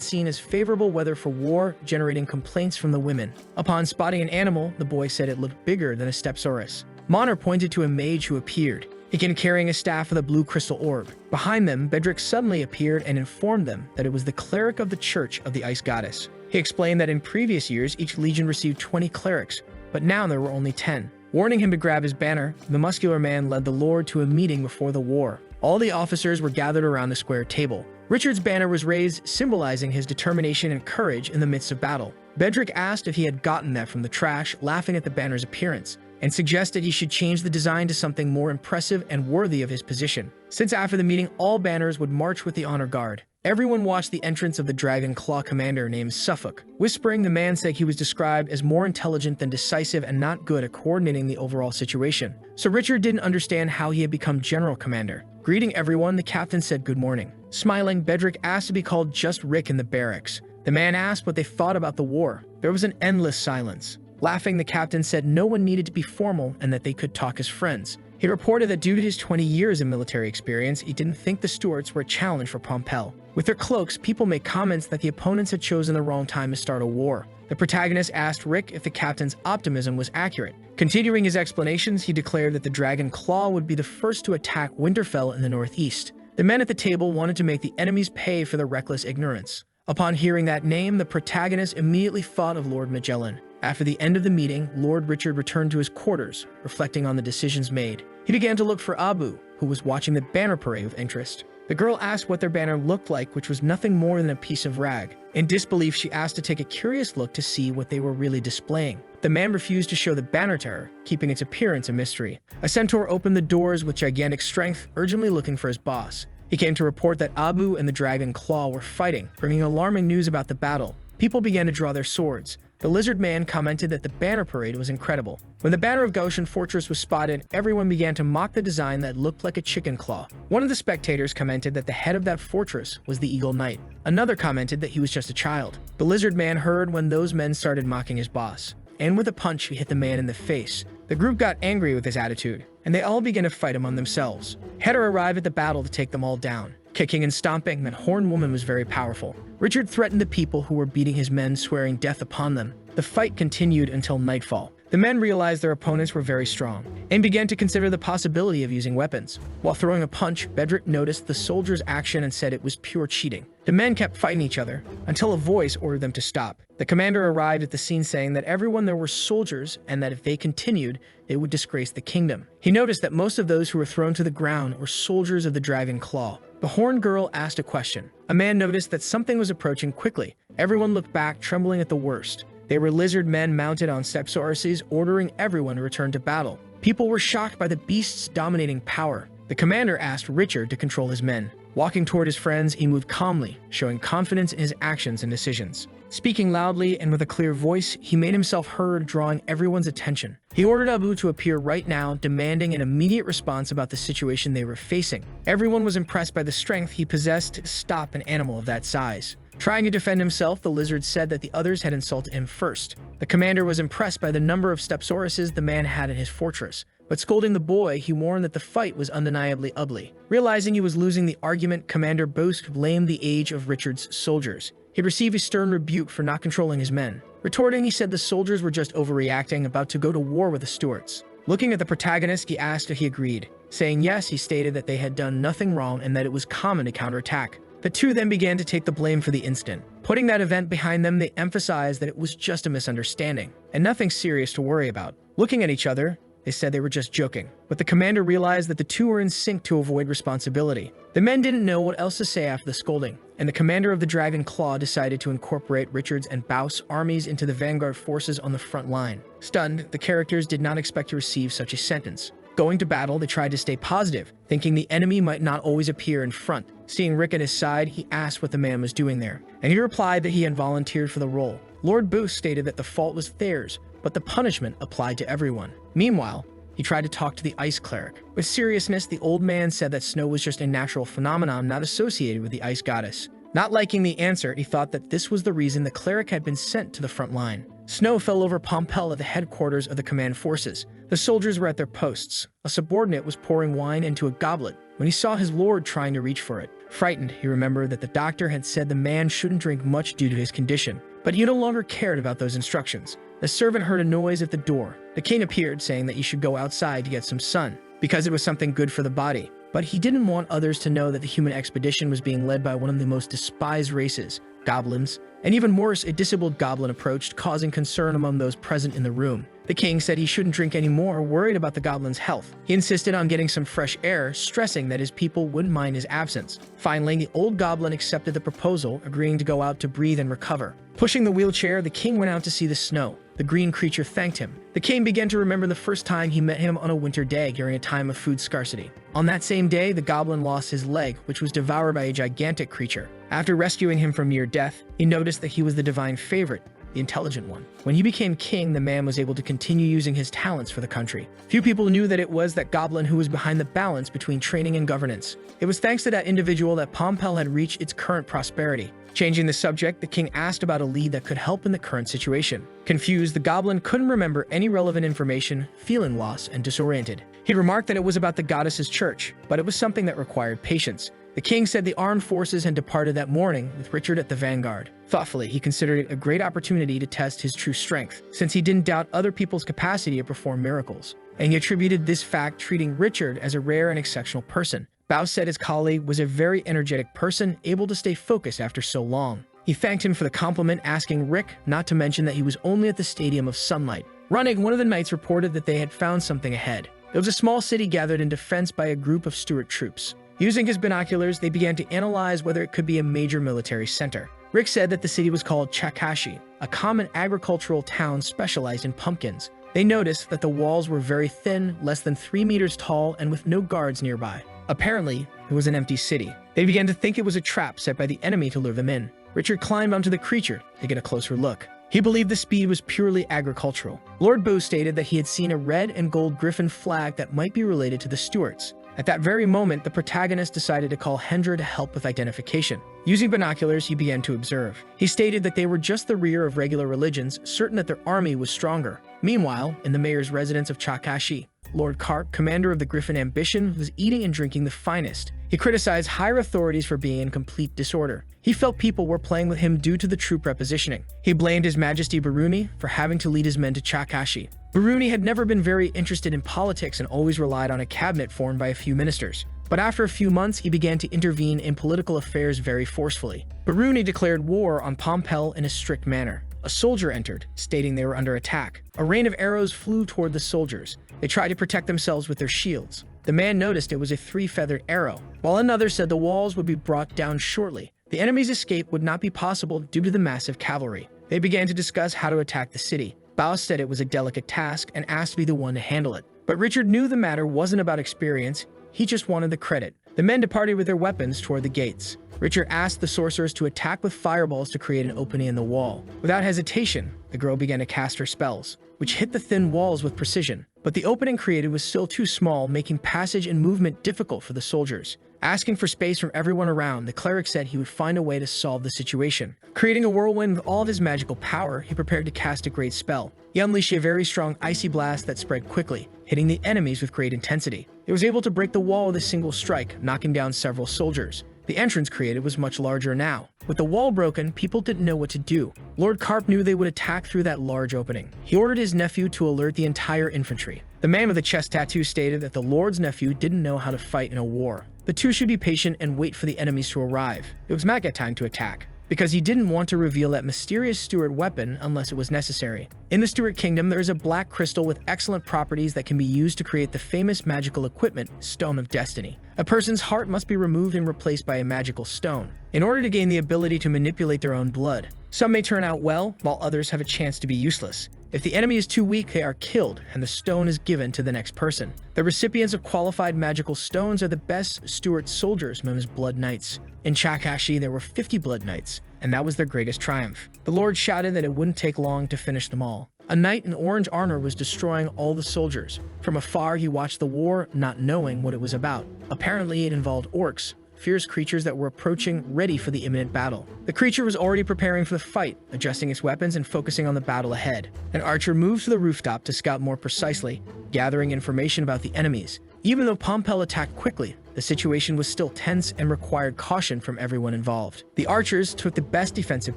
seen as favorable weather for war, generating complaints from the women. Upon spotting an animal, the boy said it looked bigger than a Stepsaurus. Monner pointed to a mage who appeared. He came carrying a staff with a blue crystal orb. Behind them, Bedrick suddenly appeared and informed them that it was the cleric of the Church of the Ice Goddess. He explained that in previous years, each legion received 20 clerics, but now there were only 10. Warning him to grab his banner, the muscular man led the lord to a meeting before the war. All the officers were gathered around the square table. Richard's banner was raised, symbolizing his determination and courage in the midst of battle. Bedrick asked if he had gotten that from the trash, laughing at the banner's appearance, and suggested he should change the design to something more impressive and worthy of his position. Since after the meeting, all banners would march with the honor guard. Everyone watched the entrance of the Dragon Claw commander named Suffolk. Whispering, the man said he was described as more intelligent than decisive and not good at coordinating the overall situation. So Richard didn't understand how he had become general commander. Greeting everyone, the captain said good morning. Smiling, Bedrick asked to be called just Rick in the barracks. The man asked what they thought about the war. There was an endless silence. Laughing, the captain said no one needed to be formal and that they could talk as friends. He reported that due to his 20 years of military experience, he didn't think the Stuarts were a challenge for Pompel. With their cloaks, people made comments that the opponents had chosen the wrong time to start a war. The protagonist asked Rick if the captain's optimism was accurate. Continuing his explanations, he declared that the Dragon Claw would be the first to attack Winterfell in the northeast. The men at the table wanted to make the enemies pay for their reckless ignorance. Upon hearing that name, the protagonist immediately thought of Lord Magellan. After the end of the meeting, Lord Richard returned to his quarters, reflecting on the decisions made. He began to look for Abu, who was watching the banner parade with interest. The girl asked what their banner looked like, which was nothing more than a piece of rag. In disbelief, she asked to take a curious look to see what they were really displaying. The man refused to show the banner to her, keeping its appearance a mystery. A centaur opened the doors with gigantic strength, urgently looking for his boss. He came to report that Abu and the Dragon Claw were fighting, bringing alarming news about the battle. People began to draw their swords. The lizard man commented that the banner parade was incredible. When the banner of Goshen Fortress was spotted, everyone began to mock the design that looked like a chicken claw. One of the spectators commented that the head of that fortress was the Eagle Knight. Another commented that he was just a child. The lizard man heard when those men started mocking his boss, and with a punch he hit the man in the face. The group got angry with his attitude, and they all began to fight among themselves. Header arrived at the battle to take them all down. Kicking and stomping, that horned woman was very powerful. Richard threatened the people who were beating his men, swearing death upon them. The fight continued until nightfall. The men realized their opponents were very strong and began to consider the possibility of using weapons. While throwing a punch, Bedrick noticed the soldier's action and said it was pure cheating. The men kept fighting each other until a voice ordered them to stop. The commander arrived at the scene saying that everyone there were soldiers and that if they continued, it would disgrace the kingdom. He noticed that most of those who were thrown to the ground were soldiers of the Dragon Claw. The horned girl asked a question. A man noticed that something was approaching quickly. Everyone looked back, trembling at the worst. They were lizard men mounted on stepsauruses, ordering everyone to return to battle. People were shocked by the beast's dominating power. The commander asked Richard to control his men. Walking toward his friends, he moved calmly, showing confidence in his actions and decisions. Speaking loudly and with a clear voice, he made himself heard, drawing everyone's attention. He ordered Abu to appear right now, demanding an immediate response about the situation they were facing. Everyone was impressed by the strength he possessed to stop an animal of that size. Trying to defend himself, the lizard said that the others had insulted him first. The commander was impressed by the number of stepsauruses the man had in his fortress. But scolding the boy, he warned that the fight was undeniably ugly. Realizing he was losing the argument, Commander Bosk blamed the age of Richard's soldiers. He received a stern rebuke for not controlling his men. Retorting, he said the soldiers were just overreacting, about to go to war with the Stuarts. Looking at the protagonist, he asked if he agreed. Saying yes, he stated that they had done nothing wrong and that it was common to counterattack. The two then began to take the blame for the incident. Putting that event behind them, they emphasized that it was just a misunderstanding and nothing serious to worry about. Looking at each other, they said they were just joking. But the commander realized that the two were in sync to avoid responsibility. The men didn't know what else to say after the scolding, and the commander of the Dragon Claw decided to incorporate Richard's and Baus's armies into the vanguard forces on the front line. Stunned, the characters did not expect to receive such a sentence. Going to battle, they tried to stay positive, thinking the enemy might not always appear in front. Seeing Rick at his side, he asked what the man was doing there, and he replied that he had volunteered for the role. Lord Booth stated that the fault was theirs, but the punishment applied to everyone. Meanwhile, he tried to talk to the ice cleric. With seriousness, the old man said that snow was just a natural phenomenon not associated with the ice goddess. Not liking the answer, he thought that this was the reason the cleric had been sent to the front line. Snow fell over Pompel at the headquarters of the command forces. The soldiers were at their posts. A subordinate was pouring wine into a goblet when he saw his lord trying to reach for it. Frightened, he remembered that the doctor had said the man shouldn't drink much due to his condition, but he no longer cared about those instructions. The servant heard a noise at the door. The king appeared, saying that he should go outside to get some sun, because it was something good for the body. But he didn't want others to know that the human expedition was being led by one of the most despised races, goblins. And even worse, a disabled goblin approached, causing concern among those present in the room. The king said he shouldn't drink anymore, worried about the goblin's health. He insisted on getting some fresh air, stressing that his people wouldn't mind his absence. Finally, the old goblin accepted the proposal, agreeing to go out to breathe and recover. Pushing the wheelchair, the king went out to see the snow. The green creature thanked him. The king began to remember the first time he met him on a winter day during a time of food scarcity. On that same day, the goblin lost his leg, which was devoured by a gigantic creature. After rescuing him from near death, he noticed that he was the divine favorite, the intelligent one. When he became king, the man was able to continue using his talents for the country. Few people knew that it was that goblin who was behind the balance between training and governance. It was thanks to that individual that Pompel had reached its current prosperity. Changing the subject, the king asked about a lead that could help in the current situation. Confused, the goblin couldn't remember any relevant information, feeling lost and disoriented. He remarked that it was about the goddess's church, but it was something that required patience. The king said the armed forces had departed that morning, with Richard at the vanguard. Thoughtfully, he considered it a great opportunity to test his true strength, since he didn't doubt other people's capacity to perform miracles. And he attributed this fact treating Richard as a rare and exceptional person. Baus said his colleague was a very energetic person, able to stay focused after so long. He thanked him for the compliment, asking Rick not to mention that he was only at the Stadium of Sunlight. Running, one of the knights reported that they had found something ahead. There was a small city gathered in defense by a group of Stuart troops. Using his binoculars, they began to analyze whether it could be a major military center. Rick said that the city was called Chakashi, a common agricultural town specialized in pumpkins. They noticed that the walls were very thin, less than 3 meters tall, and with no guards nearby. Apparently, it was an empty city. They began to think it was a trap set by the enemy to lure them in. Richard climbed onto the creature to get a closer look. He believed the speed was purely agricultural. Lord Boo stated that he had seen a red and gold griffin flag that might be related to the Stuarts. At that very moment, the protagonist decided to call Hendra to help with identification. Using binoculars, he began to observe. He stated that they were just the rear of regular religions, certain that their army was stronger. Meanwhile, in the mayor's residence of Chakashi, Lord Karp, commander of the Griffin Ambition, was eating and drinking the finest. He criticized higher authorities for being in complete disorder. He felt people were playing with him due to the troop repositioning. He blamed His Majesty Baruni for having to lead his men to Chakashi. Baruni had never been very interested in politics and always relied on a cabinet formed by a few ministers. But after a few months, he began to intervene in political affairs very forcefully. Baruni declared war on Pompel in a strict manner. A soldier entered, stating they were under attack. A rain of arrows flew toward the soldiers. They tried to protect themselves with their shields. The man noticed it was a 3-feathered arrow, while another said the walls would be brought down shortly. The enemy's escape would not be possible due to the massive cavalry. They began to discuss how to attack the city. Bao said it was a delicate task and asked to be the one to handle it. But Richard knew the matter wasn't about experience, he just wanted the credit. The men departed with their weapons toward the gates. Richard asked the sorcerers to attack with fireballs to create an opening in the wall. Without hesitation, the girl began to cast her spells, which hit the thin walls with precision. But the opening created was still too small, making passage and movement difficult for the soldiers. Asking for space from everyone around, the cleric said he would find a way to solve the situation. Creating a whirlwind with all of his magical power, he prepared to cast a great spell. He unleashed a very strong icy blast that spread quickly, hitting the enemies with great intensity. It was able to break the wall with a single strike, knocking down several soldiers. The entrance created was much larger now. With the wall broken, people didn't know what to do. Lord Karp knew they would attack through that large opening. He ordered his nephew to alert the entire infantry. The man with the chest tattoo stated that the Lord's nephew didn't know how to fight in a war. The two should be patient and wait for the enemies to arrive. It was Manga time to attack, because he didn't want to reveal that mysterious Stuart weapon unless it was necessary. In the Stuart Kingdom, there is a black crystal with excellent properties that can be used to create the famous magical equipment, Stone of Destiny. A person's heart must be removed and replaced by a magical stone, in order to gain the ability to manipulate their own blood. Some may turn out well, while others have a chance to be useless. If the enemy is too weak, they are killed, and the stone is given to the next person. The recipients of qualified magical stones are the best Stuart soldiers, known as Blood Knights. In Chakashi, there were 50 Blood Knights, and that was their greatest triumph. The Lord shouted that it wouldn't take long to finish them all. A knight in orange armor was destroying all the soldiers. From afar, he watched the war, not knowing what it was about. Apparently, it involved orcs, fierce creatures that were approaching, ready for the imminent battle. The creature was already preparing for the fight, adjusting its weapons and focusing on the battle ahead. An archer moved to the rooftop to scout more precisely, gathering information about the enemies. Even though Pompel attacked quickly, the situation was still tense and required caution from everyone involved. The archers took the best defensive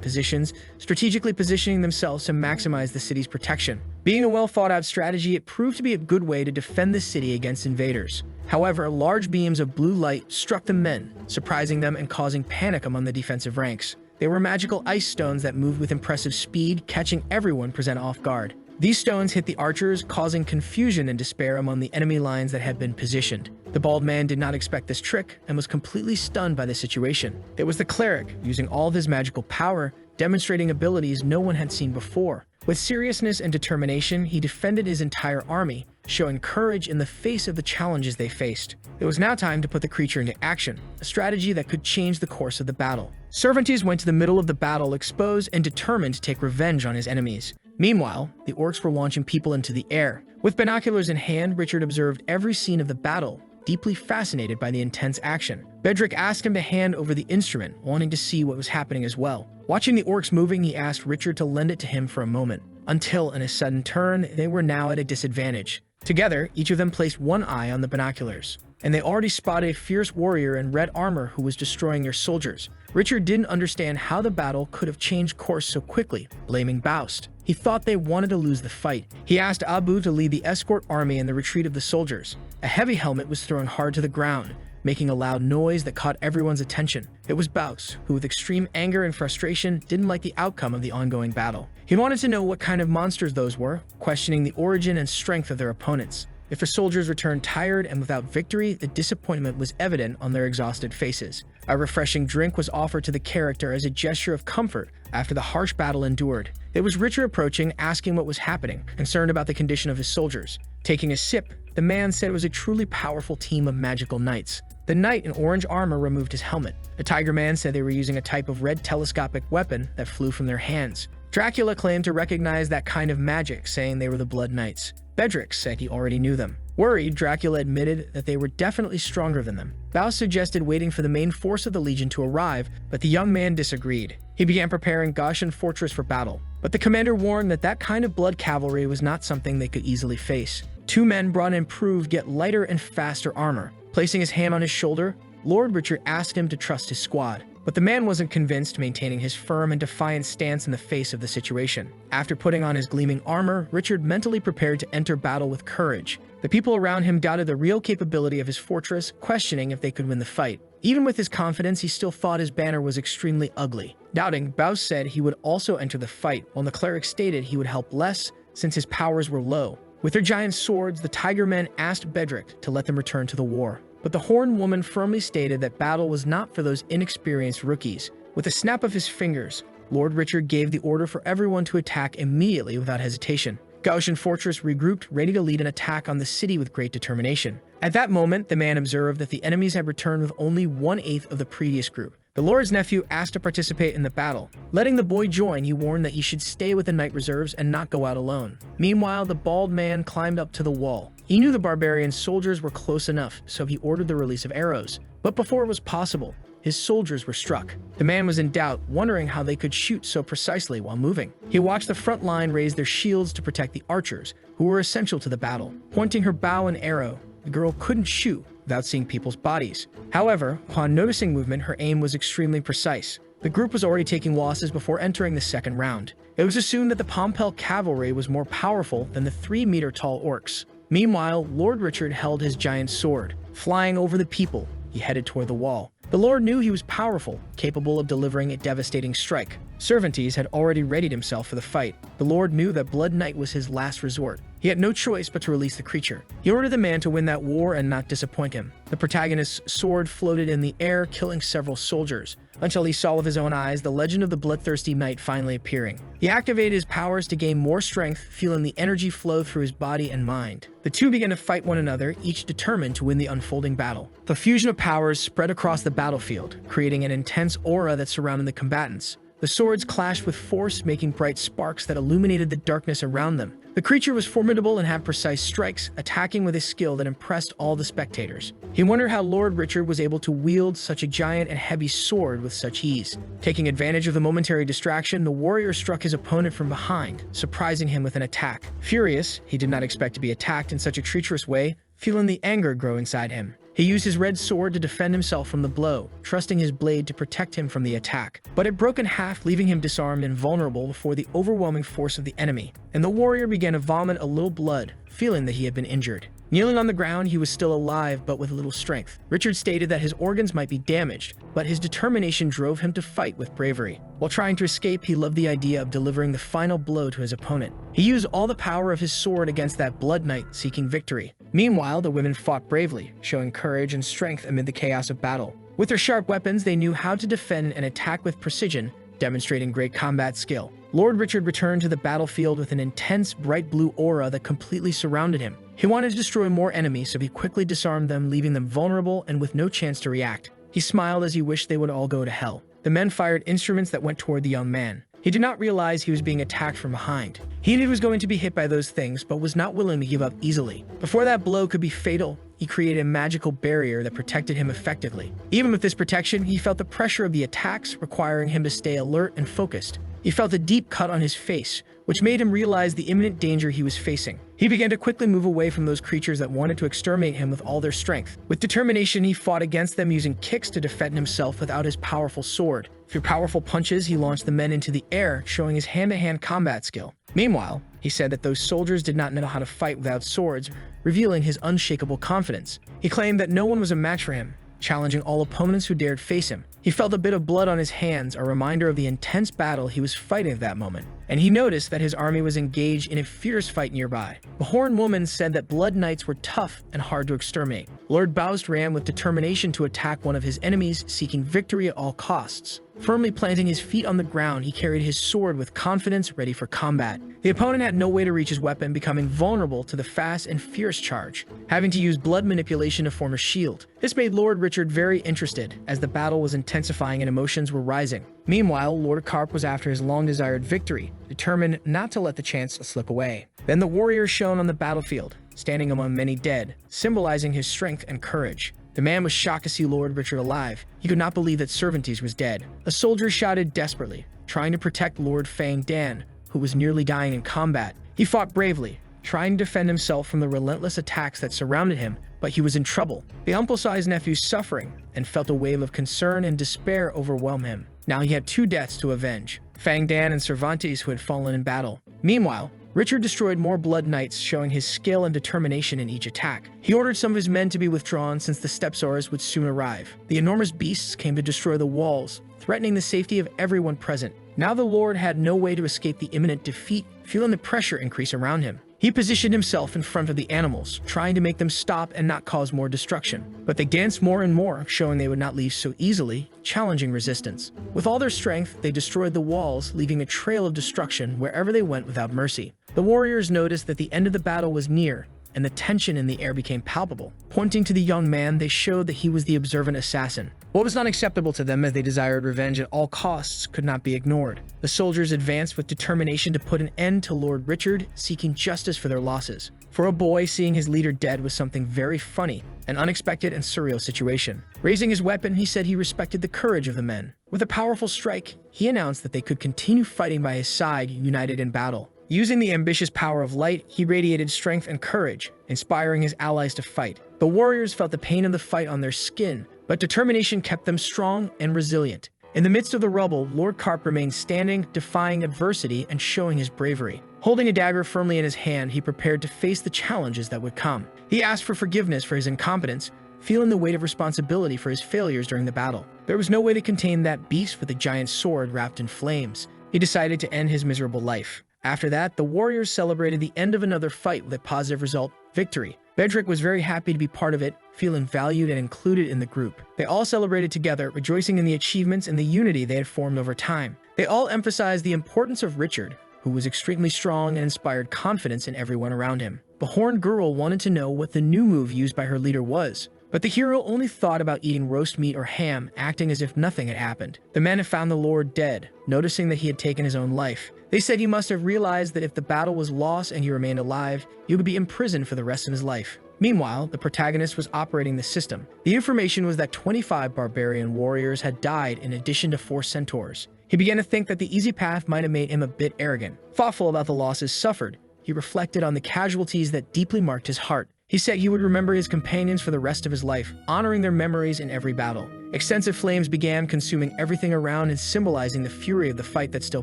positions, strategically positioning themselves to maximize the city's protection. Being a well-thought-out strategy, it proved to be a good way to defend the city against invaders. However, large beams of blue light struck the men, surprising them and causing panic among the defensive ranks. They were magical ice stones that moved with impressive speed, catching everyone present off guard. These stones hit the archers, causing confusion and despair among the enemy lines that had been positioned. The bald man did not expect this trick and was completely stunned by the situation. It was the cleric, using all of his magical power, demonstrating abilities no one had seen before. With seriousness and determination, he defended his entire army, showing courage in the face of the challenges they faced. It was now time to put the creature into action, a strategy that could change the course of the battle. Cervantes went to the middle of the battle, exposed and determined to take revenge on his enemies. Meanwhile, the orcs were launching people into the air. With binoculars in hand, Richard observed every scene of the battle, deeply fascinated by the intense action. Bedrick asked him to hand over the instrument, wanting to see what was happening as well. Watching the orcs moving, he asked Richard to lend it to him for a moment, until in a sudden turn, they were now at a disadvantage. Together, each of them placed one eye on the binoculars, and they already spotted a fierce warrior in red armor who was destroying their soldiers. Richard didn't understand how the battle could have changed course so quickly, blaming Baust. He thought they wanted to lose the fight. He asked Abu to lead the escort army in the retreat of the soldiers. A heavy helmet was thrown hard to the ground, making a loud noise that caught everyone's attention. It was Baust, who with extreme anger and frustration didn't like the outcome of the ongoing battle. He wanted to know what kind of monsters those were, questioning the origin and strength of their opponents. If the soldiers returned tired and without victory, the disappointment was evident on their exhausted faces. A refreshing drink was offered to the character as a gesture of comfort after the harsh battle endured. It was Richard approaching, asking what was happening, concerned about the condition of his soldiers. Taking a sip, the man said it was a truly powerful team of magical knights. The knight in orange armor removed his helmet. The Tiger Man said they were using a type of red telescopic weapon that flew from their hands. Dracula claimed to recognize that kind of magic, saying they were the Blood Knights. Bedrick said he already knew them. Worried, Dracula admitted that they were definitely stronger than them. Baus suggested waiting for the main force of the Legion to arrive, but the young man disagreed. He began preparing Gaussian Fortress for battle, but the commander warned that that kind of blood cavalry was not something they could easily face. Two men brought improved yet lighter and faster armor. Placing his hand on his shoulder, Lord Richard asked him to trust his squad. But the man wasn't convinced, maintaining his firm and defiant stance in the face of the situation. After putting on his gleaming armor, Richard mentally prepared to enter battle with courage. The people around him doubted the real capability of his fortress, questioning if they could win the fight. Even with his confidence, he still thought his banner was extremely ugly. Doubting, Baus said he would also enter the fight, while the cleric stated he would help less since his powers were low. With their giant swords, the Tiger Men asked Bedrick to let them return to the war. But the Horned Woman firmly stated that battle was not for those inexperienced rookies. With a snap of his fingers, Lord Richard gave the order for everyone to attack immediately without hesitation. Gaussian Fortress regrouped, ready to lead an attack on the city with great determination. At that moment, the man observed that the enemies had returned with only 1/8 of the previous group. The Lord's nephew asked to participate in the battle. Letting the boy join, he warned that he should stay with the knight reserves and not go out alone. Meanwhile, the bald man climbed up to the wall. He knew the barbarian soldiers were close enough, so he ordered the release of arrows. But before it was possible, his soldiers were struck. The man was in doubt, wondering how they could shoot so precisely while moving. He watched the front line raise their shields to protect the archers, who were essential to the battle. Pointing her bow and arrow, the girl couldn't shoot without seeing people's bodies. However, upon noticing movement, her aim was extremely precise. The group was already taking losses before entering the second round. It was assumed that the Pompel cavalry was more powerful than the 3-meter-tall orcs. Meanwhile, Lord Richard held his giant sword. Flying over the people, he headed toward the wall. The Lord knew he was powerful, capable of delivering a devastating strike. Cervantes had already readied himself for the fight. The Lord knew that Blood Knight was his last resort. He had no choice but to release the creature. He ordered the man to win that war and not disappoint him. The protagonist's sword floated in the air, killing several soldiers, until he saw with his own eyes the legend of the bloodthirsty knight finally appearing. He activated his powers to gain more strength, feeling the energy flow through his body and mind. The two began to fight one another, each determined to win the unfolding battle. The fusion of powers spread across the battlefield, creating an intense aura that surrounded the combatants. The swords clashed with force, making bright sparks that illuminated the darkness around them. The creature was formidable and had precise strikes, attacking with a skill that impressed all the spectators. He wondered how Lord Richard was able to wield such a giant and heavy sword with such ease. Taking advantage of the momentary distraction, the warrior struck his opponent from behind, surprising him with an attack. Furious, he did not expect to be attacked in such a treacherous way, feeling the anger grow inside him. He used his red sword to defend himself from the blow, trusting his blade to protect him from the attack. But it broke in half, leaving him disarmed and vulnerable before the overwhelming force of the enemy. And the warrior began to vomit a little blood, feeling that he had been injured. Kneeling on the ground, he was still alive, but with little strength. Richard stated that his organs might be damaged, but his determination drove him to fight with bravery. While trying to escape, he loved the idea of delivering the final blow to his opponent. He used all the power of his sword against that Blood Knight, seeking victory. Meanwhile, the women fought bravely, showing courage and strength amid the chaos of battle. With their sharp weapons, they knew how to defend and attack with precision, demonstrating great combat skill. Lord Richard returned to the battlefield with an intense, bright blue aura that completely surrounded him. He wanted to destroy more enemies, so he quickly disarmed them, leaving them vulnerable and with no chance to react. He smiled as he wished they would all go to hell. The men fired instruments that went toward the young man. He did not realize he was being attacked from behind. He knew he was going to be hit by those things, but was not willing to give up easily. Before that blow could be fatal, he created a magical barrier that protected him effectively. Even with this protection, he felt the pressure of the attacks, requiring him to stay alert and focused. He felt a deep cut on his face, which made him realize the imminent danger he was facing. He began to quickly move away from those creatures that wanted to exterminate him with all their strength. With determination, he fought against them using kicks to defend himself without his powerful sword. Through powerful punches, he launched the men into the air, showing his hand-to-hand combat skill. Meanwhile, he said that those soldiers did not know how to fight without swords, revealing his unshakable confidence. He claimed that no one was a match for him, challenging all opponents who dared face him. He felt a bit of blood on his hands, a reminder of the intense battle he was fighting at that moment. And he noticed that his army was engaged in a fierce fight nearby. The Horned Woman said that Blood Knights were tough and hard to exterminate. Lord Baust ran with determination to attack one of his enemies, seeking victory at all costs. Firmly planting his feet on the ground, he carried his sword with confidence, ready for combat. The opponent had no way to reach his weapon, becoming vulnerable to the fast and fierce charge, having to use blood manipulation to form a shield. This made Lord Richard very interested, as the battle was intensifying and emotions were rising. Meanwhile, Lord Carp was after his long-desired victory, determined not to let the chance slip away. Then the warrior shone on the battlefield, standing among many dead, symbolizing his strength and courage. The man was shocked to see Lord Richard alive. He could not believe that Cervantes was dead. A soldier shouted desperately, trying to protect Lord Fang Dan, who was nearly dying in combat. He fought bravely, trying to defend himself from the relentless attacks that surrounded him, but he was in trouble. The uncle saw his nephew's suffering and felt a wave of concern and despair overwhelm him. Now he had 2 deaths to avenge, Fang Dan and Cervantes, who had fallen in battle. Meanwhile, Richard destroyed more Blood Knights, showing his skill and determination in each attack. He ordered some of his men to be withdrawn since the Stepsaurs would soon arrive. The enormous beasts came to destroy the walls, threatening the safety of everyone present. Now the Lord had no way to escape the imminent defeat, feeling the pressure increase around him. He positioned himself in front of the animals, trying to make them stop and not cause more destruction. But they danced more and more, showing they would not leave so easily, challenging resistance. With all their strength, they destroyed the walls, leaving a trail of destruction wherever they went without mercy. The warriors noticed that the end of the battle was near, and the tension in the air became palpable. Pointing to the young man, they showed that he was the observant assassin. What was not acceptable to them, as they desired revenge at all costs, could not be ignored. The soldiers advanced with determination to put an end to Lord Richard, seeking justice for their losses. For a boy, seeing his leader dead was something very funny, an unexpected and surreal situation. Raising his weapon, he said he respected the courage of the men. With a powerful strike, he announced that they could continue fighting by his side, united in battle. Using the ambitious power of light, he radiated strength and courage, inspiring his allies to fight. The warriors felt the pain of the fight on their skin, but determination kept them strong and resilient. In the midst of the rubble, Lord Carp remained standing, defying adversity and showing his bravery. Holding a dagger firmly in his hand, he prepared to face the challenges that would come. He asked for forgiveness for his incompetence, feeling the weight of responsibility for his failures during the battle. There was no way to contain that beast with a giant sword wrapped in flames. He decided to end his miserable life. After that, the warriors celebrated the end of another fight with a positive result, victory. Bedrick was very happy to be part of it, feeling valued and included in the group. They all celebrated together, rejoicing in the achievements and the unity they had formed over time. They all emphasized the importance of Richard, who was extremely strong and inspired confidence in everyone around him. The horned girl wanted to know what the new move used by her leader was, but the hero only thought about eating roast meat or ham, acting as if nothing had happened. The men had found the Lord dead, noticing that he had taken his own life. They said he must have realized that if the battle was lost and he remained alive, he would be imprisoned for the rest of his life. Meanwhile, the protagonist was operating the system. The information was that 25 barbarian warriors had died in addition to 4 centaurs. He began to think that the easy path might have made him a bit arrogant. Thoughtful about the losses suffered, he reflected on the casualties that deeply marked his heart. He said he would remember his companions for the rest of his life, honoring their memories in every battle. Extensive flames began consuming everything around and symbolizing the fury of the fight that still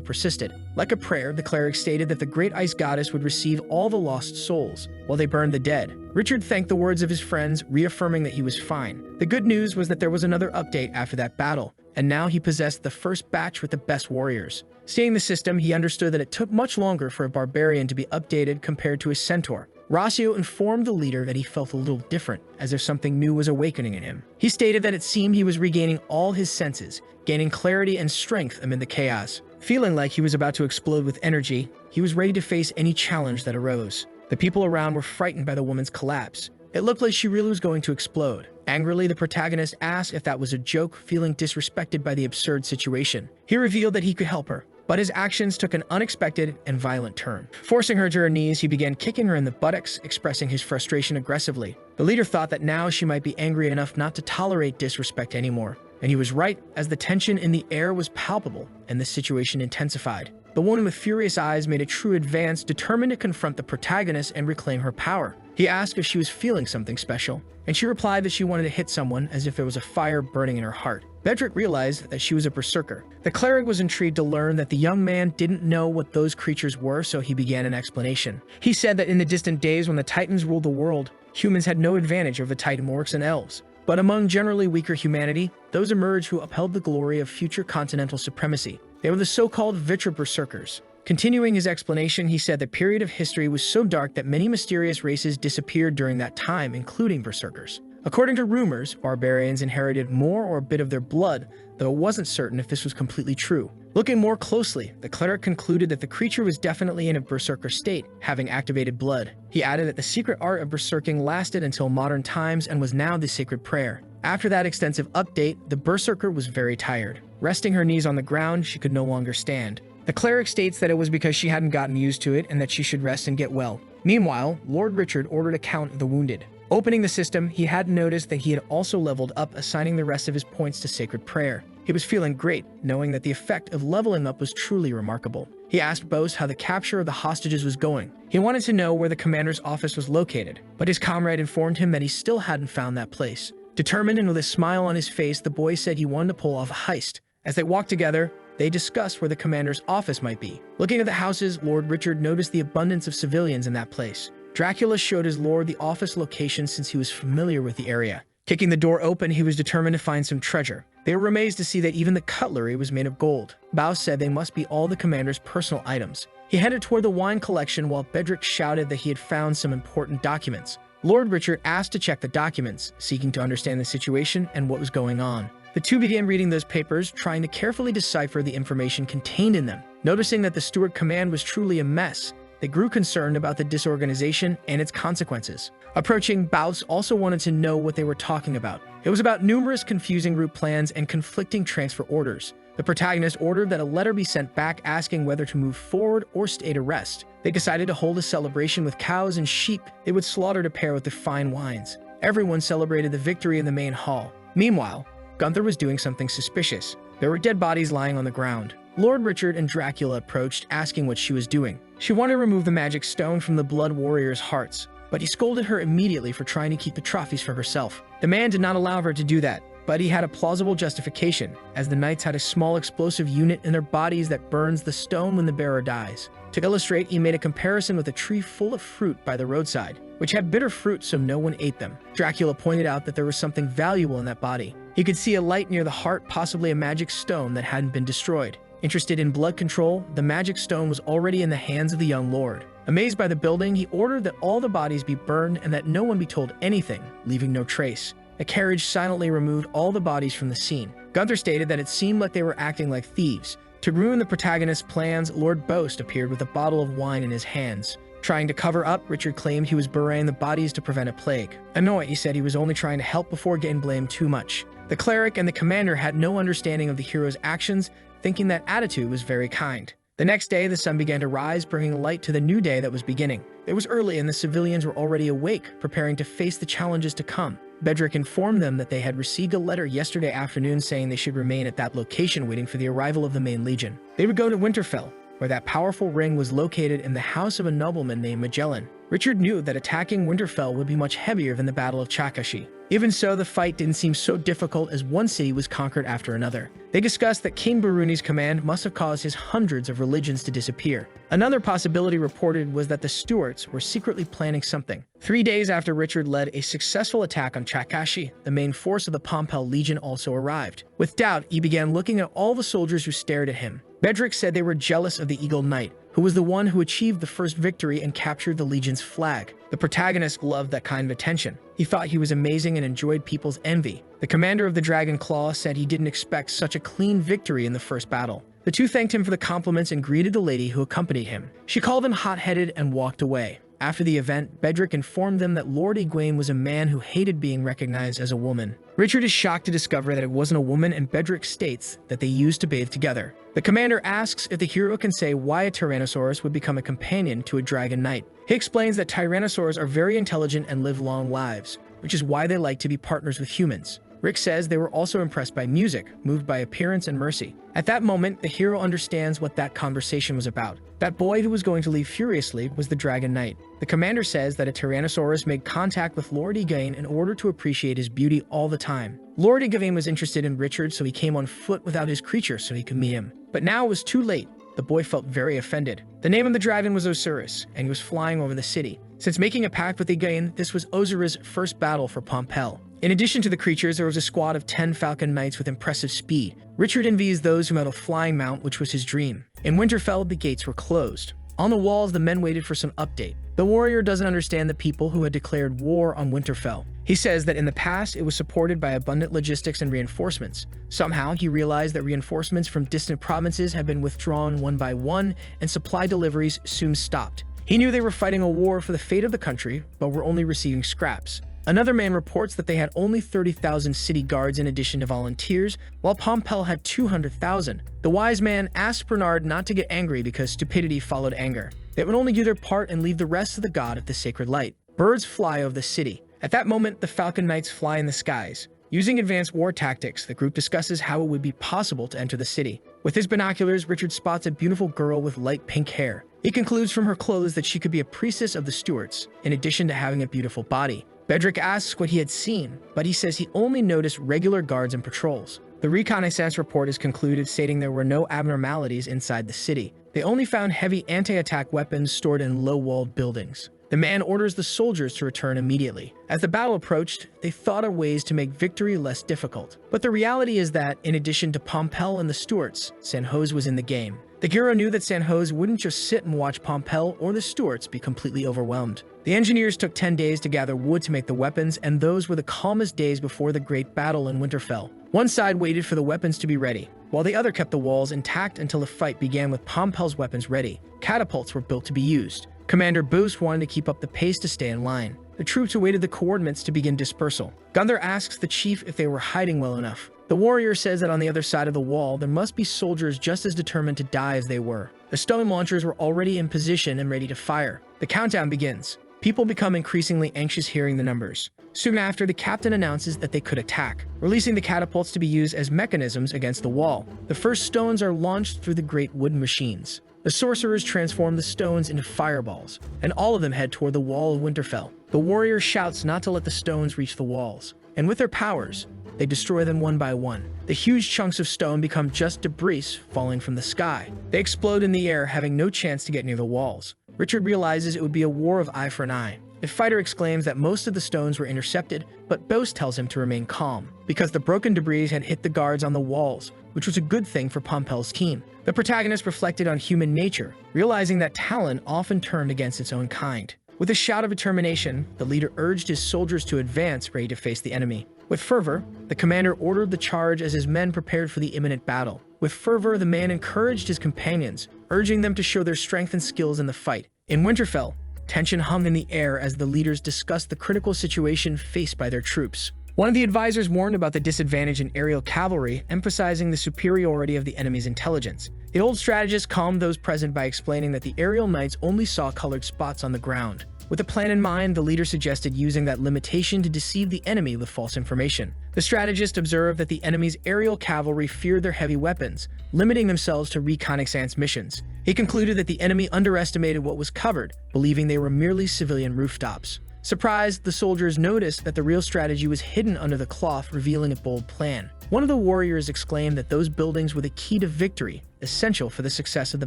persisted. Like a prayer, the cleric stated that the great ice goddess would receive all the lost souls, while they burned the dead. Richard thanked the words of his friends, reaffirming that he was fine. The good news was that there was another update after that battle, and now he possessed the first batch with the best warriors. Seeing the system, he understood that it took much longer for a barbarian to be updated compared to a centaur. Rossio informed the leader that he felt a little different, as if something new was awakening in him. He stated that it seemed he was regaining all his senses, gaining clarity and strength amid the chaos. Feeling like he was about to explode with energy, he was ready to face any challenge that arose. The people around were frightened by the woman's collapse. It looked like she really was going to explode. Angrily, the protagonist asked if that was a joke, feeling disrespected by the absurd situation. He revealed that he could help her, but his actions took an unexpected and violent turn. Forcing her to her knees, he began kicking her in the buttocks, expressing his frustration aggressively. The leader thought that now she might be angry enough not to tolerate disrespect anymore. And he was right, as the tension in the air was palpable and the situation intensified. The woman with furious eyes made a true advance, determined to confront the protagonist and reclaim her power. He asked if she was feeling something special, and she replied that she wanted to hit someone as if there was a fire burning in her heart. Bedrick realized that she was a berserker. The cleric was intrigued to learn that the young man didn't know what those creatures were, so he began an explanation. He said that in the distant days when the Titans ruled the world, humans had no advantage over Titan orcs and elves. But among generally weaker humanity, those emerged who upheld the glory of future continental supremacy. They were the so-called Vitra berserkers. Continuing his explanation, he said the period of history was so dark that many mysterious races disappeared during that time, including berserkers. According to rumors, barbarians inherited more or a bit of their blood, though it wasn't certain if this was completely true. Looking more closely, the cleric concluded that the creature was definitely in a berserker state, having activated blood. He added that the secret art of berserking lasted until modern times and was now the sacred prayer. After that extensive update, the berserker was very tired. Resting her knees on the ground, she could no longer stand. The cleric states that it was because she hadn't gotten used to it and that she should rest and get well. Meanwhile, Lord Richard ordered a count of the wounded. Opening the system, he had noticed that he had also leveled up, assigning the rest of his points to sacred prayer. He was feeling great, knowing that the effect of leveling up was truly remarkable. He asked Bose how the capture of the hostages was going. He wanted to know where the commander's office was located, but his comrade informed him that he still hadn't found that place. Determined and with a smile on his face, the boy said he wanted to pull off a heist. As they walked together, they discussed where the commander's office might be. Looking at the houses, Lord Richard noticed the abundance of civilians in that place. Dracula showed his lord the office location since he was familiar with the area. Kicking the door open, he was determined to find some treasure. They were amazed to see that even the cutlery was made of gold. Bao said they must be all the commander's personal items. He headed toward the wine collection while Bedrick shouted that he had found some important documents. Lord Richard asked to check the documents, seeking to understand the situation and what was going on. The two began reading those papers, trying to carefully decipher the information contained in them. Noticing that the Steward command was truly a mess, they grew concerned about the disorganization and its consequences. Approaching, Baus also wanted to know what they were talking about. It was about numerous confusing route plans and conflicting transfer orders. The protagonist ordered that a letter be sent back asking whether to move forward or stay to rest. They decided to hold a celebration with cows and sheep they would slaughter to pair with the fine wines. Everyone celebrated the victory in the main hall. Meanwhile, Gunther was doing something suspicious. There were dead bodies lying on the ground. Lord Richard and Dracula approached, asking what she was doing. She wanted to remove the magic stone from the blood warriors' hearts, but he scolded her immediately for trying to keep the trophies for herself. The man did not allow her to do that, but he had a plausible justification, as the knights had a small explosive unit in their bodies that burns the stone when the bearer dies. To illustrate, he made a comparison with a tree full of fruit by the roadside, which had bitter fruit so no one ate them. Dracula pointed out that there was something valuable in that body. He could see a light near the heart, possibly a magic stone that hadn't been destroyed. Interested in blood control, the magic stone was already in the hands of the young lord. Amazed by the building, he ordered that all the bodies be burned and that no one be told anything, leaving no trace. A carriage silently removed all the bodies from the scene. Gunther stated that it seemed like they were acting like thieves. To ruin the protagonist's plans, Lord Boast appeared with a bottle of wine in his hands. Trying to cover up, Richard claimed he was burying the bodies to prevent a plague. Annoyed, he said he was only trying to help before getting blamed too much. The cleric and the commander had no understanding of the hero's actions, thinking that attitude was very kind. The next day, the sun began to rise, bringing light to the new day that was beginning. It was early and the civilians were already awake, preparing to face the challenges to come. Bedrick informed them that they had received a letter yesterday afternoon saying they should remain at that location waiting for the arrival of the main legion. They would go to Winterfell, where that powerful ring was located in the house of a nobleman named Magellan. Richard knew that attacking Winterfell would be much heavier than the Battle of Chakashi. Even so, the fight didn't seem so difficult as one city was conquered after another. They discussed that King Baruni's command must have caused his hundreds of religions to disappear. Another possibility reported was that the Stuarts were secretly planning something. 3 days after Richard led a successful attack on Chakashi, the main force of the Pompel Legion also arrived. With doubt, he began looking at all the soldiers who stared at him. Bedrick said they were jealous of the Eagle Knight, who was the one who achieved the first victory and captured the Legion's flag. The protagonist loved that kind of attention. He thought he was amazing and enjoyed people's envy. The commander of the Dragon Claw said he didn't expect such a clean victory in the first battle. The two thanked him for the compliments and greeted the lady who accompanied him. She called him hot-headed and walked away. After the event, Bedrick informed them that Lord Egwene was a man who hated being recognized as a woman. Richard is shocked to discover that it wasn't a woman, and Bedrick states that they used to bathe together. The commander asks if the hero can say why a Tyrannosaurus would become a companion to a Dragon Knight. He explains that Tyrannosaurs are very intelligent and live long lives, which is why they like to be partners with humans. Rick says they were also impressed by music, moved by appearance and mercy. At that moment, the hero understands what that conversation was about. That boy who was going to leave furiously was the Dragon Knight. The commander says that a Tyrannosaurus made contact with Lord Egwene in order to appreciate his beauty all the time. Lord Egwene was interested in Richard, so he came on foot without his creature so he could meet him. But now it was too late. The boy felt very offended. The name of the dragon was Osiris, and he was flying over the city. Since making a pact with Egwene, this was Osiris' first battle for Pompel. In addition to the creatures, there was a squad of 10 Falcon Knights with impressive speed. Richard envies those who had a flying mount, which was his dream. In Winterfell, the gates were closed. On the walls, the men waited for some update. The warrior doesn't understand the people who had declared war on Winterfell. He says that in the past, it was supported by abundant logistics and reinforcements. Somehow, he realized that reinforcements from distant provinces had been withdrawn one by one, and supply deliveries soon stopped. He knew they were fighting a war for the fate of the country, but were only receiving scraps. Another man reports that they had only 30,000 city guards in addition to volunteers, while Pompel had 200,000. The wise man asked Bernard not to get angry because stupidity followed anger. They would only do their part and leave the rest to the god of the sacred light. Birds fly over the city. At that moment, the Falcon Knights fly in the skies. Using advanced war tactics, the group discusses how it would be possible to enter the city. With his binoculars, Richard spots a beautiful girl with light pink hair. He concludes from her clothes that she could be a priestess of the Stuarts, in addition to having a beautiful body. Bedrick asks what he had seen, but he says he only noticed regular guards and patrols. The reconnaissance report is concluded, stating there were no abnormalities inside the city. They only found heavy anti-attack weapons stored in low-walled buildings. The man orders the soldiers to return immediately. As the battle approached, they thought of ways to make victory less difficult. But the reality is that, in addition to Pompel and the Stuarts, Sanjose was in the game. The Giro knew that Sanjose wouldn't just sit and watch Pompel or the Stuarts be completely overwhelmed. The engineers took 10 days to gather wood to make the weapons, and those were the calmest days before the great battle in Winterfell. One side waited for the weapons to be ready, while the other kept the walls intact until the fight began with Pompel's weapons ready. Catapults were built to be used. Commander Boost wanted to keep up the pace to stay in line. The troops awaited the coordinates to begin dispersal. Gunther asks the chief if they were hiding well enough. The warrior says that on the other side of the wall, there must be soldiers just as determined to die as they were. The stone launchers were already in position and ready to fire. The countdown begins. People become increasingly anxious hearing the numbers. Soon after, the captain announces that they could attack, releasing the catapults to be used as mechanisms against the wall. The first stones are launched through the great wooden machines. The sorcerers transform the stones into fireballs, and all of them head toward the wall of Winterfell. The warrior shouts not to let the stones reach the walls, and with their powers, they destroy them one by one. The huge chunks of stone become just debris falling from the sky. They explode in the air, having no chance to get near the walls. Richard realizes it would be a war of eye for an eye. The fighter exclaims that most of the stones were intercepted, but Bose tells him to remain calm, because the broken debris had hit the guards on the walls, which was a good thing for Pompel's team. The protagonist reflected on human nature, realizing that talent often turned against its own kind. With a shout of determination, the leader urged his soldiers to advance, ready to face the enemy. With fervor, the commander ordered the charge as his men prepared for the imminent battle. With fervor, the man encouraged his companions, urging them to show their strength and skills in the fight. In Winterfell, tension hung in the air as the leaders discussed the critical situation faced by their troops. One of the advisors warned about the disadvantage in aerial cavalry, emphasizing the superiority of the enemy's intelligence. The old strategist calmed those present by explaining that the aerial knights only saw colored spots on the ground. With a plan in mind, the leader suggested using that limitation to deceive the enemy with false information. The strategist observed that the enemy's aerial cavalry feared their heavy weapons, limiting themselves to reconnaissance missions. He concluded that the enemy underestimated what was covered, believing they were merely civilian rooftops. Surprised, the soldiers noticed that the real strategy was hidden under the cloth, revealing a bold plan. One of the warriors exclaimed that those buildings were the key to victory, essential for the success of the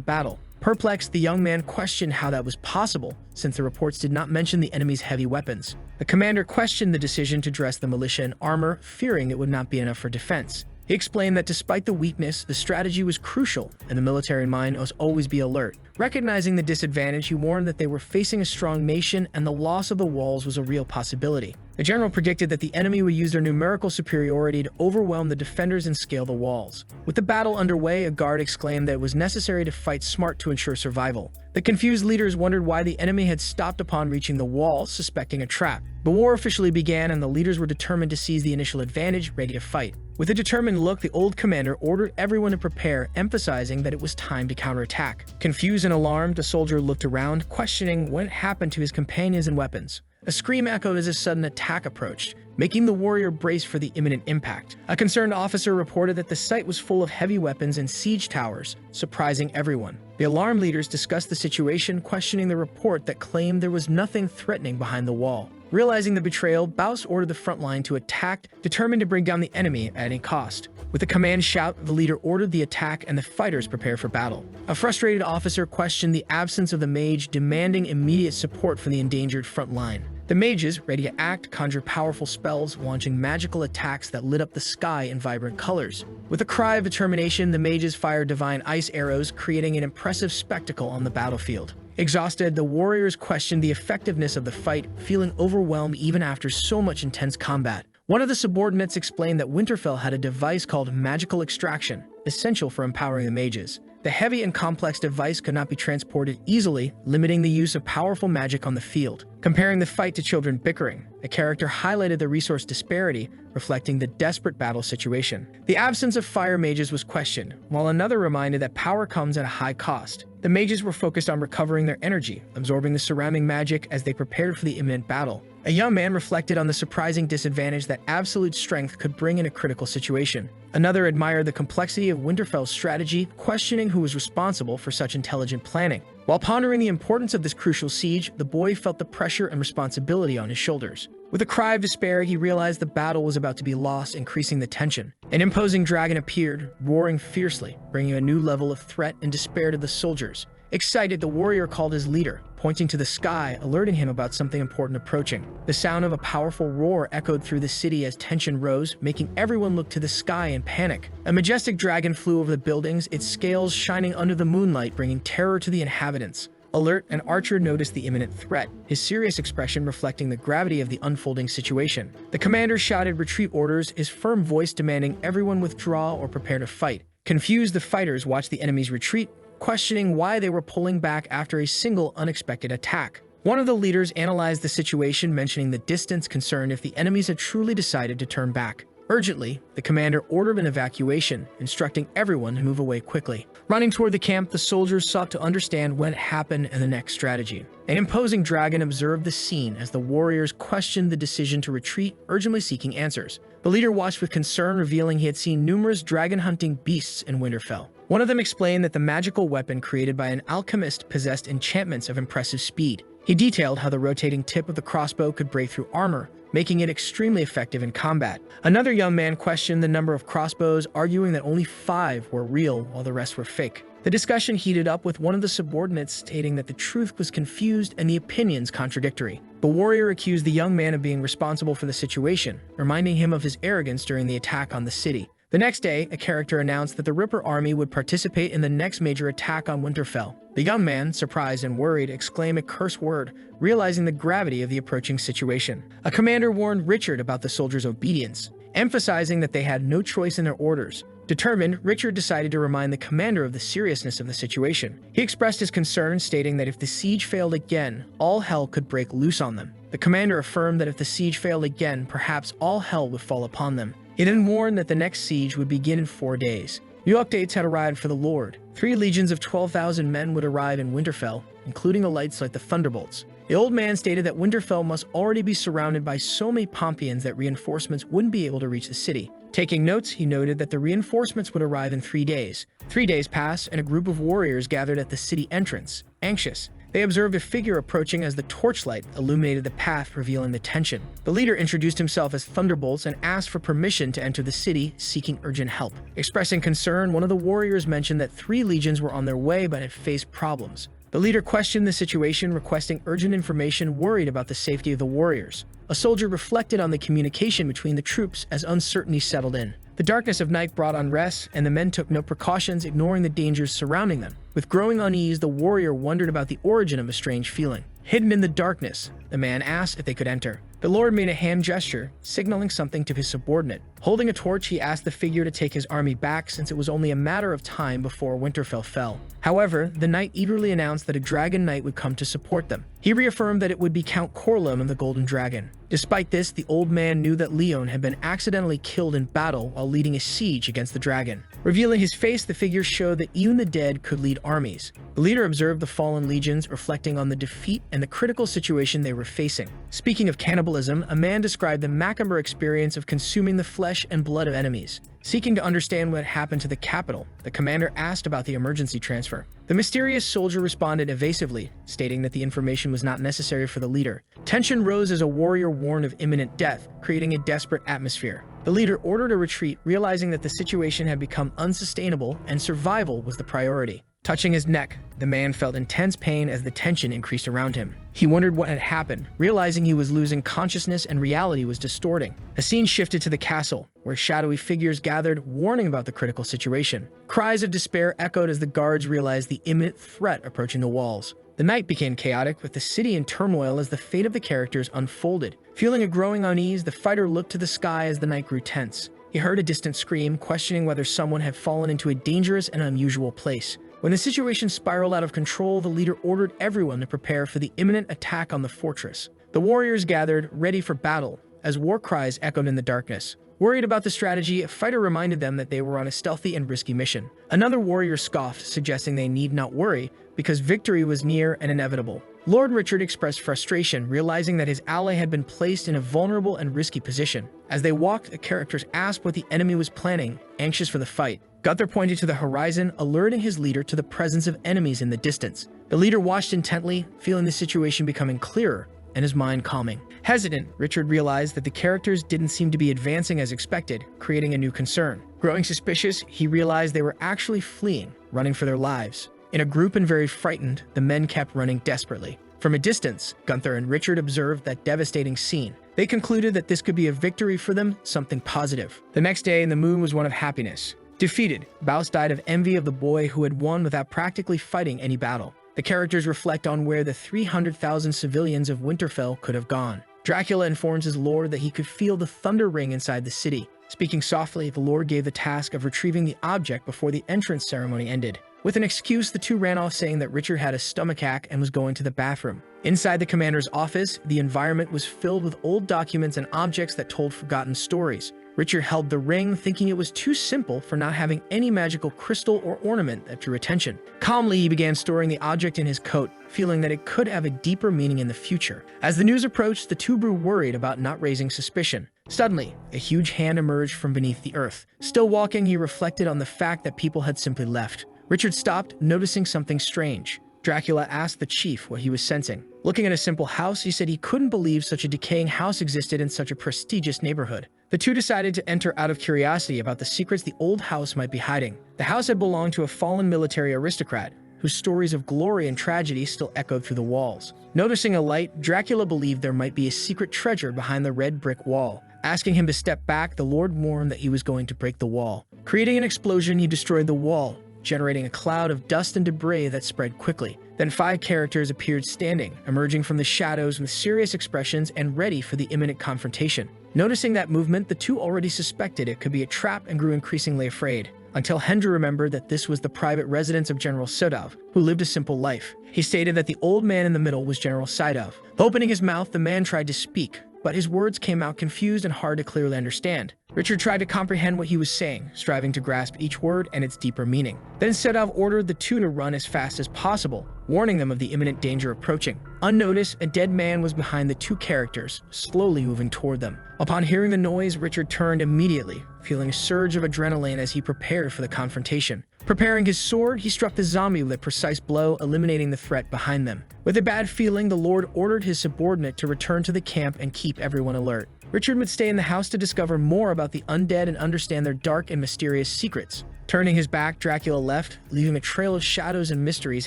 battle. Perplexed, the young man questioned how that was possible, since the reports did not mention the enemy's heavy weapons. The commander questioned the decision to dress the militia in armor, fearing it would not be enough for defense. He explained that despite the weakness, the strategy was crucial, and the military mind must always be alert. Recognizing the disadvantage, he warned that they were facing a strong nation and the loss of the walls was a real possibility. The general predicted that the enemy would use their numerical superiority to overwhelm the defenders and scale the walls. With the battle underway, a guard exclaimed that it was necessary to fight smart to ensure survival. The confused leaders wondered why the enemy had stopped upon reaching the wall, suspecting a trap. The war officially began, and the leaders were determined to seize the initial advantage, ready to fight. With a determined look, the old commander ordered everyone to prepare, emphasizing that it was time to counterattack. Confused and alarmed, the soldier looked around, questioning what happened to his companions and weapons. A scream echoed as a sudden attack approached, making the warrior brace for the imminent impact. A concerned officer reported that the site was full of heavy weapons and siege towers, surprising everyone. The alarm leaders discussed the situation, questioning the report that claimed there was nothing threatening behind the wall. Realizing the betrayal, Baus ordered the front line to attack, determined to bring down the enemy at any cost. With a command shout, the leader ordered the attack and the fighters prepared for battle. A frustrated officer questioned the absence of the mage, demanding immediate support for the endangered front line. The mages, ready to act, conjured powerful spells, launching magical attacks that lit up the sky in vibrant colors. With a cry of determination, the mages fired divine ice arrows, creating an impressive spectacle on the battlefield. Exhausted, the warriors questioned the effectiveness of the fight, feeling overwhelmed even after so much intense combat. One of the subordinates explained that Winterfell had a device called magical extraction, essential for empowering the mages. The heavy and complex device could not be transported easily, limiting the use of powerful magic on the field. Comparing the fight to children bickering, a character highlighted the resource disparity, reflecting the desperate battle situation. The absence of fire mages was questioned, while another reminded that power comes at a high cost. The mages were focused on recovering their energy, absorbing the surrounding magic as they prepared for the imminent battle. A young man reflected on the surprising disadvantage that absolute strength could bring in a critical situation. Another admired the complexity of Winterfell's strategy, questioning who was responsible for such intelligent planning. While pondering the importance of this crucial siege, the boy felt the pressure and responsibility on his shoulders. With a cry of despair, he realized the battle was about to be lost, increasing the tension. An imposing dragon appeared, roaring fiercely, bringing a new level of threat and despair to the soldiers. Excited, the warrior called his leader, pointing to the sky, alerting him about something important approaching. The sound of a powerful roar echoed through the city as tension rose, making everyone look to the sky in panic. A majestic dragon flew over the buildings, its scales shining under the moonlight, bringing terror to the inhabitants. Alert, an archer noticed the imminent threat, his serious expression reflecting the gravity of the unfolding situation. The commander shouted retreat orders, his firm voice demanding everyone withdraw or prepare to fight. Confused, the fighters watched the enemy's retreat, questioning why they were pulling back after a single unexpected attack. One of the leaders analyzed the situation, mentioning the distance concerned if the enemies had truly decided to turn back. Urgently, the commander ordered an evacuation, instructing everyone to move away quickly. Running toward the camp, the soldiers sought to understand what happened and the next strategy. An imposing dragon observed the scene as the warriors questioned the decision to retreat, urgently seeking answers. The leader watched with concern, revealing he had seen numerous dragon-hunting beasts in Winterfell. One of them explained that the magical weapon created by an alchemist possessed enchantments of impressive speed. He detailed how the rotating tip of the crossbow could break through armor, making it extremely effective in combat. Another young man questioned the number of crossbows, arguing that only 5 were real while the rest were fake. The discussion heated up, with one of the subordinates stating that the truth was confused and the opinions contradictory. The warrior accused the young man of being responsible for the situation, reminding him of his arrogance during the attack on the city. The next day, a character announced that the Ripper army would participate in the next major attack on Winterfell. The young man, surprised and worried, exclaimed a curse word, realizing the gravity of the approaching situation. A commander warned Richard about the soldiers' obedience, emphasizing that they had no choice in their orders. Determined, Richard decided to remind the commander of the seriousness of the situation. He expressed his concern, stating that if the siege failed again, all hell could break loose on them. The commander affirmed that if the siege failed again, perhaps all hell would fall upon them. He then warned that the next siege would begin in 4 days. New updates had arrived for the Lord. 3 legions of 12,000 men would arrive in Winterfell, including elites like the Thunderbolts. The old man stated that Winterfell must already be surrounded by so many Pompeians that reinforcements wouldn't be able to reach the city. Taking notes, he noted that the reinforcements would arrive in 3 days. 3 days passed, and a group of warriors gathered at the city entrance. Anxious, they observed a figure approaching as the torchlight illuminated the path, revealing the tension. The leader introduced himself as Thunderbolts and asked for permission to enter the city, seeking urgent help. Expressing concern, one of the warriors mentioned that 3 legions were on their way but had faced problems. The leader questioned the situation, requesting urgent information, worried about the safety of the warriors. A soldier reflected on the communication between the troops as uncertainty settled in. The darkness of night brought unrest, and the men took no precautions, ignoring the dangers surrounding them. With growing unease, the warrior wondered about the origin of a strange feeling. Hidden in the darkness, the man asked if they could enter. The lord made a hand gesture, signaling something to his subordinate. Holding a torch, he asked the figure to take his army back, since it was only a matter of time before Winterfell fell. However, the knight eagerly announced that a dragon knight would come to support them. He reaffirmed that it would be Count Corlem of the Golden Dragon. Despite this, the old man knew that Leon had been accidentally killed in battle while leading a siege against the dragon. Revealing his face, the figure showed that even the dead could lead armies. The leader observed the fallen legions, reflecting on the defeat and the critical situation they were facing. Speaking of cannibalism, a man described the macabre experience of consuming the flesh and blood of enemies. Seeking to understand what happened to the capital, the commander asked about the emergency transfer. The mysterious soldier responded evasively, stating that the information was not necessary for the leader. Tension rose as a warrior warned of imminent death, creating a desperate atmosphere. The leader ordered a retreat, realizing that the situation had become unsustainable and survival was the priority. Touching his neck, the man felt intense pain as the tension increased around him. He wondered what had happened, realizing he was losing consciousness and reality was distorting. A scene shifted to the castle, where shadowy figures gathered, warning about the critical situation. Cries of despair echoed as the guards realized the imminent threat approaching the walls. The night became chaotic, with the city in turmoil as the fate of the characters unfolded. Feeling a growing unease, the fighter looked to the sky as the night grew tense. He heard a distant scream, questioning whether someone had fallen into a dangerous and unusual place. When the situation spiraled out of control, the leader ordered everyone to prepare for the imminent attack on the fortress. The warriors gathered, ready for battle, as war cries echoed in the darkness. Worried about the strategy, a fighter reminded them that they were on a stealthy and risky mission. Another warrior scoffed, suggesting they need not worry, because victory was near and inevitable. Lord Richard expressed frustration, realizing that his ally had been placed in a vulnerable and risky position. As they walked, the characters asked what the enemy was planning, anxious for the fight. Gunther pointed to the horizon, alerting his leader to the presence of enemies in the distance. The leader watched intently, feeling the situation becoming clearer and his mind calming. Hesitant, Richard realized that the characters didn't seem to be advancing as expected, creating a new concern. Growing suspicious, he realized they were actually fleeing, running for their lives. In a group and very frightened, the men kept running desperately. From a distance, Gunther and Richard observed that devastating scene. They concluded that this could be a victory for them, something positive. The next day, the mood was one of happiness. Defeated, Baus died of envy of the boy who had won without practically fighting any battle. The characters reflect on where the 300,000 civilians of Winterfell could have gone. Dracula informs his lord that he could feel the thunder ring inside the city. Speaking softly, the lord gave the task of retrieving the object before the entrance ceremony ended. With an excuse, the two ran off, saying that Richard had a stomachache and was going to the bathroom. Inside the commander's office, the environment was filled with old documents and objects that told forgotten stories. Richard held the ring, thinking it was too simple for not having any magical crystal or ornament that drew attention. Calmly, he began storing the object in his coat, feeling that it could have a deeper meaning in the future. As the news approached, the two grew worried about not raising suspicion. Suddenly, a huge hand emerged from beneath the earth. Still walking, he reflected on the fact that people had simply left. Richard stopped, noticing something strange. Dracula asked the chief what he was sensing. Looking at a simple house, he said he couldn't believe such a decaying house existed in such a prestigious neighborhood. The two decided to enter out of curiosity about the secrets the old house might be hiding. The house had belonged to a fallen military aristocrat, whose stories of glory and tragedy still echoed through the walls. Noticing a light, Dracula believed there might be a secret treasure behind the red brick wall. Asking him to step back, the Lord warned that he was going to break the wall. Creating an explosion, he destroyed the wall, generating a cloud of dust and debris that spread quickly. Then 5 characters appeared standing, emerging from the shadows with serious expressions and ready for the imminent confrontation. Noticing that movement, the two already suspected it could be a trap and grew increasingly afraid, until Hendra remembered that this was the private residence of General Sodov, who lived a simple life. He stated that the old man in the middle was General Sidov. Opening his mouth, the man tried to speak, but his words came out confused and hard to clearly understand. Richard tried to comprehend what he was saying, striving to grasp each word and its deeper meaning. Then Sedov ordered the two to run as fast as possible, warning them of the imminent danger approaching. Unnoticed, a dead man was behind the two characters, slowly moving toward them. Upon hearing the noise, Richard turned immediately, feeling a surge of adrenaline as he prepared for the confrontation. Preparing his sword, he struck the zombie with a precise blow, eliminating the threat behind them. With a bad feeling, the Lord ordered his subordinate to return to the camp and keep everyone alert. Richard would stay in the house to discover more about the undead and understand their dark and mysterious secrets. Turning his back, Dracula left, leaving a trail of shadows and mysteries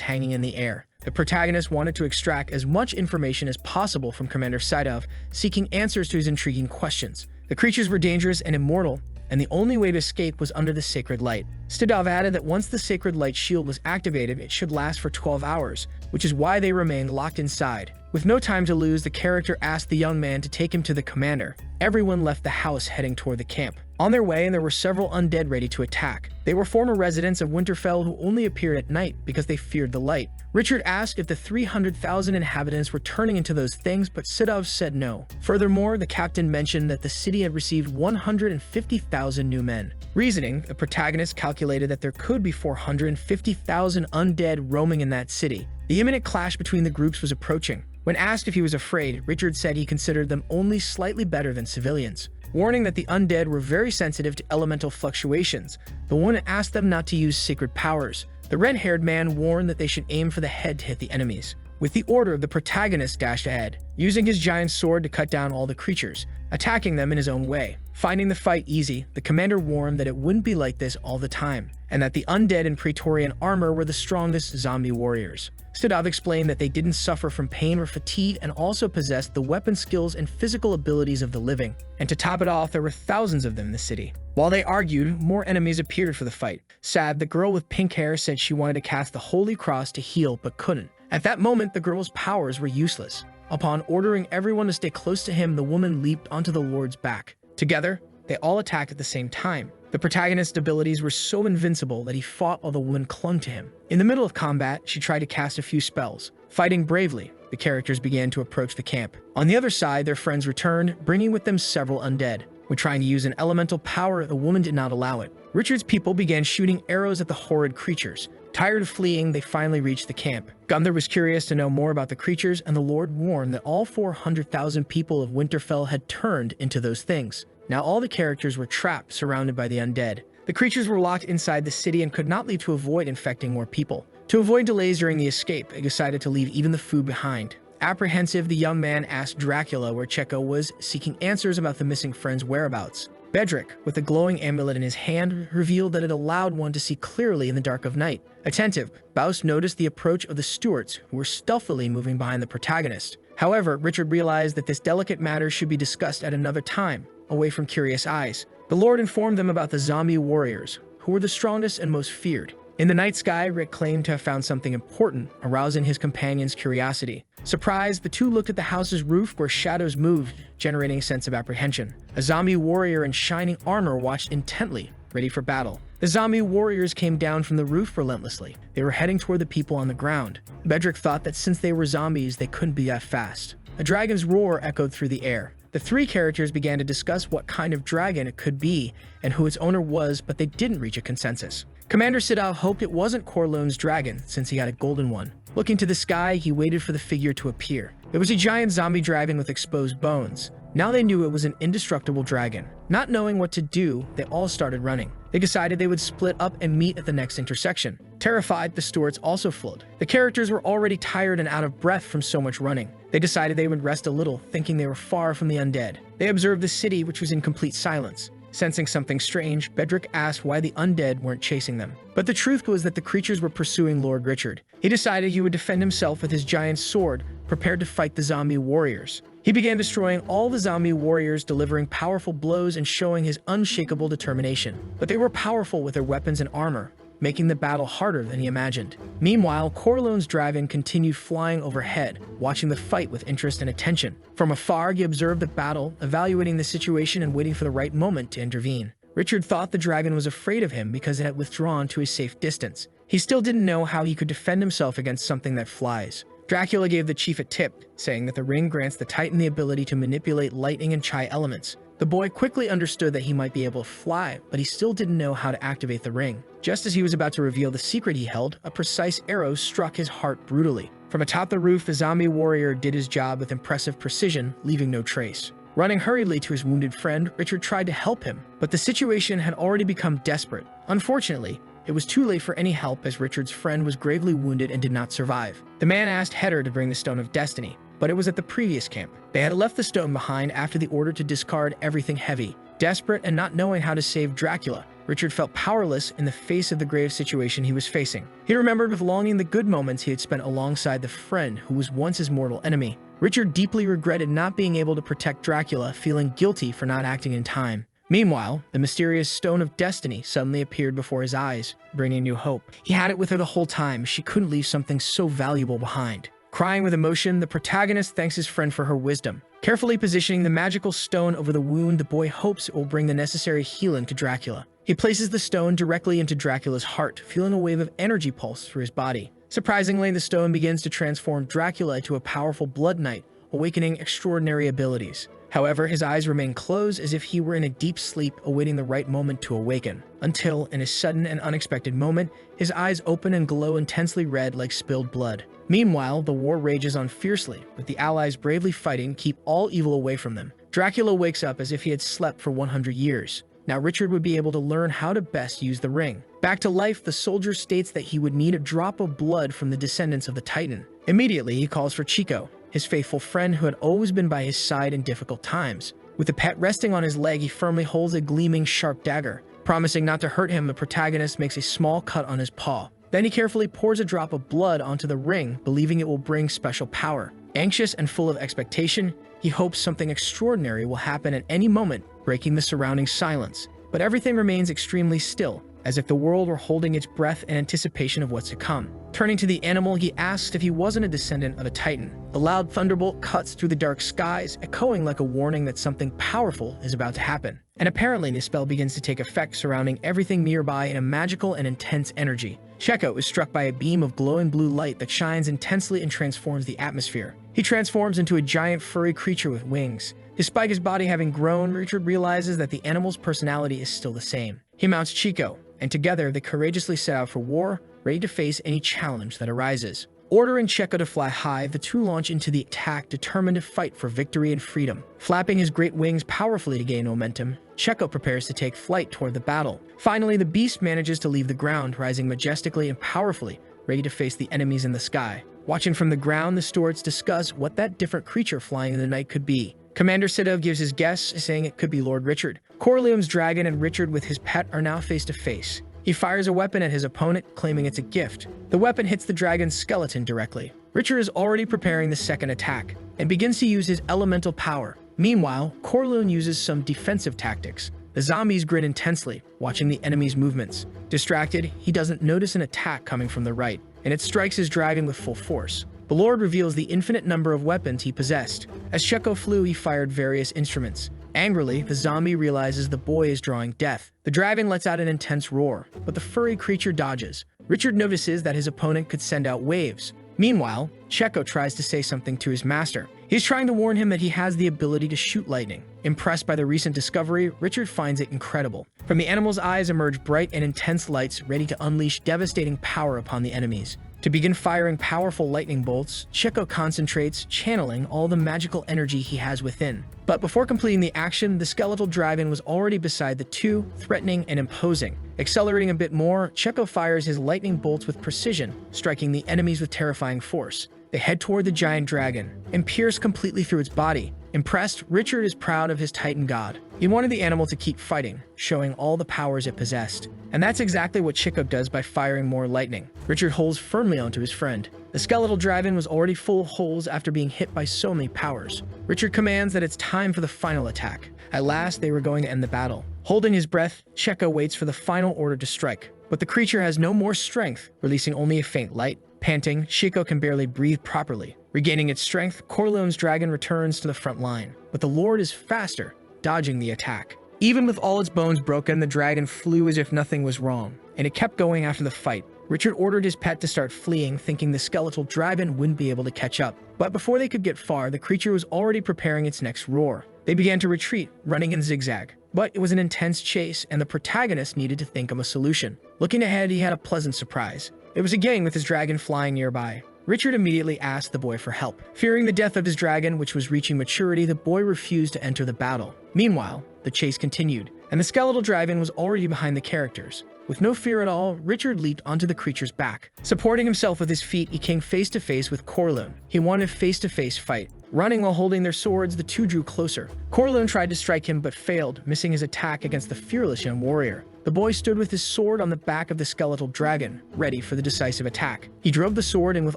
hanging in the air. The protagonist wanted to extract as much information as possible from Commander Sidov, seeking answers to his intriguing questions. The creatures were dangerous and immortal, and the only way to escape was under the sacred light. Stidov added that once the sacred light shield was activated, it should last for 12 hours, which is why they remained locked inside. With no time to lose, the character asked the young man to take him to the commander. Everyone left the house, heading toward the camp. On their way, there were several undead ready to attack. They were former residents of Winterfell who only appeared at night because they feared the light. Richard asked if the 300,000 inhabitants were turning into those things, but Sidov said no. Furthermore, the captain mentioned that the city had received 150,000 new men. Reasoning, the protagonist calculated that there could be 450,000 undead roaming in that city. The imminent clash between the groups was approaching. When asked if he was afraid, Richard said he considered them only slightly better than civilians. Warning that the undead were very sensitive to elemental fluctuations, the one asked them not to use sacred powers. The red-haired man warned that they should aim for the head to hit the enemies. With the order, the protagonist dashed ahead, using his giant sword to cut down all the creatures, attacking them in his own way. Finding the fight easy, the commander warned that it wouldn't be like this all the time. and that the undead in Praetorian armor were the strongest zombie warriors. Stadov explained that they didn't suffer from pain or fatigue and also possessed the weapon skills and physical abilities of the living. And to top it off, there were thousands of them in the city. While they argued, more enemies appeared for the fight. Sad, the girl with pink hair said she wanted to cast the Holy Cross to heal but couldn't. At that moment, the girl's powers were useless. Upon ordering everyone to stay close to him, the woman leaped onto the Lord's back. Together, they all attacked at the same time. The protagonist's abilities were so invincible that he fought while the woman clung to him. In the middle of combat, she tried to cast a few spells. Fighting bravely, the characters began to approach the camp. On the other side, their friends returned, bringing with them several undead. When trying to use an elemental power, the woman did not allow it. Richard's people began shooting arrows at the horrid creatures. Tired of fleeing, they finally reached the camp. Gunther was curious to know more about the creatures, and the Lord warned that all 400,000 people of Winterfell had turned into those things. Now all the characters were trapped, surrounded by the undead. The creatures were locked inside the city and could not leave to avoid infecting more people. To avoid delays during the escape, they decided to leave even the food behind. Apprehensive, the young man asked Dracula where Checo was, seeking answers about the missing friend's whereabouts. Bedrick, with a glowing amulet in his hand, revealed that it allowed one to see clearly in the dark of night. Attentive, Baus noticed the approach of the stewards, who were stealthily moving behind the protagonist. However, Richard realized that this delicate matter should be discussed at another time, away from curious eyes. The Lord informed them about the zombie warriors, who were the strongest and most feared. In the night sky, Rick claimed to have found something important, arousing his companion's curiosity. Surprised, the two looked at the house's roof where shadows moved, generating a sense of apprehension. A zombie warrior in shining armor watched intently, ready for battle. The zombie warriors came down from the roof relentlessly. They were heading toward the people on the ground. Bedrick thought that since they were zombies, they couldn't be that fast. A dragon's roar echoed through the air. The three characters began to discuss what kind of dragon it could be and who its owner was, but they didn't reach a consensus. Commander Sidal hoped it wasn't Corleone's dragon, since he had a golden one. Looking to the sky, he waited for the figure to appear. It was a giant zombie dragon with exposed bones. Now they knew it was an indestructible dragon. Not knowing what to do, they all started running. They decided they would split up and meet at the next intersection. Terrified, the stewards also fled. The characters were already tired and out of breath from so much running. They decided they would rest a little, thinking they were far from the undead. They observed the city, which was in complete silence. Sensing something strange, Bedrick asked why the undead weren't chasing them. But the truth was that the creatures were pursuing Lord Richard. He decided he would defend himself with his giant sword, prepared to fight the zombie warriors. He began destroying all the zombie warriors, delivering powerful blows and showing his unshakable determination. But they were powerful with their weapons and armor, making the battle harder than he imagined. Meanwhile, Corleone's dragon continued flying overhead, watching the fight with interest and attention. From afar, he observed the battle, evaluating the situation and waiting for the right moment to intervene. Richard thought the dragon was afraid of him because it had withdrawn to a safe distance. He still didn't know how he could defend himself against something that flies. Dracula gave the chief a tip, saying that the ring grants the Titan the ability to manipulate lightning and chi elements. The boy quickly understood that he might be able to fly, but he still didn't know how to activate the ring. Just as he was about to reveal the secret he held, a precise arrow struck his heart brutally. From atop the roof, the zombie warrior did his job with impressive precision, leaving no trace. Running hurriedly to his wounded friend, Richard tried to help him, but the situation had already become desperate. Unfortunately, it was too late for any help as Richard's friend was gravely wounded and did not survive. The man asked Heder to bring the Stone of Destiny, but it was at the previous camp. They had left the stone behind after the order to discard everything heavy. Desperate and not knowing how to save Dracula, Richard felt powerless in the face of the grave situation he was facing. He remembered with longing the good moments he had spent alongside the friend who was once his mortal enemy. Richard deeply regretted not being able to protect Dracula, feeling guilty for not acting in time. Meanwhile, the mysterious Stone of Destiny suddenly appeared before his eyes, bringing new hope. He had it with her the whole time. She couldn't leave something so valuable behind. Crying with emotion, the protagonist thanks his friend for her wisdom. Carefully positioning the magical stone over the wound, the boy hopes it will bring the necessary healing to Dracula. He places the stone directly into Dracula's heart, feeling a wave of energy pulse through his body. Surprisingly, the stone begins to transform Dracula into a powerful blood knight, awakening extraordinary abilities. However, his eyes remain closed as if he were in a deep sleep awaiting the right moment to awaken. Until, in a sudden and unexpected moment, his eyes open and glow intensely red like spilled blood. Meanwhile, the war rages on fiercely, with the allies bravely fighting to keep all evil away from them. Dracula wakes up as if he had slept for 100 years. Now Richard would be able to learn how to best use the ring. Back to life, the soldier states that he would need a drop of blood from the descendants of the Titan. Immediately, he calls for Chico, his faithful friend who had always been by his side in difficult times. With the pet resting on his leg, he firmly holds a gleaming, sharp dagger. Promising not to hurt him, the protagonist makes a small cut on his paw. Then he carefully pours a drop of blood onto the ring, believing it will bring special power. Anxious and full of expectation, he hopes something extraordinary will happen at any moment, breaking the surrounding silence. But everything remains extremely still, as if the world were holding its breath in anticipation of what's to come. Turning to the animal, he asks if he wasn't a descendant of a titan. The loud thunderbolt cuts through the dark skies, echoing like a warning that something powerful is about to happen. And apparently, the spell begins to take effect, surrounding everything nearby in a magical and intense energy. Checo is struck by a beam of glowing blue light that shines intensely and transforms the atmosphere. He transforms into a giant furry creature with wings. Despite his body having grown, Richard realizes that the animal's personality is still the same. He mounts Chico, and together they courageously set out for war, ready to face any challenge that arises. Ordering Checo to fly high, the two launch into the attack, determined to fight for victory and freedom. Flapping his great wings powerfully to gain momentum, Checo prepares to take flight toward the battle. Finally, the beast manages to leave the ground, rising majestically and powerfully, ready to face the enemies in the sky. Watching from the ground, the stewards discuss what that different creature flying in the night could be. Commander Sidov gives his guess, saying it could be Lord Richard. Corleone's dragon and Richard with his pet are now face to face. He fires a weapon at his opponent, claiming it's a gift. The weapon hits the dragon's skeleton directly. Richard is already preparing the second attack, and begins to use his elemental power. Meanwhile, Corleone uses some defensive tactics. The zombies grin intensely, watching the enemy's movements. Distracted, he doesn't notice an attack coming from the right, and it strikes his dragon with full force. The Lord reveals the infinite number of weapons he possessed. As Checo flew, he fired various instruments. Angrily, the zombie realizes the boy is drawing death. The dragon lets out an intense roar, but the furry creature dodges. Richard notices that his opponent could send out waves. Meanwhile, Checo tries to say something to his master. He's trying to warn him that he has the ability to shoot lightning. Impressed by the recent discovery, Richard finds it incredible. From the animal's eyes emerge bright and intense lights, ready to unleash devastating power upon the enemies. To begin firing powerful lightning bolts, Checo concentrates, channeling all the magical energy he has within. But before completing the action, the skeletal dragon was already beside the two, threatening and imposing. Accelerating a bit more, Checo fires his lightning bolts with precision, striking the enemies with terrifying force. They head toward the giant dragon and pierce completely through its body. Impressed, Richard is proud of his Titan god. He wanted the animal to keep fighting, showing all the powers it possessed. And that's exactly what Checo does by firing more lightning. Richard holds firmly onto his friend. The skeletal dragon was already full of holes after being hit by so many powers. Richard commands that it's time for the final attack. At last, they were going to end the battle. Holding his breath, Checo waits for the final order to strike. But the creature has no more strength, releasing only a faint light. Panting, Chico can barely breathe properly. Regaining its strength, Corleone's dragon returns to the front line. But the Lord is faster, dodging the attack. Even with all its bones broken, the dragon flew as if nothing was wrong, and it kept going after the fight. Richard ordered his pet to start fleeing, thinking the skeletal dragon wouldn't be able to catch up. But before they could get far, the creature was already preparing its next roar. They began to retreat, running in zigzag. But it was an intense chase, and the protagonist needed to think of a solution. Looking ahead, he had a pleasant surprise. It was a gang with his dragon flying nearby. Richard immediately asked the boy for help. Fearing the death of his dragon, which was reaching maturity, the boy refused to enter the battle. Meanwhile, the chase continued, and the skeletal dragon was already behind the characters. With no fear at all, Richard leaped onto the creature's back. Supporting himself with his feet, he came face to face with Corleone. He wanted a face-to-face fight. Running while holding their swords, the two drew closer. Corleone tried to strike him but failed, missing his attack against the fearless young warrior. The boy stood with his sword on the back of the skeletal dragon, ready for the decisive attack. He drove the sword in with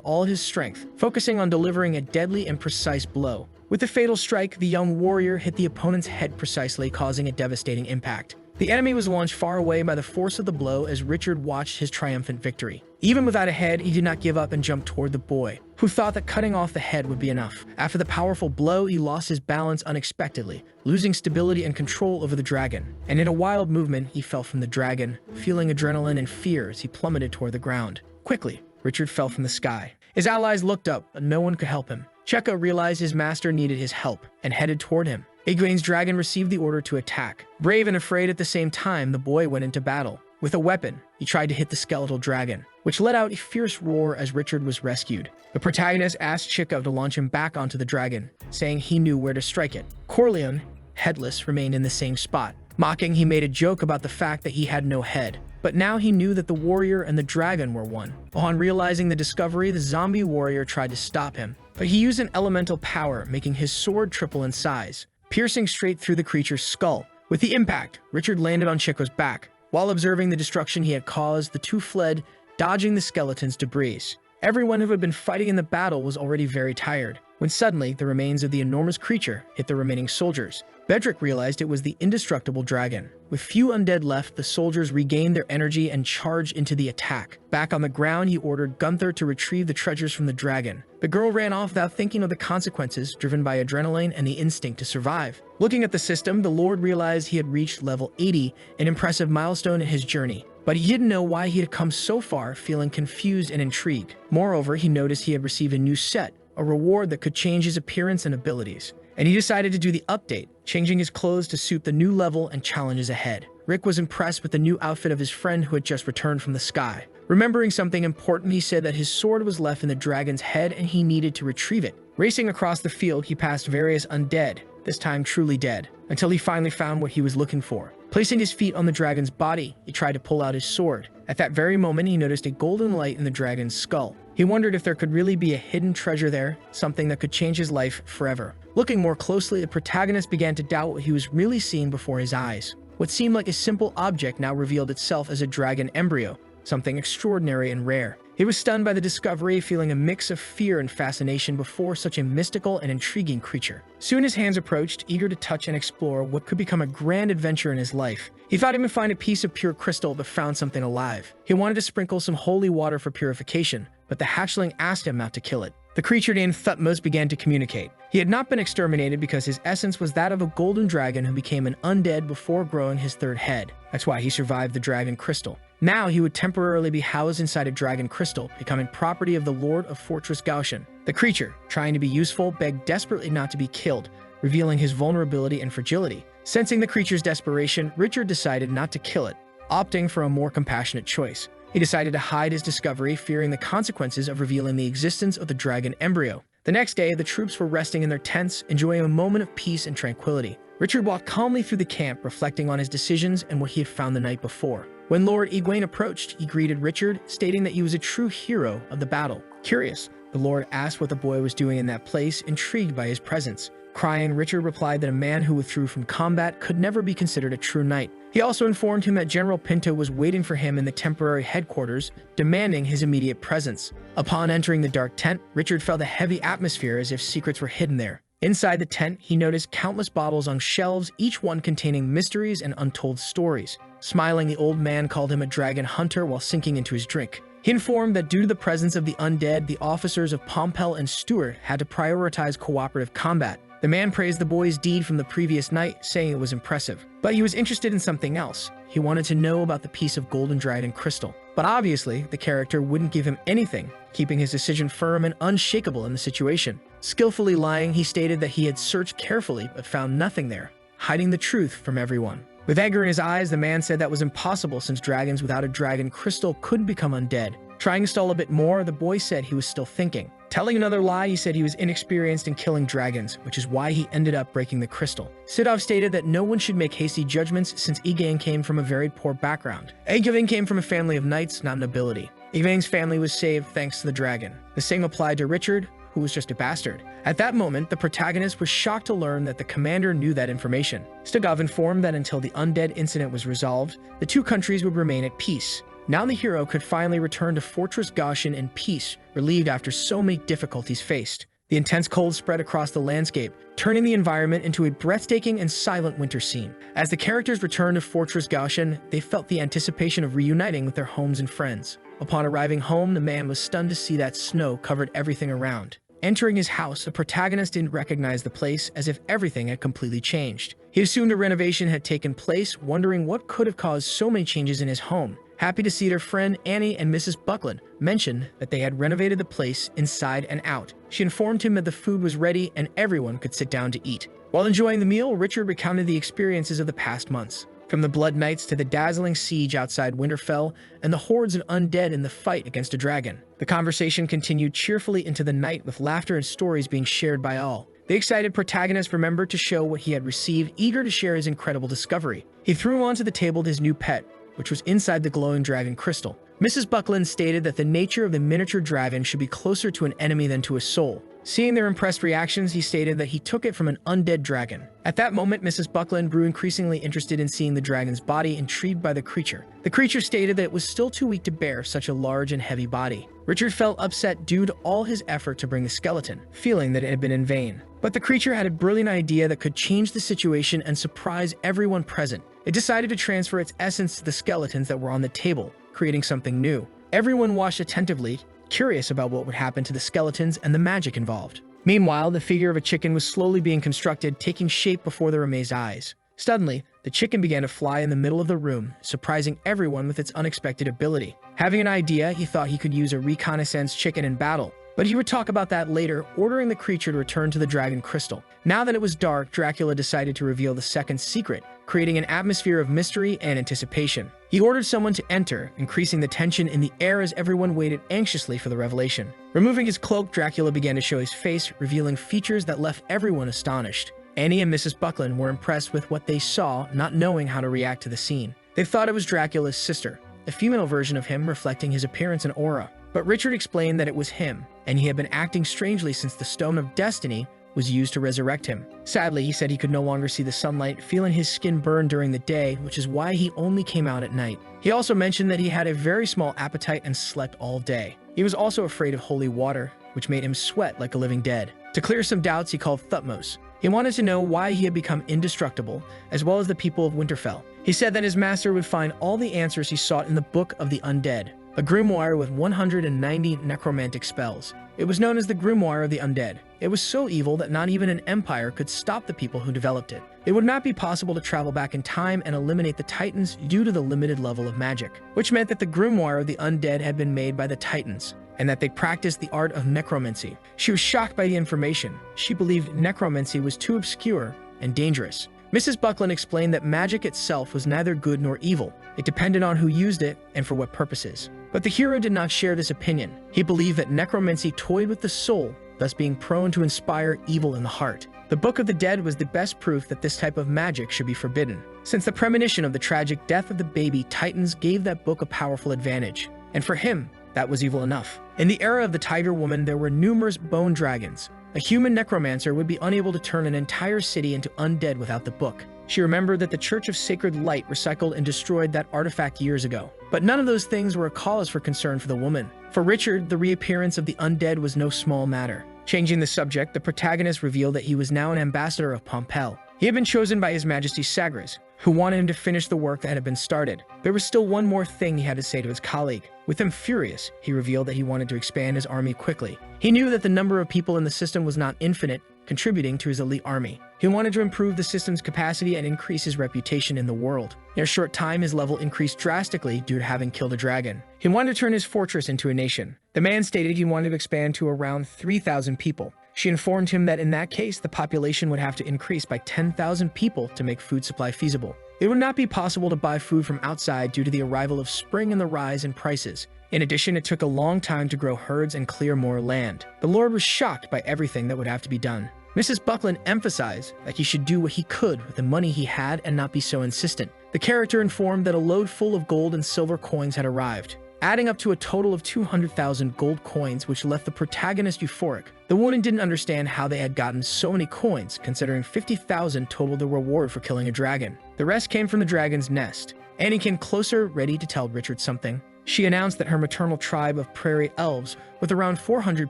all his strength, focusing on delivering a deadly and precise blow. With the fatal strike, the young warrior hit the opponent's head precisely, causing a devastating impact. The enemy was launched far away by the force of the blow as Richard watched his triumphant victory. Even without a head, he did not give up and jumped toward the boy, who thought that cutting off the head would be enough. After the powerful blow, he lost his balance unexpectedly, losing stability and control over the dragon. And in a wild movement, he fell from the dragon, feeling adrenaline and fear as he plummeted toward the ground. Quickly, Richard fell from the sky. His allies looked up, but no one could help him. Checo realized his master needed his help and headed toward him. Egwene's dragon received the order to attack. Brave and afraid at the same time, the boy went into battle. With a weapon, he tried to hit the skeletal dragon, which let out a fierce roar as Richard was rescued. The protagonist asked Checo to launch him back onto the dragon, saying he knew where to strike it. Corleone, headless, remained in the same spot. Mocking, he made a joke about the fact that he had no head. But now he knew that the warrior and the dragon were one. Upon realizing the discovery, the zombie warrior tried to stop him, but he used an elemental power, making his sword triple in size, piercing straight through the creature's skull. With the impact, Richard landed on Checo's back. While observing the destruction he had caused, the two fled, dodging the skeleton's debris. Everyone who had been fighting in the battle was already very tired, when suddenly the remains of the enormous creature hit the remaining soldiers. Bedrick realized it was the indestructible dragon. With few undead left, the soldiers regained their energy and charged into the attack. Back on the ground, he ordered Gunther to retrieve the treasures from the dragon. The girl ran off without thinking of the consequences, driven by adrenaline and the instinct to survive. Looking at the system, the Lord realized he had reached level 80, an impressive milestone in his journey. But he didn't know why he had come so far, feeling confused and intrigued. Moreover, he noticed he had received a new set, a reward that could change his appearance and abilities. And he decided to do the update, changing his clothes to suit the new level and challenges ahead. Rick was impressed with the new outfit of his friend who had just returned from the sky. Remembering something important, he said that his sword was left in the dragon's head and he needed to retrieve it. Racing across the field, he passed various undead, this time truly dead, until he finally found what he was looking for. Placing his feet on the dragon's body, he tried to pull out his sword. At that very moment, he noticed a golden light in the dragon's skull. He wondered if there could really be a hidden treasure there, something that could change his life forever. Looking more closely, the protagonist began to doubt what he was really seeing before his eyes. What seemed like a simple object now revealed itself as a dragon embryo, something extraordinary and rare. He was stunned by the discovery, feeling a mix of fear and fascination before such a mystical and intriguing creature. Soon his hands approached, eager to touch and explore what could become a grand adventure in his life. He thought he would find a piece of pure crystal, but found something alive. He wanted to sprinkle some holy water for purification, but the hatchling asked him not to kill it. The creature named Thutmose began to communicate. He had not been exterminated because his essence was that of a golden dragon who became an undead before growing his third head. That's why he survived the dragon crystal. Now he would temporarily be housed inside a dragon crystal, becoming property of the Lord of Fortress Gaussian. The creature, trying to be useful, begged desperately not to be killed, revealing his vulnerability and fragility. Sensing the creature's desperation, Richard decided not to kill it, opting for a more compassionate choice. He decided to hide his discovery, fearing the consequences of revealing the existence of the dragon embryo. The next day, the troops were resting in their tents, enjoying a moment of peace and tranquility. Richard walked calmly through the camp, reflecting on his decisions and what he had found the night before. When Lord Egwene approached, he greeted Richard, stating that he was a true hero of the battle. Curious, the Lord asked what the boy was doing in that place, intrigued by his presence. Crying, Richard replied that a man who withdrew from combat could never be considered a true knight. He also informed him that General Pinto was waiting for him in the temporary headquarters, demanding his immediate presence. Upon entering the dark tent, Richard felt a heavy atmosphere as if secrets were hidden there. Inside the tent, he noticed countless bottles on shelves, each one containing mysteries and untold stories. Smiling, the old man called him a dragon hunter while sinking into his drink. He informed that due to the presence of the undead, the officers of Pompel and Stewart had to prioritize cooperative combat. The man praised the boy's deed from the previous night, saying it was impressive. But he was interested in something else. He wanted to know about the piece of golden dragon crystal. But obviously, the character wouldn't give him anything, keeping his decision firm and unshakable in the situation. Skillfully lying, he stated that he had searched carefully but found nothing there, hiding the truth from everyone. With anger in his eyes, the man said that was impossible since dragons without a dragon crystal couldn't become undead. Trying to stall a bit more, the boy said he was still thinking. Telling another lie, he said he was inexperienced in killing dragons, which is why he ended up breaking the crystal. Sidov stated that no one should make hasty judgments since Egwene came from a very poor background. Egwene came from a family of knights, not nobility. Egwene's family was saved thanks to the dragon. The same applied to Richard, who was just a bastard. At that moment, the protagonist was shocked to learn that the commander knew that information. Stegov informed that until the undead incident was resolved, the two countries would remain at peace. Now the hero could finally return to Fortress Gaussian in peace, relieved after so many difficulties faced. The intense cold spread across the landscape, turning the environment into a breathtaking and silent winter scene. As the characters returned to Fortress Gaussian, they felt the anticipation of reuniting with their homes and friends. Upon arriving home, the man was stunned to see that snow covered everything around. Entering his house, the protagonist didn't recognize the place, as if everything had completely changed. He assumed a renovation had taken place, wondering what could have caused so many changes in his home. Happy to see their friend Annie and Mrs. Buckland mentioned that they had renovated the place inside and out. She informed him that the food was ready and everyone could sit down to eat. While enjoying the meal, Richard recounted the experiences of the past months. From the Blood Knights to the dazzling siege outside Winterfell and the hordes of undead in the fight against a dragon. The conversation continued cheerfully into the night with laughter and stories being shared by all. The excited protagonist remembered to show what he had received, eager to share his incredible discovery. He threw onto the table his new pet, which was inside the glowing dragon crystal. Mrs. Buckland stated that the nature of the miniature dragon should be closer to an enemy than to a soul, Seeing their impressed reactions, he stated that he took it from an undead dragon. At that moment, Mrs. Buckland grew increasingly interested in seeing the dragon's body, intrigued by the creature. The creature stated that it was still too weak to bear such a large and heavy body. Richard felt upset due to all his effort to bring the skeleton, feeling that it had been in vain. But the creature had a brilliant idea that could change the situation and surprise everyone present. It decided to transfer its essence to the skeletons that were on the table, creating something new. Everyone watched attentively, curious about what would happen to the skeletons and the magic involved. Meanwhile, the figure of a chicken was slowly being constructed, taking shape before their amazed eyes. Suddenly, the chicken began to fly in the middle of the room, surprising everyone with its unexpected ability. Having an idea, he thought he could use a reconnaissance chicken in battle, but he would talk about that later, ordering the creature to return to the dragon crystal. Now that it was dark, Dracula decided to reveal the second secret, creating an atmosphere of mystery and anticipation. He ordered someone to enter, increasing the tension in the air as everyone waited anxiously for the revelation. Removing his cloak, Dracula began to show his face, revealing features that left everyone astonished. Annie and Mrs. Buckland were impressed with what they saw, not knowing how to react to the scene. They thought it was Dracula's sister, a female version of him reflecting his appearance and aura. But Richard explained that it was him, and he had been acting strangely since the Stone of Destiny was used to resurrect him. Sadly, he said he could no longer see the sunlight, feeling his skin burn during the day, which is why he only came out at night. He also mentioned that he had a very small appetite and slept all day. He was also afraid of holy water, which made him sweat like a living dead. To clear some doubts, he called Thutmose. He wanted to know why he had become indestructible, as well as the people of Winterfell. He said that his master would find all the answers he sought in the Book of the Undead, a grimoire with 190 necromantic spells. It was known as the Grimoire of the Undead. It was so evil that not even an empire could stop the people who developed it. It would not be possible to travel back in time and eliminate the Titans due to the limited level of magic, which meant that the Grimoire of the Undead had been made by the Titans, and that they practiced the art of necromancy. She was shocked by the information. She believed necromancy was too obscure and dangerous. Mrs. Buckland explained that magic itself was neither good nor evil. It depended on who used it and for what purposes. But the hero did not share this opinion. He believed that necromancy toyed with the soul, thus being prone to inspire evil in the heart. The Book of the Dead was the best proof that this type of magic should be forbidden. Since the premonition of the tragic death of the baby, Titans gave that book a powerful advantage. And for him, that was evil enough. In the era of the Tiger Woman, there were numerous bone dragons. A human necromancer would be unable to turn an entire city into undead without the book. She remembered that the Church of Sacred Light recycled and destroyed that artifact years ago. But none of those things were a cause for concern for the woman. For Richard, the reappearance of the undead was no small matter. Changing the subject, the protagonist revealed that he was now an ambassador of Pompel. He had been chosen by His Majesty Sagres, who wanted him to finish the work that had been started. There was still one more thing he had to say to his colleague. With him furious, he revealed that he wanted to expand his army quickly. He knew that the number of people in the system was not infinite, contributing to his elite army. He wanted to improve the system's capacity and increase his reputation in the world. In a short time, his level increased drastically due to having killed a dragon. He wanted to turn his fortress into a nation. The man stated he wanted to expand to around 3,000 people. She informed him that in that case, the population would have to increase by 10,000 people to make food supply feasible. It would not be possible to buy food from outside due to the arrival of spring and the rise in prices. In addition, it took a long time to grow herds and clear more land. The Lord was shocked by everything that would have to be done. Mrs. Buckland emphasized that he should do what he could with the money he had and not be so insistent. The character informed that a load full of gold and silver coins had arrived, adding up to a total of 200,000 gold coins, which left the protagonist euphoric. The woman didn't understand how they had gotten so many coins, considering 50,000 totaled the reward for killing a dragon. The rest came from the dragon's nest. Annie came closer, ready to tell Richard something. She announced that her maternal tribe of prairie elves, with around 400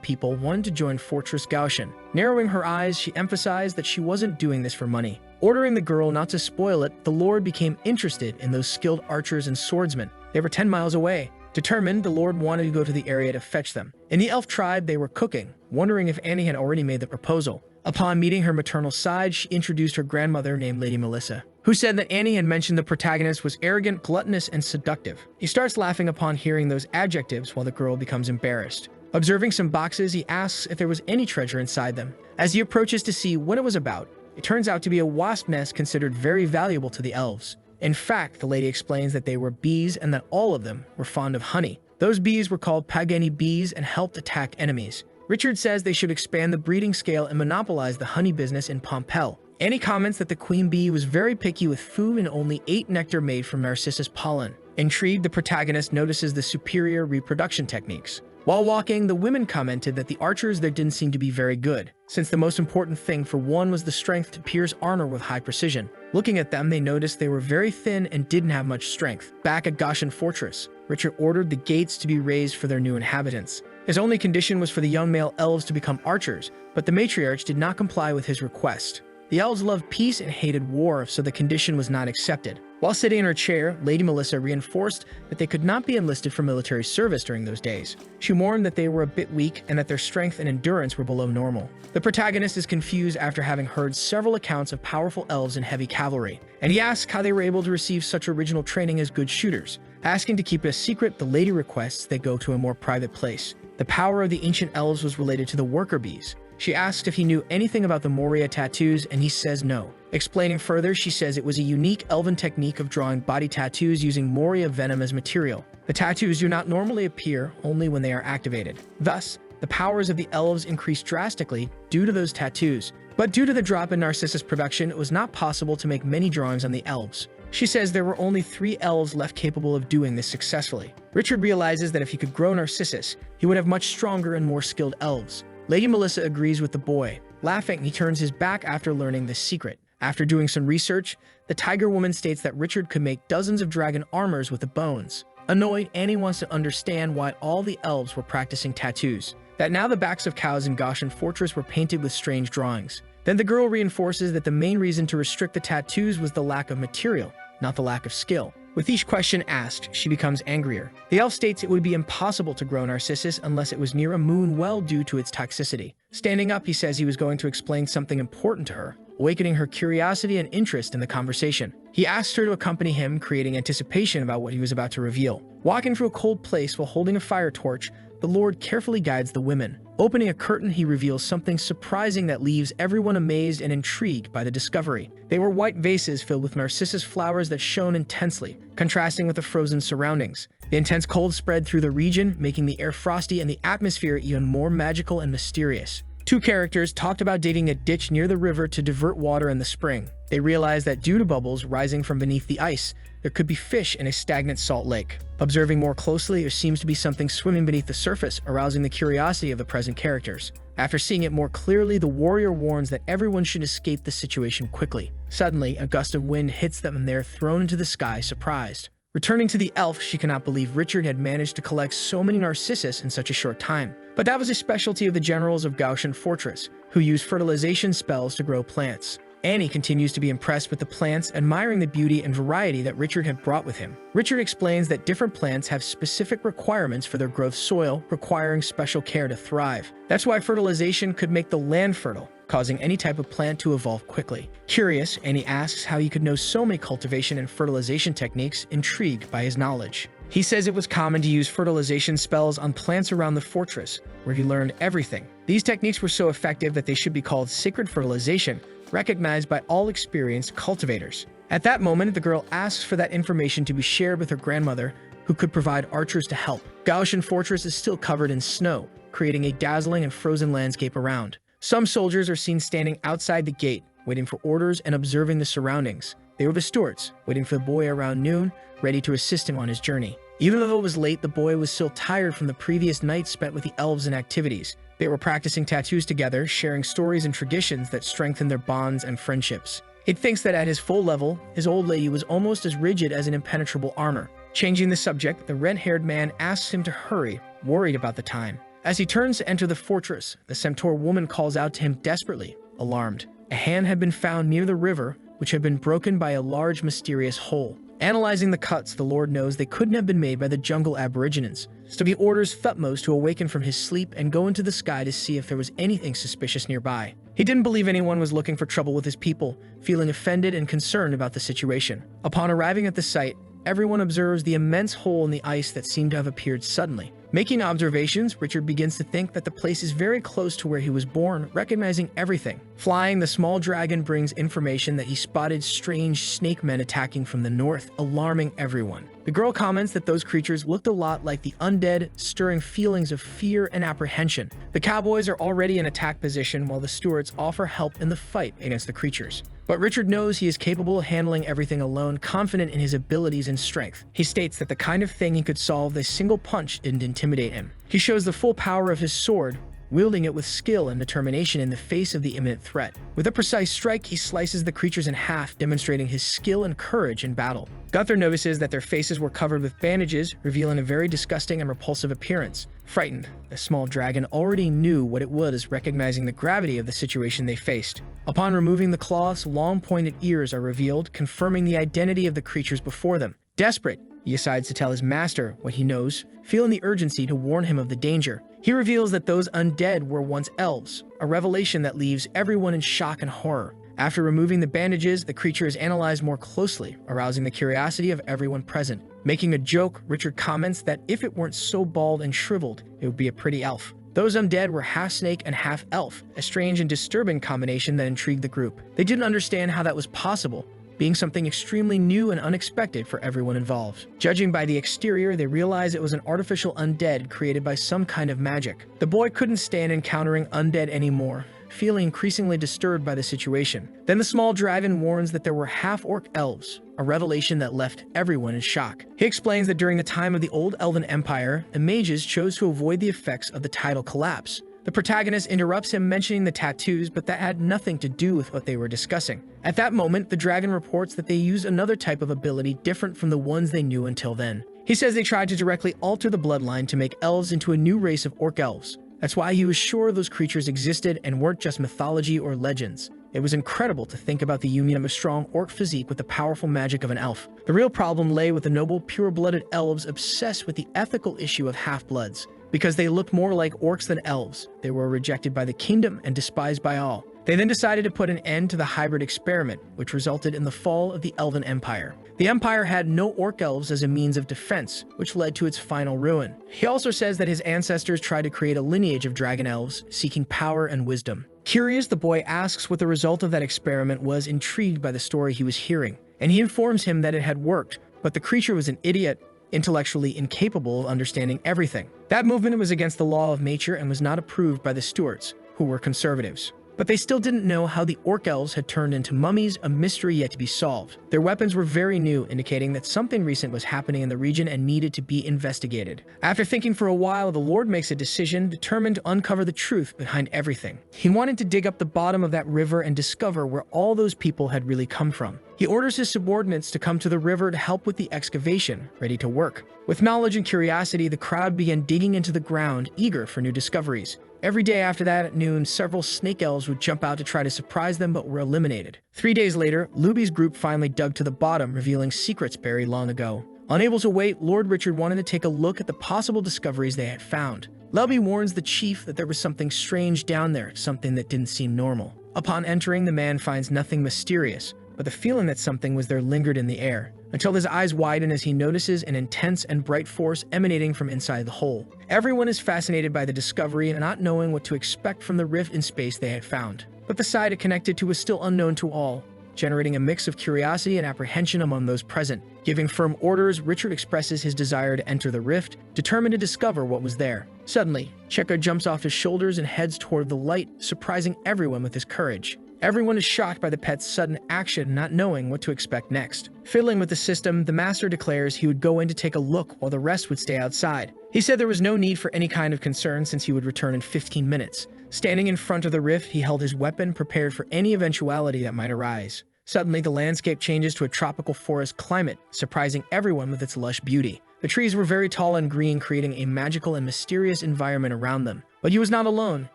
people, wanted to join Fortress Gaussian. Narrowing her eyes, she emphasized that she wasn't doing this for money. Ordering the girl not to spoil it, the Lord became interested in those skilled archers and swordsmen. They were 10 miles away. Determined, the Lord wanted to go to the area to fetch them. In the elf tribe, they were cooking, wondering if Annie had already made the proposal. Upon meeting her maternal side, she introduced her grandmother named Lady Melissa, who said that Annie had mentioned the protagonist was arrogant, gluttonous, and seductive. He starts laughing upon hearing those adjectives while the girl becomes embarrassed. Observing some boxes, he asks if there was any treasure inside them. As he approaches to see what it was about, it turns out to be a wasp nest considered very valuable to the elves. In fact, the lady explains that they were bees and that all of them were fond of honey. Those bees were called Pagani bees and helped attack enemies. Richard says they should expand the breeding scale and monopolize the honey business in Pompel. Annie comments that the queen bee was very picky with food and only ate nectar made from narcissus pollen. Intrigued, the protagonist notices the superior reproduction techniques. While walking, the women commented that the archers there didn't seem to be very good, since the most important thing for one was the strength to pierce armor with high precision. Looking at them, they noticed they were very thin and didn't have much strength. Back at Goshen Fortress, Richard ordered the gates to be raised for their new inhabitants. His only condition was for the young male elves to become archers, but the matriarch did not comply with his request. The elves loved peace and hated war, so the condition was not accepted. While sitting in her chair, Lady Melissa reinforced that they could not be enlisted for military service during those days. She mourned that they were a bit weak and that their strength and endurance were below normal. The protagonist is confused after having heard several accounts of powerful elves and heavy cavalry, and he asks how they were able to receive such original training as good shooters. Asking to keep it a secret, the lady requests they go to a more private place. The power of the ancient elves was related to the worker bees. She asked if he knew anything about the Moria tattoos, and he says no. Explaining further, she says it was a unique elven technique of drawing body tattoos using Moria venom as material. The tattoos do not normally appear, only when they are activated. Thus, the powers of the elves increased drastically due to those tattoos. But due to the drop in Narcissus production, it was not possible to make many drawings on the elves. She says there were only 3 elves left capable of doing this successfully. Richard realizes that if he could grow Narcissus, he would have much stronger and more skilled elves. Lady Melissa agrees with the boy. Laughing, he turns his back after learning this secret. After doing some research, the Tiger Woman states that Richard could make dozens of dragon armors with the bones. Annoyed, Annie wants to understand why all the elves were practicing tattoos. That now the backs of cows in Goshen Fortress were painted with strange drawings. Then the girl reinforces that the main reason to restrict the tattoos was the lack of material, not the lack of skill. With each question asked, she becomes angrier. The elf states it would be impossible to grow Narcissus unless it was near a moon well due to its toxicity. Standing up, he says he was going to explain something important to her, awakening her curiosity and interest in the conversation. He asked her to accompany him, creating anticipation about what he was about to reveal. Walking through a cold place while holding a fire torch, the Lord carefully guides the women. Opening a curtain, he reveals something surprising that leaves everyone amazed and intrigued by the discovery. They were white vases filled with narcissus flowers that shone intensely, contrasting with the frozen surroundings. The intense cold spread through the region, making the air frosty and the atmosphere even more magical and mysterious. 2 characters talked about digging a ditch near the river to divert water in the spring. They realized that due to bubbles rising from beneath the ice, there could be fish in a stagnant salt lake. Observing more closely, there seems to be something swimming beneath the surface, arousing the curiosity of the present characters. After seeing it more clearly, the warrior warns that everyone should escape the situation quickly. Suddenly, a gust of wind hits them and they are thrown into the sky, surprised. Returning to the elf, she cannot believe Richard had managed to collect so many narcissus in such a short time. But that was a specialty of the generals of Goshen Fortress, who used fertilization spells to grow plants. Annie continues to be impressed with the plants, admiring the beauty and variety that Richard had brought with him. Richard explains that different plants have specific requirements for their growth soil, requiring special care to thrive. That's why fertilization could make the land fertile, causing any type of plant to evolve quickly. Curious, Annie asks how he could know so many cultivation and fertilization techniques, intrigued by his knowledge. He says it was common to use fertilization spells on plants around the fortress, where he learned everything. These techniques were so effective that they should be called sacred fertilization, recognized by all experienced cultivators. At that moment, the girl asks for that information to be shared with her grandmother, who could provide archers to help. Goshen Fortress is still covered in snow, creating a dazzling and frozen landscape around. Some soldiers are seen standing outside the gate, waiting for orders and observing the surroundings. They were the stewards, waiting for the boy around noon, ready to assist him on his journey. Even though it was late, the boy was still tired from the previous night spent with the elves and activities. They were practicing tattoos together, sharing stories and traditions that strengthened their bonds and friendships. It thinks that at his full level, his old lady was almost as rigid as an impenetrable armor. Changing the subject, the red-haired man asks him to hurry, worried about the time. As he turns to enter the fortress, the centaur woman calls out to him desperately, alarmed. A hand had been found near the river, which had been broken by a large mysterious hole. Analyzing the cuts, the Lord knows they couldn't have been made by the jungle aborigines, so he orders Thutmose to awaken from his sleep and go into the sky to see if there was anything suspicious nearby. He didn't believe anyone was looking for trouble with his people, feeling offended and concerned about the situation. Upon arriving at the site, everyone observes the immense hole in the ice that seemed to have appeared suddenly. Making observations, Richard begins to think that the place is very close to where he was born, recognizing everything. Flying, the small dragon brings information that he spotted strange snake men attacking from the north, alarming everyone. The girl comments that those creatures looked a lot like the undead, stirring feelings of fear and apprehension. The cowboys are already in attack position while the stewards offer help in the fight against the creatures. But Richard knows he is capable of handling everything alone, confident in his abilities and strength. He states that the kind of thing he could solve with a single punch didn't intimidate him. He shows the full power of his sword, wielding it with skill and determination in the face of the imminent threat. With a precise strike, he slices the creatures in half, demonstrating his skill and courage in battle. Gunther notices that their faces were covered with bandages, revealing a very disgusting and repulsive appearance. Frightened, the small dragon already knew what it was, recognizing the gravity of the situation they faced. Upon removing the cloths, long pointed ears are revealed, confirming the identity of the creatures before them. Desperate, he decides to tell his master what he knows, feeling the urgency to warn him of the danger. He reveals that those undead were once elves, a revelation that leaves everyone in shock and horror. After removing the bandages, the creature is analyzed more closely, arousing the curiosity of everyone present. Making a joke, Richard comments that if it weren't so bald and shriveled, it would be a pretty elf. Those undead were half snake and half elf, a strange and disturbing combination that intrigued the group. They didn't understand how that was possible, being something extremely new and unexpected for everyone involved. Judging by the exterior, they realized it was an artificial undead created by some kind of magic. The boy couldn't stand encountering undead anymore, feeling increasingly disturbed by the situation. Then the small dragon warns that there were half-orc elves, a revelation that left everyone in shock. He explains that during the time of the old Elven Empire, the mages chose to avoid the effects of the tidal collapse. The protagonist interrupts him, mentioning the tattoos, but that had nothing to do with what they were discussing. At that moment, the dragon reports that they used another type of ability different from the ones they knew until then. He says they tried to directly alter the bloodline to make elves into a new race of orc elves. That's why he was sure those creatures existed and weren't just mythology or legends. It was incredible to think about the union of a strong orc physique with the powerful magic of an elf. The real problem lay with the noble, pure-blooded elves obsessed with the ethical issue of half-bloods. Because they looked more like orcs than elves, they were rejected by the kingdom and despised by all. They then decided to put an end to the hybrid experiment, which resulted in the fall of the Elven Empire. The Empire had no orc elves as a means of defense, which led to its final ruin. He also says that his ancestors tried to create a lineage of dragon elves, seeking power and wisdom. Curious, the boy asks what the result of that experiment was, intrigued by the story he was hearing, and he informs him that it had worked, but the creature was an idiot, intellectually incapable of understanding everything. That movement was against the law of nature and was not approved by the stewards, who were conservatives. But they still didn't know how the orc elves had turned into mummies, a mystery yet to be solved. Their weapons were very new, indicating that something recent was happening in the region and needed to be investigated. After thinking for a while, the Lord makes a decision, determined to uncover the truth behind everything. He wanted to dig up the bottom of that river and discover where all those people had really come from. He orders his subordinates to come to the river to help with the excavation, ready to work. With knowledge and curiosity, the crowd began digging into the ground, eager for new discoveries. Every day after that at noon, several snake elves would jump out to try to surprise them but were eliminated. 3 days later, Luby's group finally dug to the bottom, revealing secrets buried long ago. Unable to wait, Lord Richard wanted to take a look at the possible discoveries they had found. Luby warns the chief that there was something strange down there, something that didn't seem normal. Upon entering, the man finds nothing mysterious, but the feeling that something was there lingered in the air, until his eyes widen as he notices an intense and bright force emanating from inside the hole. Everyone is fascinated by the discovery and not knowing what to expect from the rift in space they had found. But the side it connected to was still unknown to all, generating a mix of curiosity and apprehension among those present. Giving firm orders, Richard expresses his desire to enter the rift, determined to discover what was there. Suddenly, Checo jumps off his shoulders and heads toward the light, surprising everyone with his courage. Everyone is shocked by the pet's sudden action, not knowing what to expect next. Fiddling with the system, the master declares he would go in to take a look while the rest would stay outside. He said there was no need for any kind of concern since he would return in 15 minutes. Standing in front of the rift, he held his weapon, prepared for any eventuality that might arise. Suddenly, the landscape changes to a tropical forest climate, surprising everyone with its lush beauty. The trees were very tall and green, creating a magical and mysterious environment around them. But he was not alone.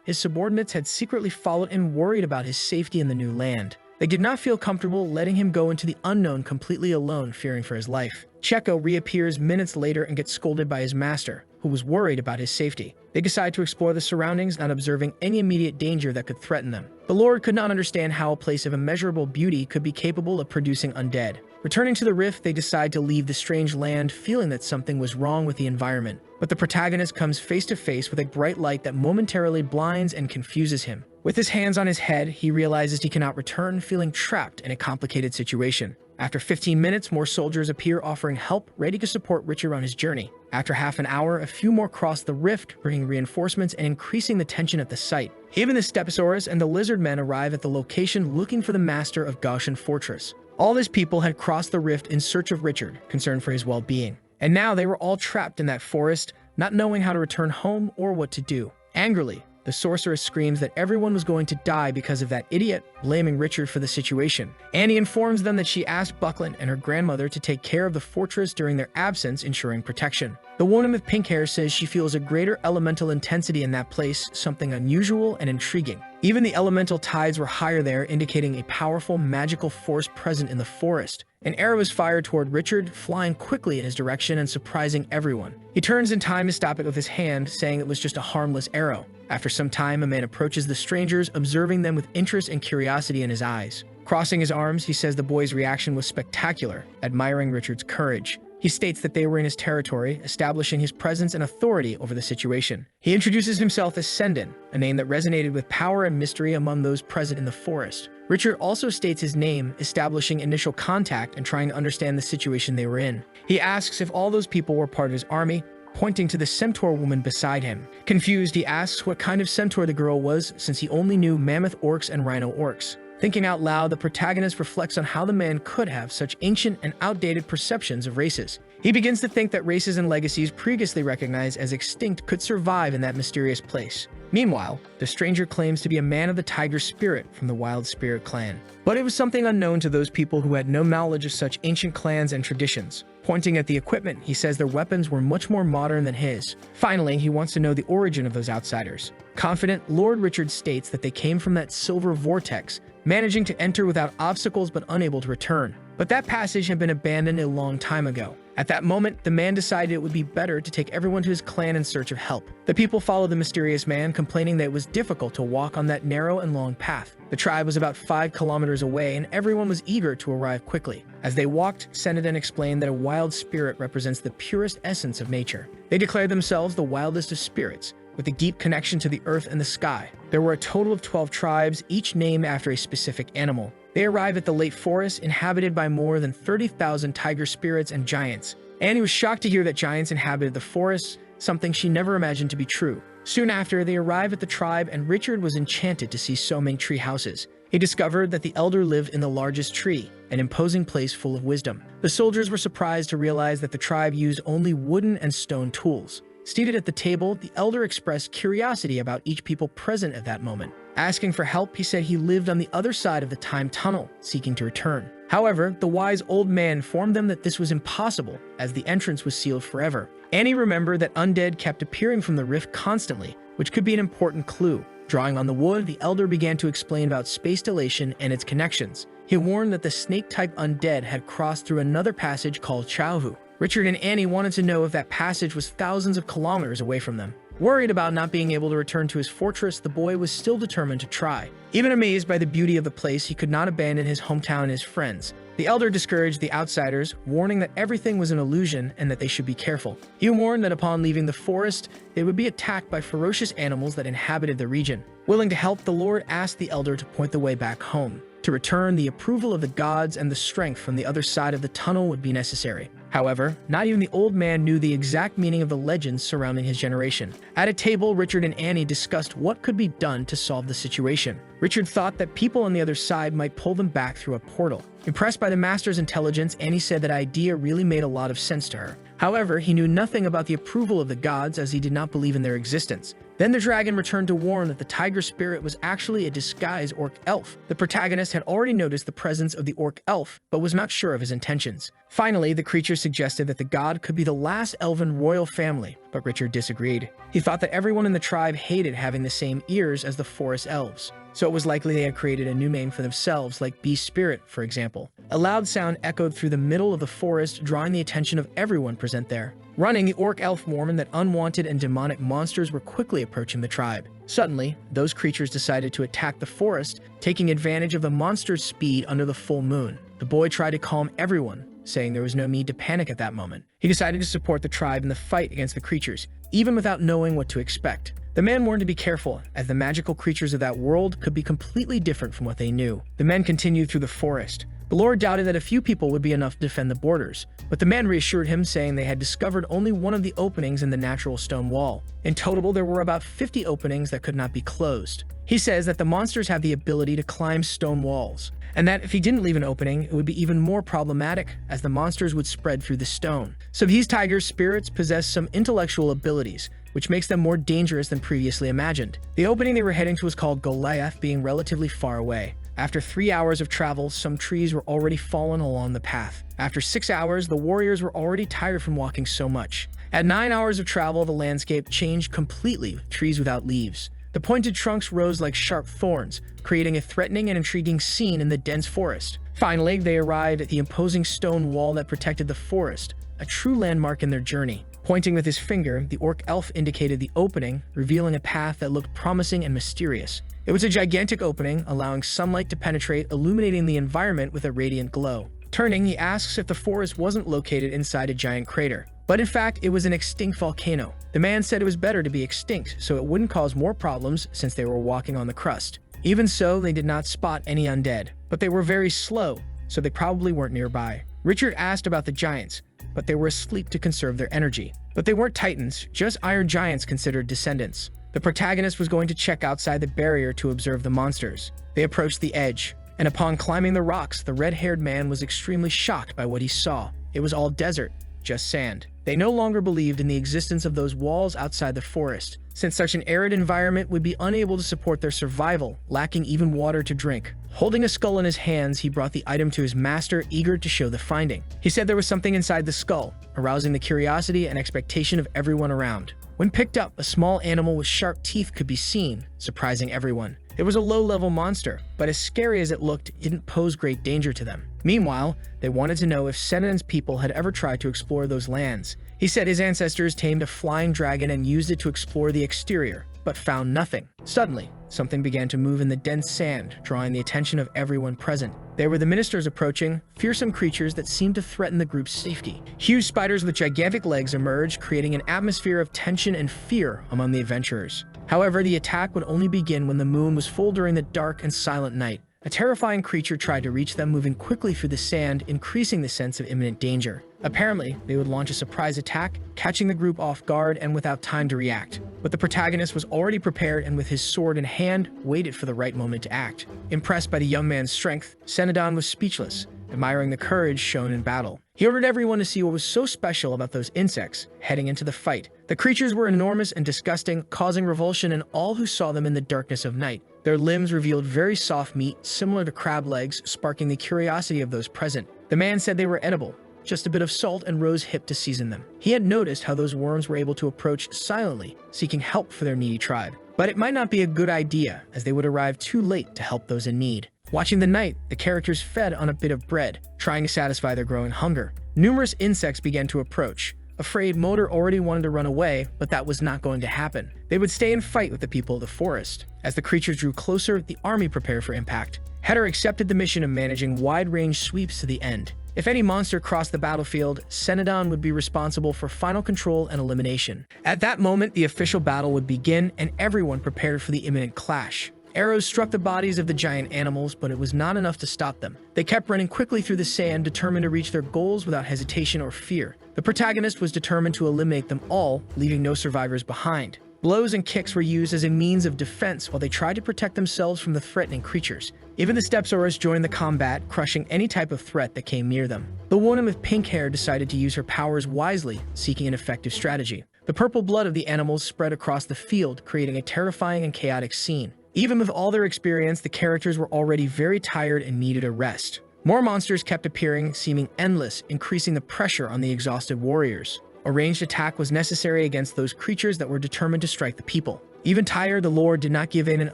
His subordinates had secretly followed him, worried about his safety in the new land. They did not feel comfortable letting him go into the unknown completely alone, fearing for his life. Checo reappears minutes later and gets scolded by his master, who was worried about his safety. They decide to explore the surroundings, not observing any immediate danger that could threaten them. The Lord could not understand how a place of immeasurable beauty could be capable of producing undead. Returning to the rift, they decide to leave the strange land, feeling that something was wrong with the environment. But the protagonist comes face to face with a bright light that momentarily blinds and confuses him. With his hands on his head, he realizes he cannot return, feeling trapped in a complicated situation. After 15 minutes, more soldiers appear offering help, ready to support Richard on his journey. After half an hour, a few more cross the rift, bringing reinforcements and increasing the tension at the site. Even the Stegosaurus and the lizard men arrive at the location looking for the master of Goshen Fortress. All these people had crossed the rift in search of Richard, concerned for his well-being. And now they were all trapped in that forest, not knowing how to return home or what to do. Angrily, the sorceress screams that everyone was going to die because of that idiot, blaming Richard for the situation. Annie informs them that she asked Buckland and her grandmother to take care of the fortress during their absence, ensuring protection. The woman with pink hair says she feels a greater elemental intensity in that place, something unusual and intriguing. Even the elemental tides were higher there, indicating a powerful magical force present in the forest. An arrow is fired toward Richard, flying quickly in his direction and surprising everyone. He turns in time to stop it with his hand, saying it was just a harmless arrow. After some time, a man approaches the strangers, observing them with interest and curiosity in his eyes. Crossing his arms, he says the boy's reaction was spectacular, admiring Richard's courage. He states that they were in his territory, establishing his presence and authority over the situation. He introduces himself as Sendin, a name that resonated with power and mystery among those present in the forest. Richard also states his name, establishing initial contact and trying to understand the situation they were in. He asks if all those people were part of his army, pointing to the centaur woman beside him. Confused, he asks what kind of centaur the girl was, since he only knew mammoth orcs and rhino orcs. Thinking out loud, the protagonist reflects on how the man could have such ancient and outdated perceptions of races. He begins to think that races and legacies previously recognized as extinct could survive in that mysterious place. Meanwhile, the stranger claims to be a man of the tiger spirit from the Wild Spirit clan. But it was something unknown to those people who had no knowledge of such ancient clans and traditions. Pointing at the equipment, he says their weapons were much more modern than his. Finally, he wants to know the origin of those outsiders. Confident, Lord Richard states that they came from that silver vortex, managing to enter without obstacles but unable to return. But that passage had been abandoned a long time ago. At that moment, the man decided it would be better to take everyone to his clan in search of help. The people followed the mysterious man, complaining that it was difficult to walk on that narrow and long path. The tribe was about 5 kilometers away, and everyone was eager to arrive quickly. As they walked, Senadin explained that a wild spirit represents the purest essence of nature. They declared themselves the wildest of spirits, with a deep connection to the earth and the sky. There were a total of 12 tribes, each named after a specific animal. They arrived at the late forest, inhabited by more than 30,000 tiger spirits and giants. Annie was shocked to hear that giants inhabited the forest, something she never imagined to be true. Soon after, they arrived at the tribe, and Richard was enchanted to see so many tree houses. He discovered that the elder lived in the largest tree, an imposing place full of wisdom. The soldiers were surprised to realize that the tribe used only wooden and stone tools. Seated at the table, the elder expressed curiosity about each people present at that moment. Asking for help, he said he lived on the other side of the time tunnel, seeking to return. However, the wise old man informed them that this was impossible, as the entrance was sealed forever. Annie remembered that undead kept appearing from the rift constantly, which could be an important clue. Drawing on the wood, the elder began to explain about space dilation and its connections. He warned that the snake-type undead had crossed through another passage called Chauvu. Richard and Annie wanted to know if that passage was thousands of kilometers away from them. Worried about not being able to return to his fortress, the boy was still determined to try. Even amazed by the beauty of the place, he could not abandon his hometown and his friends. The elder discouraged the outsiders, warning that everything was an illusion and that they should be careful. He warned that upon leaving the forest, they would be attacked by ferocious animals that inhabited the region. Willing to help, the Lord asked the elder to point the way back home. To return, the approval of the gods and the strength from the other side of the tunnel would be necessary. However, not even the old man knew the exact meaning of the legends surrounding his generation. At a table, Richard and Annie discussed what could be done to solve the situation. Richard thought that people on the other side might pull them back through a portal. Impressed by the master's intelligence, Annie said that idea really made a lot of sense to her. However, he knew nothing about the approval of the gods, as he did not believe in their existence. Then the dragon returned to warn that the tiger spirit was actually a disguised orc elf. The protagonist had already noticed the presence of the orc elf, but was not sure of his intentions. Finally, the creature suggested that the god could be the last elven royal family, but Richard disagreed. He thought that everyone in the tribe hated having the same ears as the forest elves, so it was likely they had created a new name for themselves, like Beast Spirit, for example. A loud sound echoed through the middle of the forest, drawing the attention of everyone present there. Running, the orc elf warned that unwanted and demonic monsters were quickly approaching the tribe. Suddenly, those creatures decided to attack the forest, taking advantage of the monster's speed under the full moon. The boy tried to calm everyone, saying there was no need to panic at that moment. He decided to support the tribe in the fight against the creatures, even without knowing what to expect. The man warned to be careful, as the magical creatures of that world could be completely different from what they knew. The men continued through the forest. The Lord doubted that a few people would be enough to defend the borders, but the man reassured him, saying they had discovered only one of the openings in the natural stone wall. In total, there were about 50 openings that could not be closed. He says that the monsters have the ability to climb stone walls, and that if he didn't leave an opening, it would be even more problematic as the monsters would spread through the stone. So these tiger spirits possess some intellectual abilities, which makes them more dangerous than previously imagined. The opening they were heading to was called Goliath, being relatively far away. After 3 hours of travel, some trees were already fallen along the path. After 6 hours, the warriors were already tired from walking so much. At 9 hours of travel, the landscape changed completely with trees without leaves. The pointed trunks rose like sharp thorns, creating a threatening and intriguing scene in the dense forest. Finally, they arrived at the imposing stone wall that protected the forest, a true landmark in their journey. Pointing with his finger, the orc elf indicated the opening, revealing a path that looked promising and mysterious. It was a gigantic opening, allowing sunlight to penetrate, illuminating the environment with a radiant glow. Turning, he asks if the forest wasn't located inside a giant crater. But in fact, it was an extinct volcano. The man said it was better to be extinct, so it wouldn't cause more problems since they were walking on the crust. Even so, they did not spot any undead, but they were very slow, so they probably weren't nearby. Richard asked about the giants, but they were asleep to conserve their energy. But they weren't titans, just iron giants considered descendants. The protagonist was going to check outside the barrier to observe the monsters. They approached the edge, and upon climbing the rocks, the red-haired man was extremely shocked by what he saw. It was all desert, just sand. They no longer believed in the existence of those walls outside the forest, since such an arid environment would be unable to support their survival, lacking even water to drink. Holding a skull in his hands, he brought the item to his master, eager to show the finding. He said there was something inside the skull, arousing the curiosity and expectation of everyone around. When picked up, a small animal with sharp teeth could be seen, surprising everyone. It was a low-level monster, but as scary as it looked, it didn't pose great danger to them. Meanwhile, they wanted to know if Senon's people had ever tried to explore those lands. He said his ancestors tamed a flying dragon and used it to explore the exterior, but found nothing. Suddenly, something began to move in the dense sand, drawing the attention of everyone present. They were the ministers approaching, fearsome creatures that seemed to threaten the group's safety. Huge spiders with gigantic legs emerged, creating an atmosphere of tension and fear among the adventurers. However, the attack would only begin when the moon was full during the dark and silent night. A terrifying creature tried to reach them, moving quickly through the sand, increasing the sense of imminent danger. Apparently, they would launch a surprise attack, catching the group off guard and without time to react. But the protagonist was already prepared and with his sword in hand, waited for the right moment to act. Impressed by the young man's strength, Senodon was speechless, admiring the courage shown in battle. He ordered everyone to see what was so special about those insects heading into the fight. The creatures were enormous and disgusting, causing revulsion in all who saw them in the darkness of night. Their limbs revealed very soft meat, similar to crab legs, sparking the curiosity of those present. The man said they were edible, just a bit of salt and rose hip to season them. He had noticed how those worms were able to approach silently, seeking help for their needy tribe. But it might not be a good idea, as they would arrive too late to help those in need. Watching the night, the characters fed on a bit of bread, trying to satisfy their growing hunger. Numerous insects began to approach. Afraid, Motor already wanted to run away, but that was not going to happen. They would stay and fight with the people of the forest. As the creatures drew closer, the army prepared for impact. Header accepted the mission of managing wide-range sweeps to the end. If any monster crossed the battlefield, Senodon would be responsible for final control and elimination. At that moment, the official battle would begin, and everyone prepared for the imminent clash. Arrows struck the bodies of the giant animals, but it was not enough to stop them. They kept running quickly through the sand, determined to reach their goals without hesitation or fear. The protagonist was determined to eliminate them all, leaving no survivors behind. Blows and kicks were used as a means of defense while they tried to protect themselves from the threatening creatures. Even the Stepsaurus joined the combat, crushing any type of threat that came near them. The woman with pink hair decided to use her powers wisely, seeking an effective strategy. The purple blood of the animals spread across the field, creating a terrifying and chaotic scene. Even with all their experience, the characters were already very tired and needed a rest. More monsters kept appearing, seeming endless, increasing the pressure on the exhausted warriors. A ranged attack was necessary against those creatures that were determined to strike the people. Even tired, the Lord did not give in and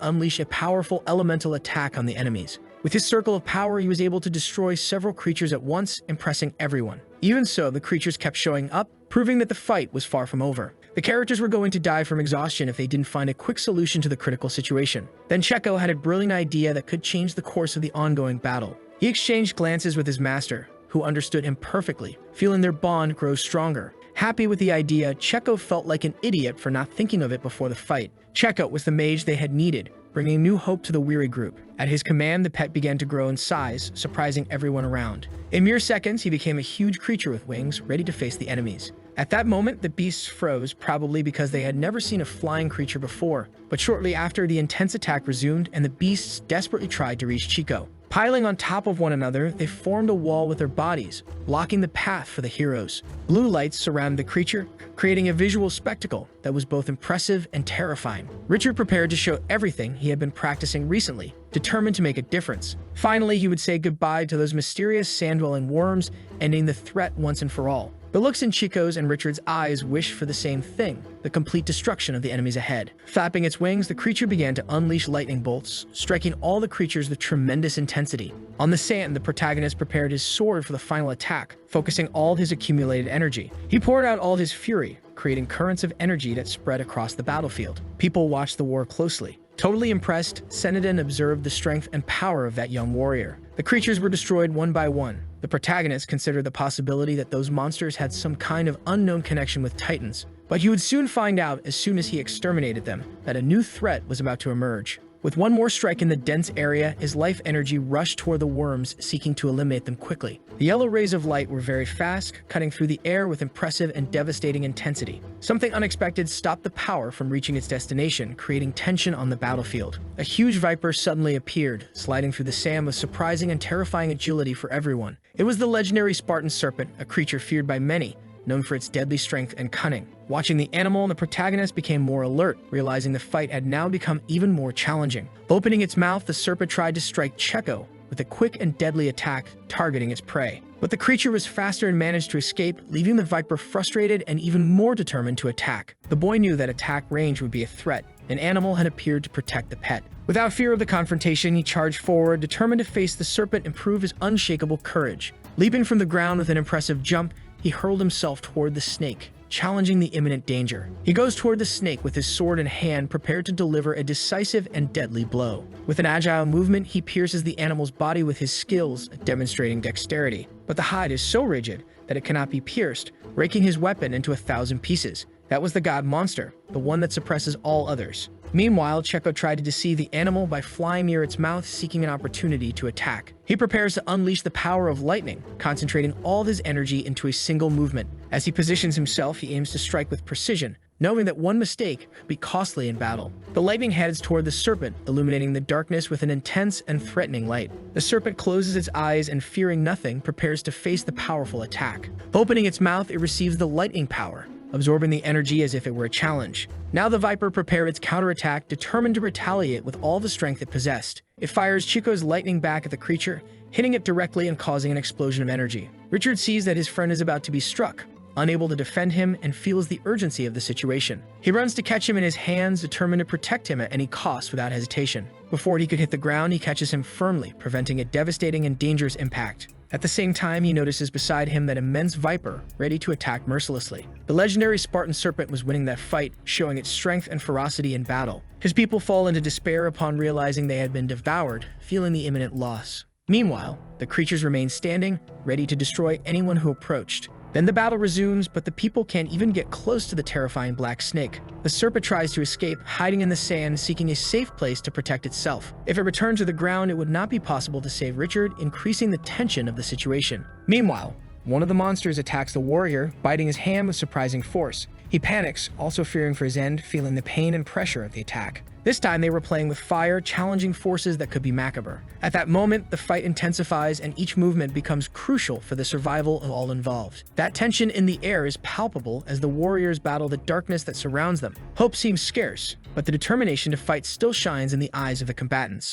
unleash a powerful elemental attack on the enemies. With his circle of power, he was able to destroy several creatures at once, impressing everyone. Even so, the creatures kept showing up, proving that the fight was far from over. The characters were going to die from exhaustion if they didn't find a quick solution to the critical situation. Then Checo had a brilliant idea that could change the course of the ongoing battle. He exchanged glances with his master, who understood him perfectly, feeling their bond grow stronger. Happy with the idea, Checo felt like an idiot for not thinking of it before the fight. Checo was the mage they had needed, bringing new hope to the weary group. At his command, the pet began to grow in size, surprising everyone around. In mere seconds, he became a huge creature with wings, ready to face the enemies. At that moment, the beasts froze, probably because they had never seen a flying creature before. But shortly after, the intense attack resumed, and the beasts desperately tried to reach Chico. Piling on top of one another, they formed a wall with their bodies, blocking the path for the heroes. Blue lights surrounded the creature, creating a visual spectacle that was both impressive and terrifying. Richard prepared to show everything he had been practicing recently, determined to make a difference. Finally, he would say goodbye to those mysterious sand-dwelling worms, ending the threat once and for all. The looks in Chico's and Richard's eyes wished for the same thing, the complete destruction of the enemies ahead. Flapping its wings, the creature began to unleash lightning bolts, striking all the creatures with tremendous intensity. On the sand, the protagonist prepared his sword for the final attack, focusing all his accumulated energy. He poured out all his fury, creating currents of energy that spread across the battlefield. People watched the war closely. Totally impressed, Senadin observed the strength and power of that young warrior. The creatures were destroyed one by one. The protagonist considered the possibility that those monsters had some kind of unknown connection with Titans, but he would soon find out as soon as he exterminated them that a new threat was about to emerge. With one more strike in the dense area, his life energy rushed toward the worms, seeking to eliminate them quickly. The yellow rays of light were very fast, cutting through the air with impressive and devastating intensity. Something unexpected stopped the power from reaching its destination, creating tension on the battlefield. A huge viper suddenly appeared, sliding through the sand with surprising and terrifying agility for everyone. It was the legendary Spartan serpent, a creature feared by many, known for its deadly strength and cunning. Watching the animal, the protagonist became more alert, realizing the fight had now become even more challenging. Opening its mouth, the serpent tried to strike Checo with a quick and deadly attack, targeting its prey. But the creature was faster and managed to escape, leaving the viper frustrated and even more determined to attack. The boy knew that attack range would be a threat. An animal had appeared to protect the pet. Without fear of the confrontation, he charged forward, determined to face the serpent and prove his unshakable courage. Leaping from the ground with an impressive jump, he hurled himself toward the snake, challenging the imminent danger. He goes toward the snake with his sword in hand, prepared to deliver a decisive and deadly blow. With an agile movement, he pierces the animal's body with his skills, demonstrating dexterity. But the hide is so rigid that it cannot be pierced, breaking his weapon into 1,000 pieces. That was the god monster, the one that suppresses all others. Meanwhile, Checo tried to deceive the animal by flying near its mouth, seeking an opportunity to attack. He prepares to unleash the power of lightning, concentrating all his energy into a single movement. As he positions himself, he aims to strike with precision, knowing that one mistake could be costly in battle. The lightning heads toward the serpent, illuminating the darkness with an intense and threatening light. The serpent closes its eyes and, fearing nothing, prepares to face the powerful attack. Opening its mouth, it receives the lightning power, absorbing the energy as if it were a challenge. Now the viper prepared its counterattack, determined to retaliate with all the strength it possessed. It fires Chico's lightning back at the creature, hitting it directly and causing an explosion of energy. Richard sees that his friend is about to be struck, unable to defend him, and feels the urgency of the situation. He runs to catch him in his hands, determined to protect him at any cost without hesitation. Before he could hit the ground, he catches him firmly, preventing a devastating and dangerous impact. At the same time, he notices beside him that immense viper, ready to attack mercilessly. The legendary Spartan serpent was winning that fight, showing its strength and ferocity in battle. His people fall into despair upon realizing they had been devoured, feeling the imminent loss. Meanwhile, the creatures remain standing, ready to destroy anyone who approached. Then the battle resumes, but the people can't even get close to the terrifying black snake. The serpent tries to escape, hiding in the sand, seeking a safe place to protect itself. If it returned to the ground, it would not be possible to save Richard, increasing the tension of the situation. Meanwhile, one of the monsters attacks the warrior, biting his hand with surprising force. He panics, also fearing for his end, feeling the pain and pressure of the attack. This time they were playing with fire, challenging forces that could be macabre. At that moment, the fight intensifies and each movement becomes crucial for the survival of all involved. That tension in the air is palpable as the warriors battle the darkness that surrounds them. Hope seems scarce, but the determination to fight still shines in the eyes of the combatants.